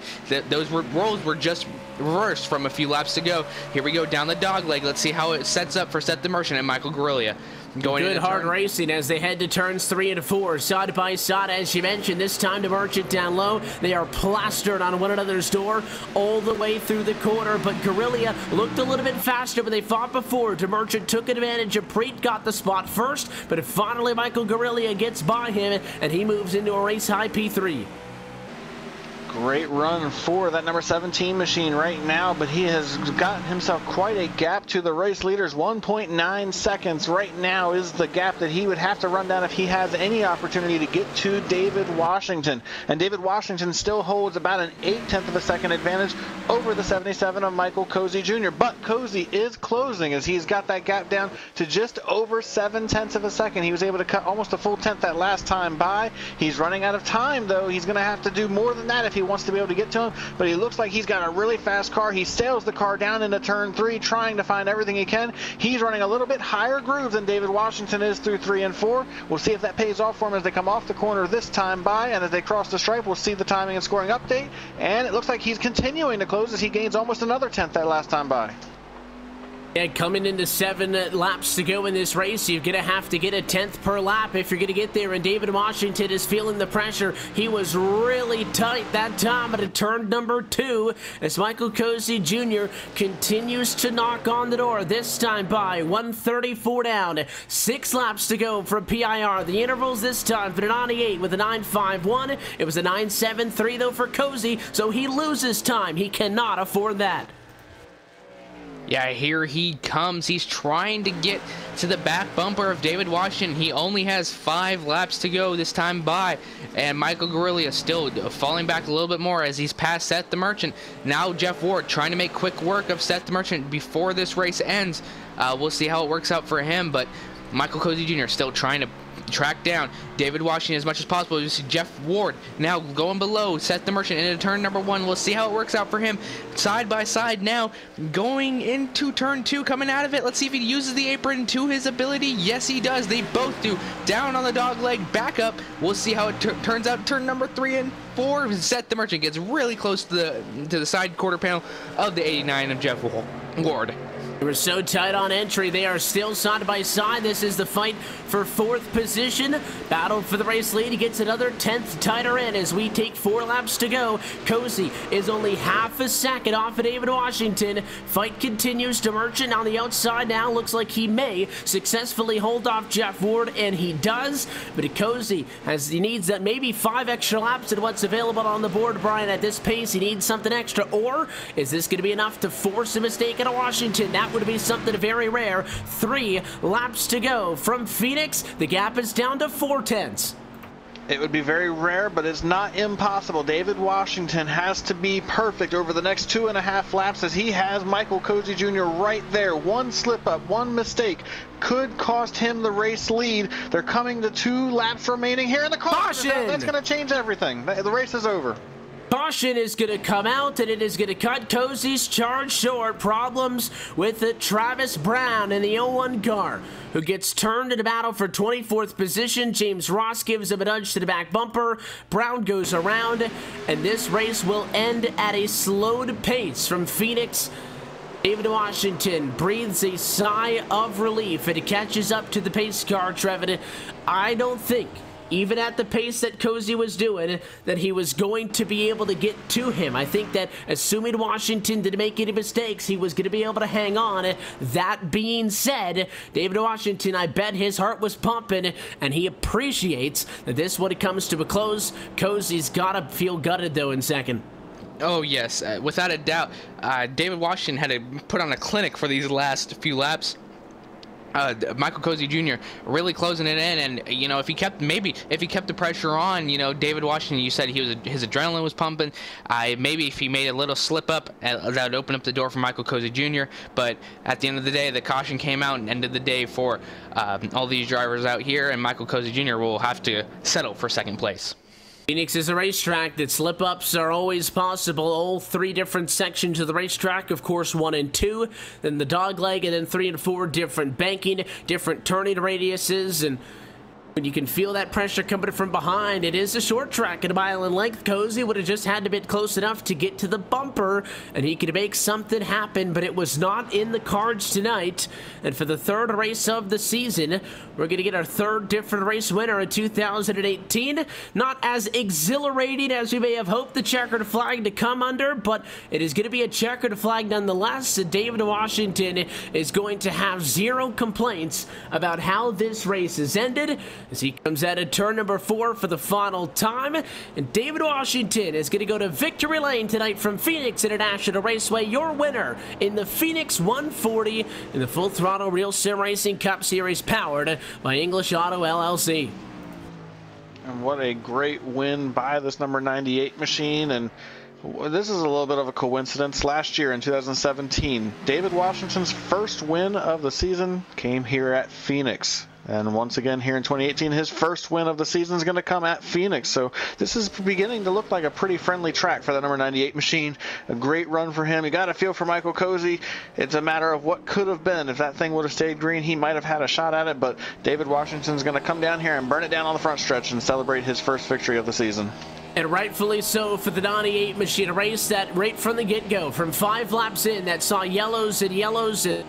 Those roles were just reversed from a few laps to go. Here we go down the dog leg. Let's see how it sets up for Seth the Merchant and Michael Guerrilla. Good hard racing as they head to turns 3 and 4, side by side, as you mentioned. This time to Merchant down low. They are plastered on one another's door all the way through the corner, but Guerrilla looked a little bit faster, but they fought before. DeMerchant took advantage of Preet, got the spot first, but finally Michael Guerrilla gets by him, and he moves into a race-high P3. Great run for that number 17 machine right now, but he has gotten himself quite a gap to the race leaders. 1.9 seconds right now is the gap that he would have to run down if he has any opportunity to get to David Washington. And David Washington still holds about an 0.8 of a second advantage over the 77 of Michael Cozy Jr. But Cozy is closing as he's got that gap down to just over 0.7 of a second. He was able to cut almost a full tenth that last time by. He's running out of time, though. He's going to have to do more than that if he wants to be able to get to him, but he looks like he's got a really fast car. He sails the car down into turn 3, trying to find everything he can. He's running a little bit higher groove than David Washington is through 3 and 4. We'll see if that pays off for him as they come off the corner this time by, and as they cross the stripe, we'll see the timing and scoring update, and it looks like he's continuing to close as he gains almost another tenth that last time by. And coming into 7 laps to go in this race, you're going to have to get a 10th per lap if you're going to get there. And David Washington is feeling the pressure. He was really tight that time at turn number 2 as Michael Cozy Jr. continues to knock on the door. This time by 134 down. 6 laps to go from PIR. The intervals this time for the 98 with a 9.51. It was a 9.73 though for Cozy, so he loses time. He cannot afford that. Yeah, here he comes. He's trying to get to the back bumper of David Washington. He only has 5 laps to go this time by, and Michael Guerrilla is still falling back a little bit more as he's past Seth the Merchant. Now Jeff Ward trying to make quick work of Seth the Merchant before this race ends. We'll see how it works out for him, but Michael Cozy Jr. still trying to track down David Washington as much as possible. You see Jeff Ward now going below Seth the Merchant into turn number 1. We'll see how it works out for him. Side by side now, going into turn 2, coming out of it. Let's see if he uses the apron to his ability. Yes, he does. They both do. Down on the dog leg, back up. We'll see how it turns out. Turn number 3 and 4. Seth the Merchant gets really close to the side quarter panel of the 89 of Jeff Ward. They were so tight on entry. They are still side by side. This is the fight for 4th position. Battle for the race lead. He gets another 10th tighter in as we take 4 laps to go. Cozy is only half a second off of David Washington. Fight continues to Merchant on the outside now. Looks like he may successfully hold off Jeff Ward, and he does. But Cozy he needs that maybe 5 extra laps than what's available on the board. Brian, at this pace, he needs something extra. Or is this going to be enough to force a mistake into Washington? That would be something very rare. 3 laps to go from Phoenix. The gap is down to 4/10. It would be very rare, but it's not impossible. David Washington has to be perfect over the next 2.5 laps, as he has Michael Cozy Jr. right there. One slip up, one mistake could cost him the race lead. They're coming to 2 laps remaining here in the caution. That's going to change everything. The race is over. Caution is going to come out, and it is going to cut Cozy's charge short. Problems with Travis Brown in the 01 car, who gets turned in a battle for 24th position. James Ross gives him a nudge to the back bumper. Brown goes around, and this race will end at a slowed pace from Phoenix. David Washington breathes a sigh of relief, and it catches up to the pace car, Trevin. I don't think, even at the pace that Cozy was doing, that he was going to be able to get to him. I think that assuming Washington didn't make any mistakes, he was going to be able to hang on. That being said, David Washington, I bet his heart was pumping, and he appreciates that this, when it comes to a close, Cozy's got to feel gutted, though, in second. Oh, yes. Without a doubt, David Washington had to put on a clinic for these last few laps. Michael Cozy Jr. really closing it in, and you know, if he kept the pressure on, you know, David Washington, you said his adrenaline was pumping. Maybe if he made a little slip up, that would open up the door for Michael Cozy Jr. But at the end of the day, the caution came out and ended the day for all these drivers out here, and Michael Cozy Jr. will have to settle for 2nd place. Phoenix is a racetrack that slip-ups are always possible. All 3 different sections of the racetrack, of course, 1 and 2, then the dogleg, and then 3 and 4, different banking, different turning radiuses, and when you can feel that pressure coming from behind, it is a short track at 1 mile in length. Cozy would have just had to be close enough to get to the bumper, and he could make something happen, but it was not in the cards tonight. And for the 3rd race of the season, we're going to get our 3rd different race winner in 2018. Not as exhilarating as we may have hoped the checkered flag to come under, but it is going to be a checkered flag nonetheless. David Washington is going to have 0 complaints about how this race has ended, as he comes out of turn number 4 for the final time. And David Washington is going to go to victory lane tonight from Phoenix International Raceway, your winner in the Phoenix 140 in the Full Throttle Real Sim Racing Cup Series, powered by English Auto LLC. And what a great win by this number 98 machine. And this is a little bit of a coincidence. Last year in 2017, David Washington's first win of the season came here at Phoenix. And once again here in 2018, his first win of the season is going to come at Phoenix. So this is beginning to look like a pretty friendly track for the number 98 machine. A great run for him. You got to feel for Michael Cozy. It's a matter of what could have been. If that thing would have stayed green, he might have had a shot at it. But David Washington's going to come down here and burn it down on the front stretch and celebrate his first victory of the season. And rightfully so for the 98 machine. A race that right from the get-go, from 5 laps in, that saw yellows and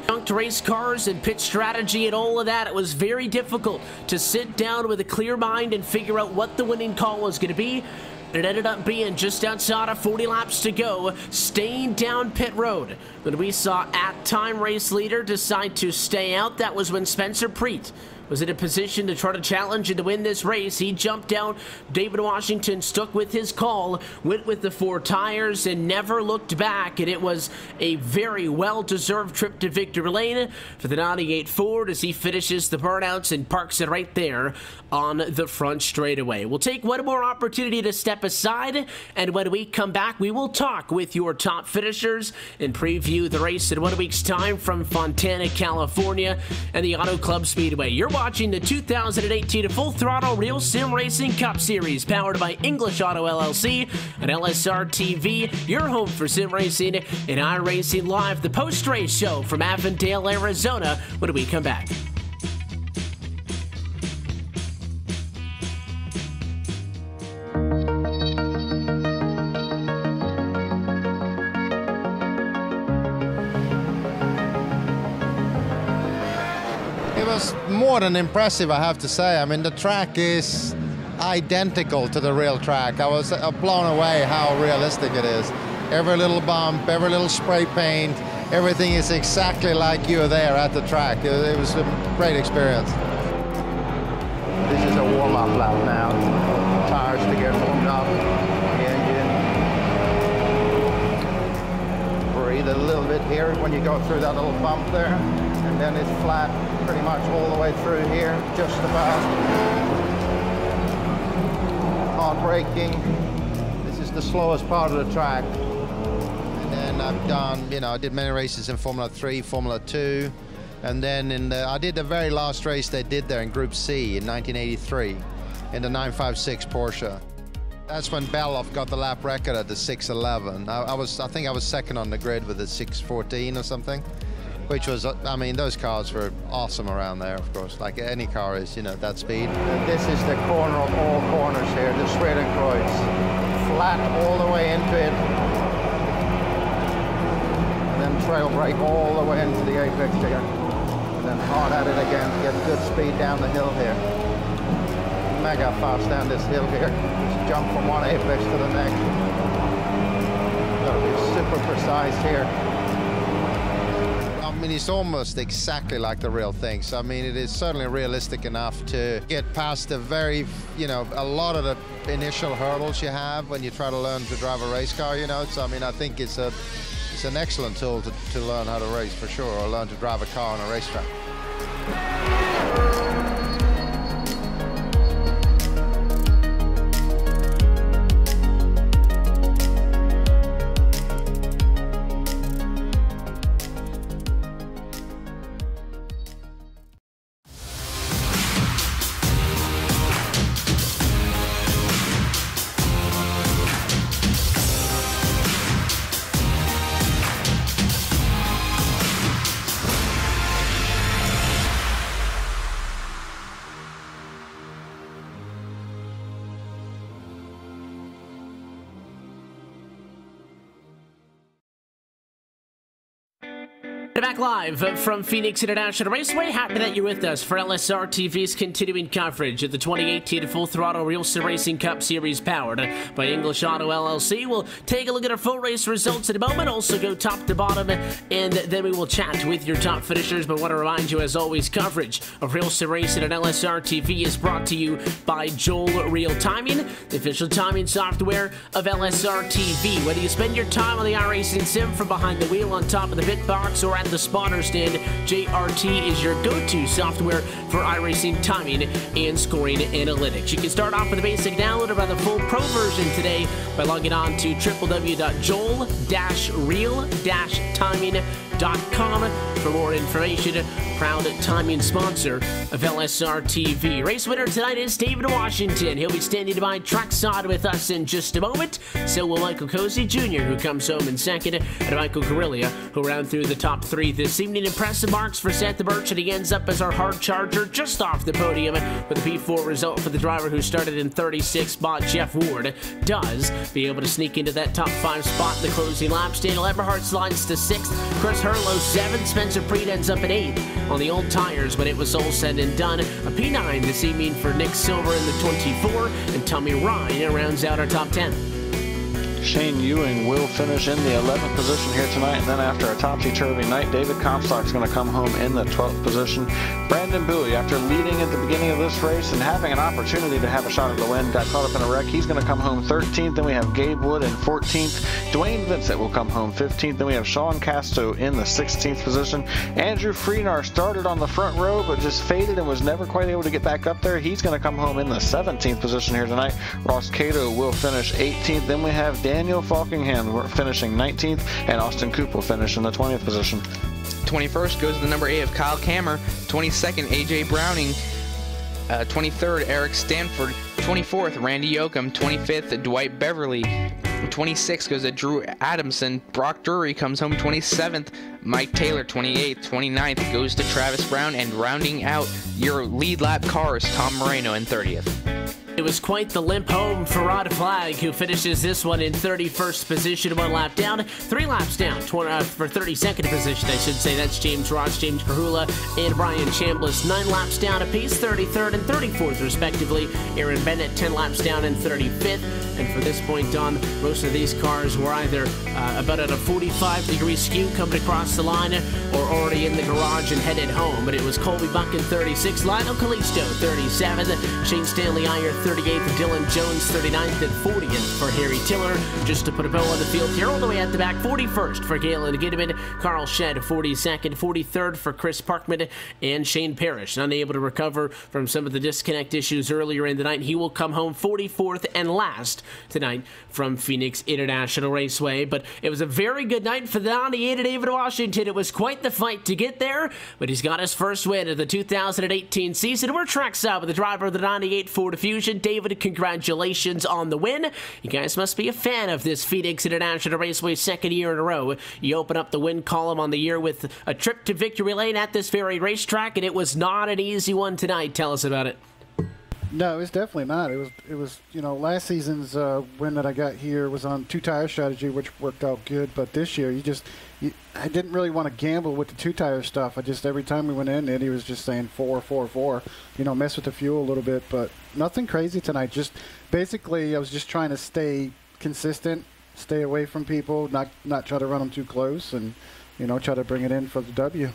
junked race cars and pit strategy and all of that. It was very difficult to sit down with a clear mind and figure out what the winning call was going to be. It ended up being just outside of 40 laps to go, staying down pit road. When we saw at-time race leader decide to stay out, that was when Spencer Preet was in a position to try to challenge and to win this race. He jumped down. David Washington stuck with his call, went with the 4 tires, and never looked back. And it was a very well-deserved trip to victory lane for the 98 Ford as he finishes the burnouts and parks it right there on the front straightaway. We'll take one more opportunity to step aside, and when we come back, we will talk with your top finishers and preview the race in 1 week's time from Fontana, California, and the Auto Club Speedway. You're watching the 2018 Full Throttle Real Sim Racing Cup Series, powered by English Auto LLC and LSRTV, your home for sim racing and iRacing Live, the post-race show from Avondale, Arizona, when we come back. was more than impressive, I have to say. I mean, the track is identical to the real track. I was blown away how realistic it is. Every little bump, every little spray paint, everything is exactly like you were there at the track. It was a great experience. This is a warm-up lap now. Tires to get warmed up. The engine. Breathe a little bit here when you go through that little bump there. And then it's flat pretty much all the way through here, just about. Hard braking. This is the slowest part of the track. And then I've done, you know, I did many races in Formula 3, Formula 2. And then I did the very last race they did there in Group C in 1983 in the 956 Porsche. That's when Beloff got the lap record at the 6:11. I think I was second on the grid with the 6:14 or something, which was, I mean, those cars were awesome around there, of course, like any car is, you know, that speed. And this is the corner of all corners here, the Schwerenkreuz. Flat all the way into it. And then trail brake all the way into the apex here. And then hard at it again to get good speed down the hill here. Mega fast down this hill here. Just jump from one apex to the next. Gotta be super precise here. I mean, it's almost exactly like the real thing. So, I mean, it is certainly realistic enough to get past the very, you know, a lot of the initial hurdles you have when you try to learn to drive a race car, you know. So, I mean, I think it's an excellent tool to learn how to race for sure, or learn to drive a car on a racetrack. Back live from Phoenix International Raceway. Happy that you're with us for LSRTV's continuing coverage of the 2018 Full Throttle Real Racing Cup Series powered by English Auto L.L.C. We'll take a look at our full race results in a moment, also go top to bottom, and then we will chat with your top finishers. But I want to remind you, as always, coverage of Real Racing and LSRTV is brought to you by Joel Real Timing, the official timing software of LSRTV. Whether you spend your time on the iRacing sim from behind the wheel, on top of the pit box, or at the spotter stand, JRT is your go-to software for iRacing timing and scoring analytics. You can start off with a basic download of the full pro version today by logging on to www.joel-real-timing.com for more information. Proud timing sponsor of LSRTV. Race winner tonight is David Washington. He'll be standing by trackside with us in just a moment. So will Michael Cozy Jr., who comes home in second, and Michael Guerrilla, who ran through the top three this evening. Impressive marks for Seth Birch, and he ends up as our hard charger just off the podium with a P4 result for the driver who started in 36th spot. Jeff Ward does be able to sneak into that top 5 spot in the closing laps. Daniel Eberhardt slides to 6th, Chris Hurlow 7th, Spencer Preet ends up at 8th on the old tires when it was all said and done. A P9 this evening for Nick Silver in the 24, and Tommy Ryan rounds out our top 10. Shane Ewing will finish in the 11th position here tonight, and then after a topsy-turvy night, David Comstock's going to come home in the 12th position. Brandon Bowie, after leading at the beginning of this race and having an opportunity to have a shot at the win, got caught up in a wreck. He's going to come home 13th. Then we have Gabe Wood in 14th. Dwayne Vincent will come home 15th. Then we have Sean Casto in the 16th position. Andrew Freenar started on the front row, but just faded and was never quite able to get back up there. He's going to come home in the 17th position here tonight. Ross Cato will finish 18th. Then we have Daniel Falkingham finishing 19th, and Austin Coop will finish in the 20th position. 21st goes to the number 8 of Kyle Kammer, 22nd AJ Browning, 23rd Eric Stanford, 24th Randy Yoakum, 25th Dwight Beverly, 26th goes to Drew Adamson. Brock Drury comes home 27th, Mike Taylor 28th, 29th goes to Travis Brown, and rounding out your lead lap cars, Tom Moreno in 30th. It was quite the limp home for Rod Flagg, who finishes this one in 31st position, 1 lap down, 3 laps down for 32nd position, I should say. That's James Ross, James Kahula, and Brian Chambliss. 9 laps down apiece, 33rd and 34th, respectively. Aaron Bennett, 10 laps down and 35th. And for this point on, most of these cars were either about at a 45-degree skew coming across the line or already in the garage and headed home. But it was Colby Buck in 36th, Lionel Kalisto 37th, Shane Stanley Iyer 38th, Dylan Jones 39th, and 40th for Harry Tiller. Just to put a bow on the field here, all the way at the back, 41st for Galen Gidman, Carl Shedd 42nd, 43rd for Chris Parkman, and Shane Parrish, unable to recover from some of the disconnect issues earlier in the night. He will come home 44th and last tonight from Phoenix International Raceway. But it was a very good night for the 98 at David Washington. It was quite the fight to get there, but he's got his first win of the 2018 season. We're trackside with the driver of the 98 Ford Fusion. David, congratulations on the win. You guys must be a fan of this Phoenix International Raceway, second year in a row. You open up the win column on the year with a trip to victory lane at this very racetrack, and it was not an easy one tonight. Tell us about it. No, it's definitely not. It was you know, last season's win that I got here was on 2-tire strategy, which worked out good. But this year, I didn't really want to gamble with the 2-tire stuff. Every time we went in, Eddie was just saying 4, 4, 4. You know, mess with the fuel a little bit, but nothing crazy tonight. Just basically, I was just trying to stay consistent, stay away from people, not try to run them too close, and you know, try to bring it in for the W.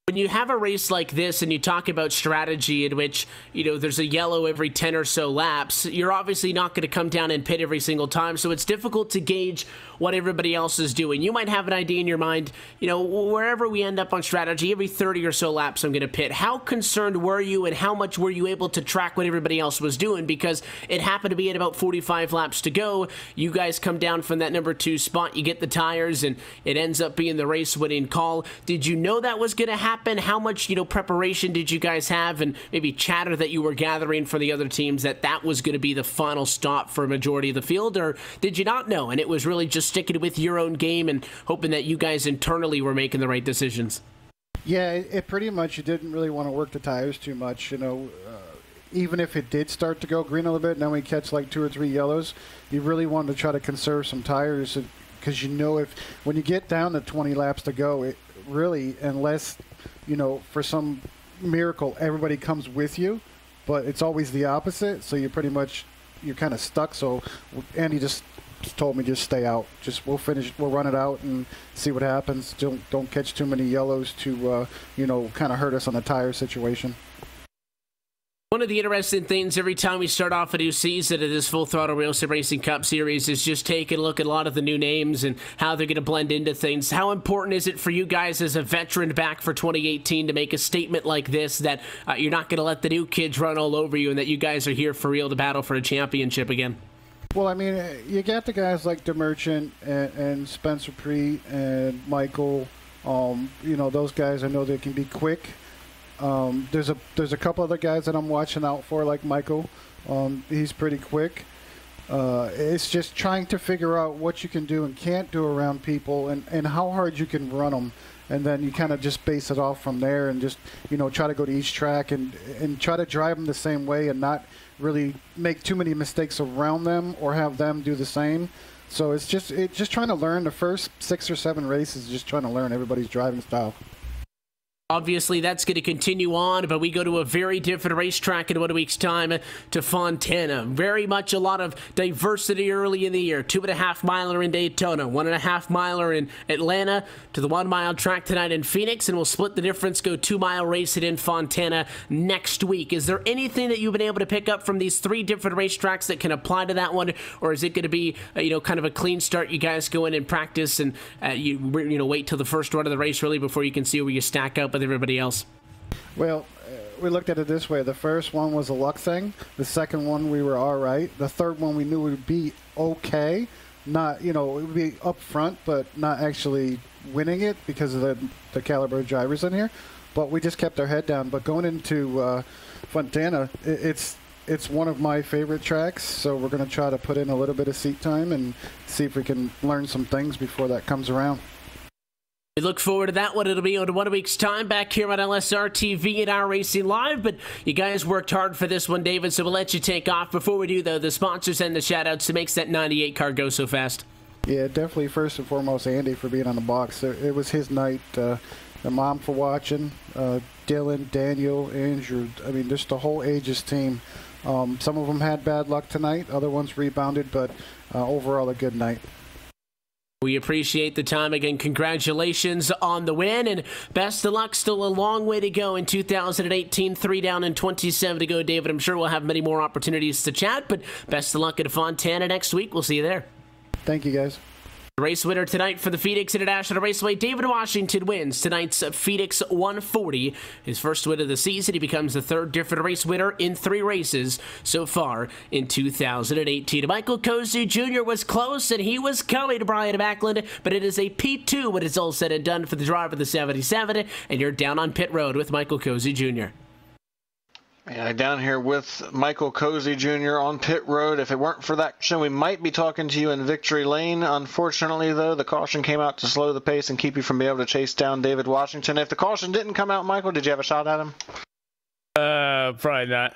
When you have a race like this and you talk about strategy in which, you know, there's a yellow every 10 or so laps, you're obviously not going to come down and pit every single time, so it's difficult to gauge what everybody else is doing. You might have an idea in your mind, you know, wherever we end up on strategy, every 30 or so laps I'm going to pit. How concerned were you, and how much were you able to track what everybody else was doing? Because it happened to be at about 45 laps to go. You guys come down from that number 2 spot, you get the tires, and it ends up being the race-winning call. Did you know that was going to happen? How much, you know, preparation did you guys have, and maybe chatter that you were gathering for the other teams that was going to be the final stop for a majority of the field, or did you not know and it was really just sticking with your own game and hoping that you guys internally were making the right decisions? Yeah, it pretty much, you didn't really want to work the tires too much, you know. Even if it did start to go green a little bit, and then we catch like 2 or 3 yellows, you really wanted to try to conserve some tires, because you know, when you get down to 20 laps to go, it really, unless, you know, for some miracle everybody comes with you, but it's always the opposite, so you're kind of stuck. So Andy just told me, just stay out, we'll run it out and see what happens. Don't catch too many yellows to you know, kind of hurt us on the tire situation. One of the interesting things every time we start off a new season of this Full Throttle Real Estate Racing Cup Series is just taking a look at a lot of the new names and how they're going to blend into things. How important is it for you guys as a veteran back for 2018 to make a statement like this, that you're not going to let the new kids run all over you and that you guys are here for real to battle for a championship again? Well, I mean, you got the guys like DeMerchant and Spencer Preet and Michael. You know, those guys, I know they can be quick. There's a couple other guys that I'm watching out for, like Michael. He's pretty quick. It's just trying to figure out what you can do and can't do around people, and how hard you can run them, and then you kind of just base it off from there, and just, you know, try to go to each track and try to drive them the same way and not really make too many mistakes around them or have them do the same. So it's just trying to learn the first 6 or 7 races, just trying to learn everybody's driving style. Obviously, that's going to continue on, but we go to a very different racetrack in 1 week's time, to Fontana. Very much a lot of diversity early in the year. 2.5 miler in Daytona, 1.5 miler in Atlanta, to the 1 mile track tonight in Phoenix, and we'll split the difference, go 2 mile racing in Fontana next week. Is there anything that you've been able to pick up from these 3 different racetracks that can apply to that one, or is it going to be you know, kind of a clean start? You guys go in and practice, and you know, wait till the first run of the race really before you can see where you stack up with everybody else? Well, we looked at it this way. The first one was a luck thing. The second one, we were all right. The third one, we knew we would be okay. Not, you know, it would be up front, but not actually winning it because of the caliber of drivers in here. But we just kept our head down. But going into Fontana, it's one of my favorite tracks, so we're going to try to put in a little bit of seat time and see if we can learn some things before that comes around. We look forward to that one. It'll be in 1 week's time back here on LSRTV and Our Racing Live. But you guys worked hard for this one, David, so we'll let you take off. Before we do, though, the sponsors and the shout-outs to makes that 98 car go so fast. Yeah, definitely first and foremost, Andy for being on the box. It was his night. The mom for watching, Dylan, Daniel, Andrew. I mean, just the whole Aegis team. Some of them had bad luck tonight. Other ones rebounded, but overall a good night. We appreciate the time again. Congratulations on the win, and best of luck. Still a long way to go in 2018. 3 down and 27 to go, David. I'm sure we'll have many more opportunities to chat, but best of luck at Fontana next week. We'll see you there. Thank you, guys. The race winner tonight for the Phoenix International Raceway, David Washington, wins tonight's Phoenix 140. His first win of the season. He becomes the third different race winner in 3 races so far in 2018. Michael Cozy Jr. was close, and he was coming to Brian Backlund, but it is a P2 when it's all said and done for the driver of the 77, and you're down on pit road with Michael Cozy Jr. Yeah, down here with Michael Cozy Jr. on pit road. If it weren't for that caution, we might be talking to you in victory lane. Unfortunately, though, the caution came out to slow the pace and keep you from being able to chase down David Washington. If the caution didn't come out, Michael, did you have a shot at him? Probably not.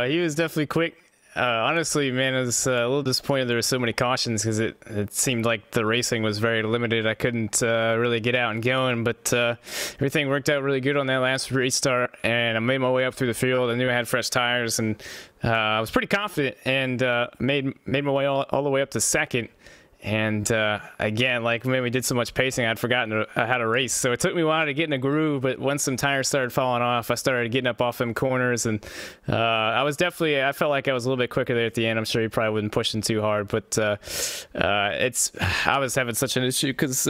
He was definitely quick. Honestly, man, I was a little disappointed there were so many cautions because it seemed like the racing was very limited. I couldn't really get out and going, but everything worked out really good on that last restart, and I made my way up through the field. I knew I had fresh tires, and I was pretty confident, and made my way all the way up to second. And again, like, man, we did so much pacing, I'd forgotten how to race. So it took me a while to get in a groove, but once some tires started falling off, I started getting up off them corners, and I felt like I was a little bit quicker there at the end. I'm sure he probably wasn't pushing too hard, but I was having such an issue because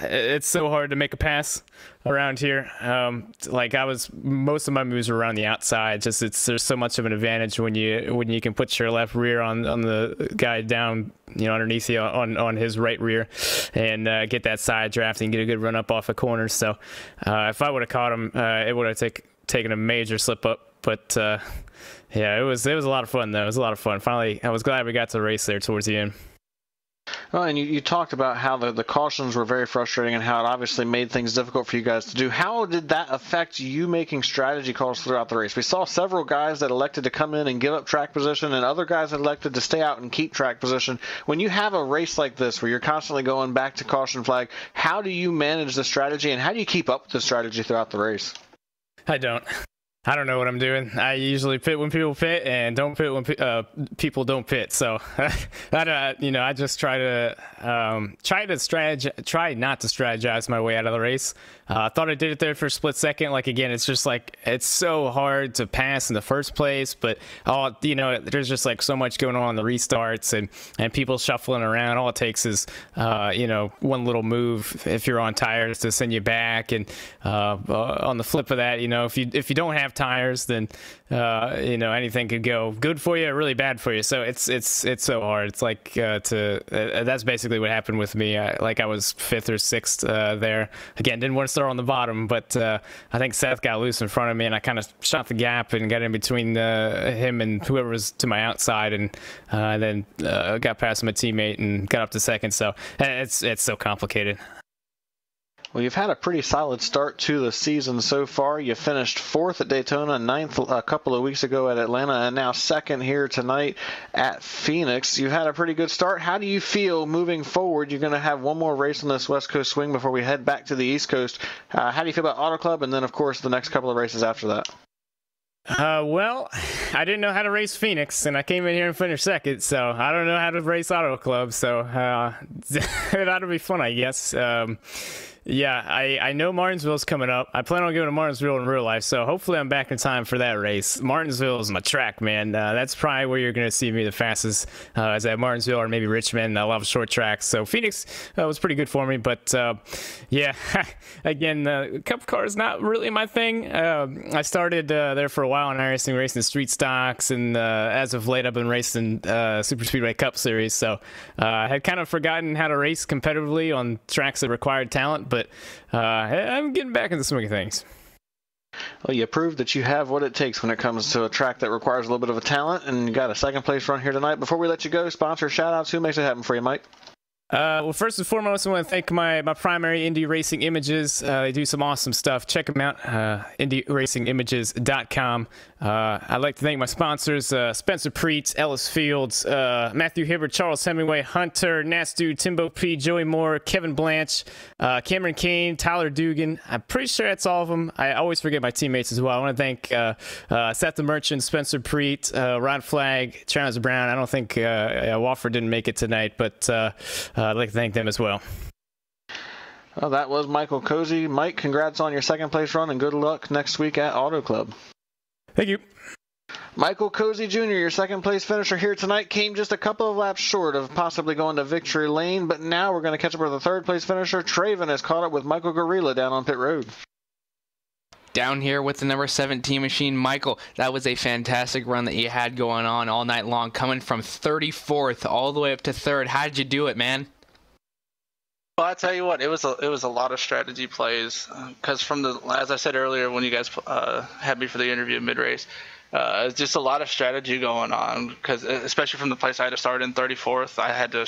it's so hard to make a pass around here. Most of my moves were around the outside. There's so much of an advantage when you can put your left rear on the guy down, underneath you on his right rear, and get that side draft and get a good run up off a corner. So if I would have caught him, it would have taken a major slip up. But yeah, it was a lot of fun though. It was a lot of fun. Finally, I was glad we got to race there towards the end. Well, and you talked about how the cautions were very frustrating and how it obviously made things difficult for you guys to do. How did that affect you making strategy calls throughout the race? We saw several guys that elected to come in and give up track position, and other guys that elected to stay out and keep track position. When you have a race like this where you're constantly going back to caution flag, how do you manage the strategy, and how do you keep up with the strategy throughout the race? I don't know what I'm doing. I usually pit when people pit and don't pit when people don't pit. So I just try not to strategize my way out of the race. I thought I did it there for a split second. Like, again, it's just like, it's so hard to pass in the first place, but there's just like so much going on in the restarts and people shuffling around. All it takes is one little move if you're on tires to send you back. And on the flip of that, if you don't have tires, then anything could go good for you or really bad for you. So it's so hard. It's like that's basically what happened with me. I was 5th or 6th there. Again, didn't want to start on the bottom, but I think Seth got loose in front of me, and I kind of shot the gap and got in between him and whoever was to my outside, and then got past my teammate and got up to second. So it's so complicated. Well, you've had a pretty solid start to the season so far. You finished 4th at Daytona, 9th a couple of weeks ago at Atlanta, and now 2nd here tonight at Phoenix. You've had a pretty good start. How do you feel moving forward? You're going to have one more race on this West Coast swing before we head back to the East Coast. How do you feel about Auto Club, and then, of course, the next couple of races after that? Well, I didn't know how to race Phoenix, and I came in here and finished 2nd, so I don't know how to race Auto Club, so that'll be fun, I guess. Yeah, I know Martinsville's coming up. I plan on going to Martinsville in real life, so hopefully I'm back in time for that race. Martinsville is my track, man. That's probably where you're going to see me the fastest, is at Martinsville or maybe Richmond. I love short tracks, so Phoenix was pretty good for me. But, yeah, again, Cup car is not really my thing. I started there for a while in iRacing, racing street stocks, and as of late I've been racing Super Speedway Cup Series, so I had kind of forgotten how to race competitively on tracks that required talent. But I'm getting back in the swing of things. Well, you proved that you have what it takes when it comes to a track that requires a little bit of a talent, and you got a 2nd place run here tonight. Before we let you go, sponsor shout-outs. Who makes it happen for you, Mike? Well, first and foremost, I want to thank my primary Indy Racing Images. They do some awesome stuff. Check them out, indyracingImages.com. I'd like to thank my sponsors, Spencer Preetz, Ellis Fields, Matthew Hibbert, Charles Hemingway, Hunter, Nastu, Timbo P, Joey Moore, Kevin Blanche, Cameron Kane, Tyler Dugan. I'm pretty sure that's all of them. I always forget my teammates as well. I want to thank Seth the Merchant, Spencer Preetz, Rod Flagg, Travis Brown. I don't think Wofford didn't make it tonight, but I'd like to thank them as well. Well, that was Michael Cozy. Mike, congrats on your second place run and good luck next week at Auto Club. Thank you. Michael Cozy Jr., your second place finisher here tonight, came just a couple of laps short of possibly going to victory lane, but now we're going to catch up with the third place finisher. Traven has caught up with Michael Gorilla down on pit road. Down here with the number 17 machine, Michael, that was a fantastic run that you had going on all night long, coming from 34th all the way up to 3rd. How did you do it, man? Well, I tell you what, it was a lot of strategy plays because as I said earlier when you guys had me for the interview mid-race, it's just a lot of strategy going on because especially from the place I had to start in 34th, I had to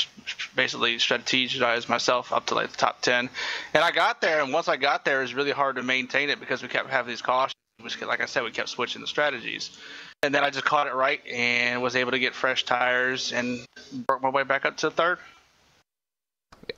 basically strategize myself up to like the top 10. And I got there, and once I got there, it was really hard to maintain it because we kept having these cautions. Like I said, we kept switching the strategies. And then I just caught it right and was able to get fresh tires and work my way back up to 3rd.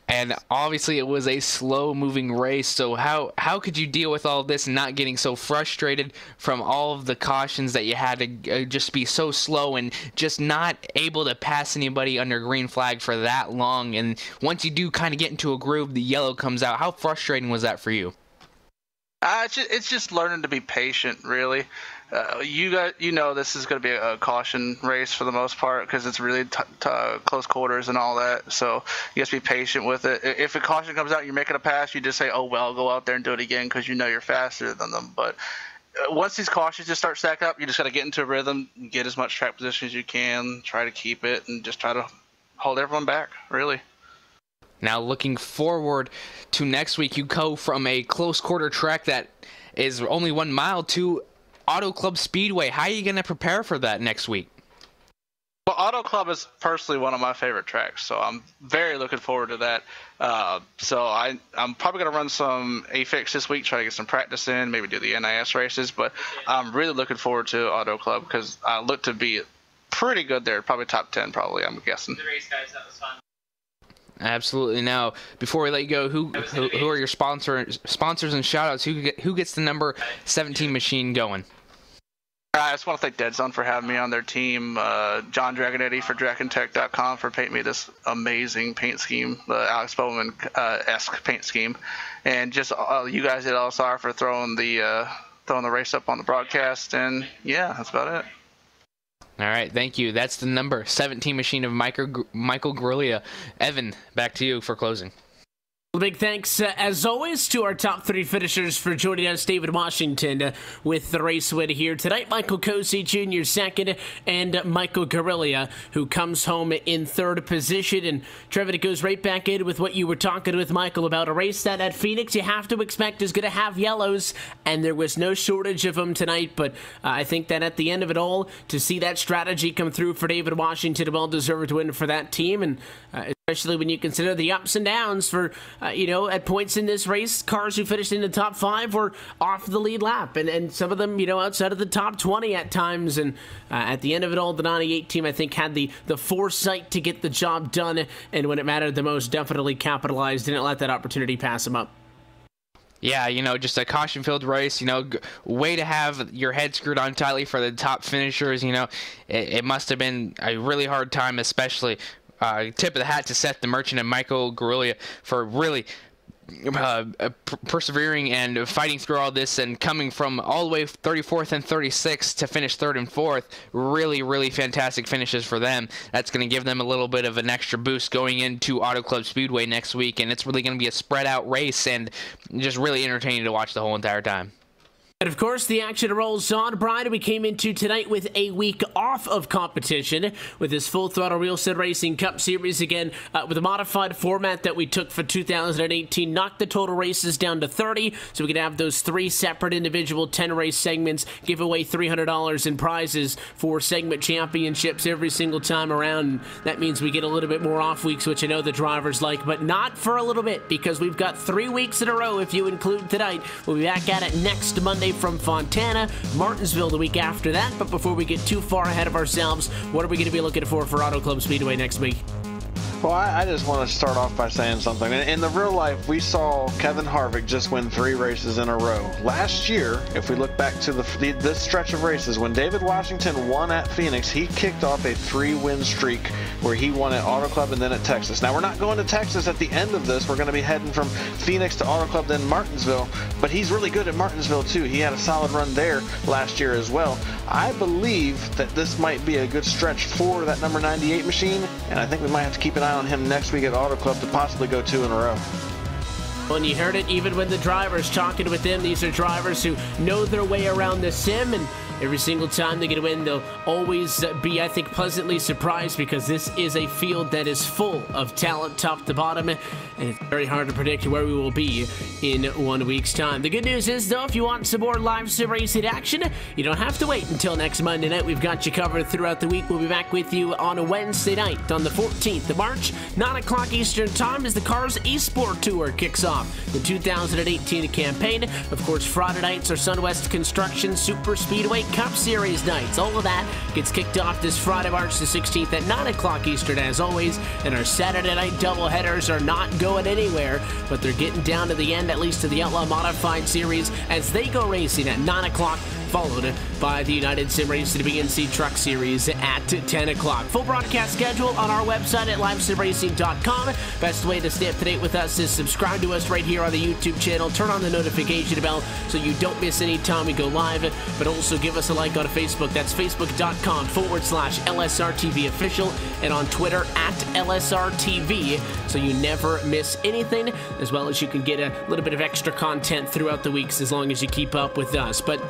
And obviously it was a slow-moving race, so how could you deal with all of this and not getting so frustrated from all of the cautions that you had to just be so slow and just not able to pass anybody under green flag for that long? And once you do kind of get into a groove, the yellow comes out. How frustrating was that for you? It's just learning to be patient, really. You know this is going to be a caution race for the most part because it's really close quarters and all that. So you have to be patient with it. If a caution comes out, you're making a pass, you just say, oh, well, go out there and do it again because you know you're faster than them. But once these cautions just start stacking up, you just got to get into a rhythm, get as much track position as you can, try to keep it, and just try to hold everyone back, really. Now, looking forward to next week, you go from a close quarter track that is only 1 mile to Auto Club Speedway. How are you going to prepare for that next week? Well, Auto Club is personally one of my favorite tracks, so I'm very looking forward to that. So I'm probably going to run some AFIX this week, try to get some practice in, maybe do the NIS races, but I'm really looking forward to Auto Club because I look to be pretty good there, probably top 10 probably, I'm guessing. The race, guys, that was fun. Absolutely. Now, before we let you go, who are your sponsors and shout-outs? Who gets the number 17 machine going? I just want to thank Dead Zone for having me on their team, John Dragonetti for DragonTech.com for painting me this amazing paint scheme, the Alex Bowman-esque paint scheme, and just you guys at LSR for throwing the race up on the broadcast, and yeah, that's about it. All right, thank you. That's the number 17 machine of Michael Grillia. Evan, back to you for closing. Big thanks, as always, to our top 3 finishers for joining us. David Washington with the race win here tonight. Michael Cozy Jr. second, and Michael Gorilla, who comes home in 3rd position. And Trevor, it goes right back in with what you were talking with Michael about, a race that at Phoenix you have to expect is going to have yellows, and there was no shortage of them tonight. But I think that at the end of it all, to see that strategy come through for David Washington, a well-deserved win for that team, and especially when you consider the ups and downs for, at points in this race, cars who finished in the top 5 were off the lead lap, and some of them, outside of the top 20 at times. And at the end of it all, the 98 team, I think, had the foresight to get the job done, and when it mattered the most, definitely capitalized, didn't let that opportunity pass them up. Yeah, just a caution-filled race, way to have your head screwed on tightly for the top finishers. It must have been a really hard time, especially tip of the hat to Seth the Merchant and Michael Gorilla for really persevering and fighting through all this and coming from all the way 34th and 36th to finish 3rd and 4th. Really, really fantastic finishes for them. That's going to give them a little bit of an extra boost going into Auto Club Speedway next week, and it's really going to be a spread out race and just really entertaining to watch the whole entire time. And of course, the action rolls on. Brian, we came into tonight with a week off of competition with this Full Throttle Real Sim Racing Cup Series again with a modified format that we took for 2018. Knocked the total races down to 30, so we could have those 3 separate individual 10-race segments, give away $300 in prizes for segment championships every single time around. That means we get a little bit more off weeks, which I know the drivers like, but not for a little bit, because we've got 3 weeks in a row if you include tonight. We'll be back at it next Monday from Fontana, Martinsville the week after that. But before we get too far ahead of ourselves, what are we going to be looking for Auto Club Speedway next week? Well, I just want to start off by saying something. In the real life, we saw Kevin Harvick just win 3 races in a row. Last year, if we look back to this stretch of races, when David Washington won at Phoenix, he kicked off a 3-win streak where he won at Auto Club and then at Texas. Now, we're not going to Texas at the end of this. We're going to be heading from Phoenix to Auto Club, then Martinsville. But he's really good at Martinsville, too. He had a solid run there last year as well. I believe that this might be a good stretch for that number 98 machine, and I think we might have to keep an eye on him next week at Auto Club to possibly go 2 in a row. Well, and you heard it even when the drivers talking with them. These are drivers who know their way around the sim, and every single time they get a win, they'll always be, I think, pleasantly surprised, because this is a field that is full of talent top to bottom, and it's very hard to predict where we will be in 1 week's time. The good news is, though, if you want some more live sim racing action, you don't have to wait until next Monday night. We've got you covered throughout the week. We'll be back with you on a Wednesday night on the 14th of March, 9 o'clock Eastern Time, as the Cars Esport Tour kicks off the 2018 campaign. Of course, Friday nights are Sunwest Construction Super Speedway Cup Series nights. All of that gets kicked off this Friday, March the 16th at 9 o'clock Eastern, as always. And our Saturday night doubleheaders are not going anywhere, but they're getting down to the end, at least to the Outlaw Modified Series, as they go racing at 9 o'clock, followed by the United Sim Racing BNC Truck Series at 10 o'clock. Full broadcast schedule on our website at livesimracing.com. Best way to stay up to date with us is subscribe to us right here on the YouTube channel. Turn on the notification bell so you don't miss any time we go live, but also give us a like on Facebook. That's facebook.com/LSRTV official, and on Twitter at LSRTV, so you never miss anything, as well as you can get a little bit of extra content throughout the weeks as long as you keep up with us. But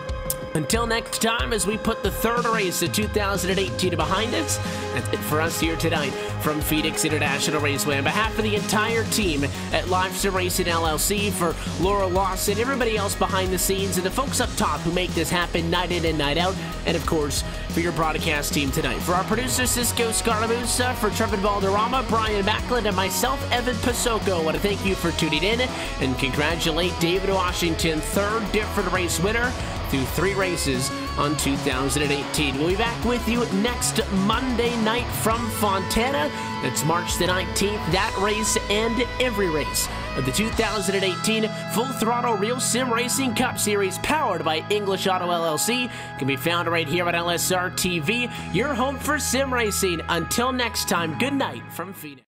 until next time, as we put the 3rd race of 2018 behind us, that's it for us here tonight from Phoenix International Raceway. On behalf of the entire team at Live Sim Racing LLC, for Laura Lawson, everybody else behind the scenes, and the folks up top who make this happen night in and night out, and of course, for your broadcast team tonight. For our producer, Cisco Scaramuza, for Trevin Valderrama, Brian Backlund, and myself, Evan Pasoko, I want to thank you for tuning in and congratulate David Washington, 3rd different race winner through 3 races on 2018. We'll be back with you next Monday night from Fontana. That's March the 19th. That race and every race of the 2018 Full Throttle Real Sim Racing Cup Series, powered by English Auto LLC, can be found right here at LSRTV, your home for sim racing. Until next time, good night from Phoenix.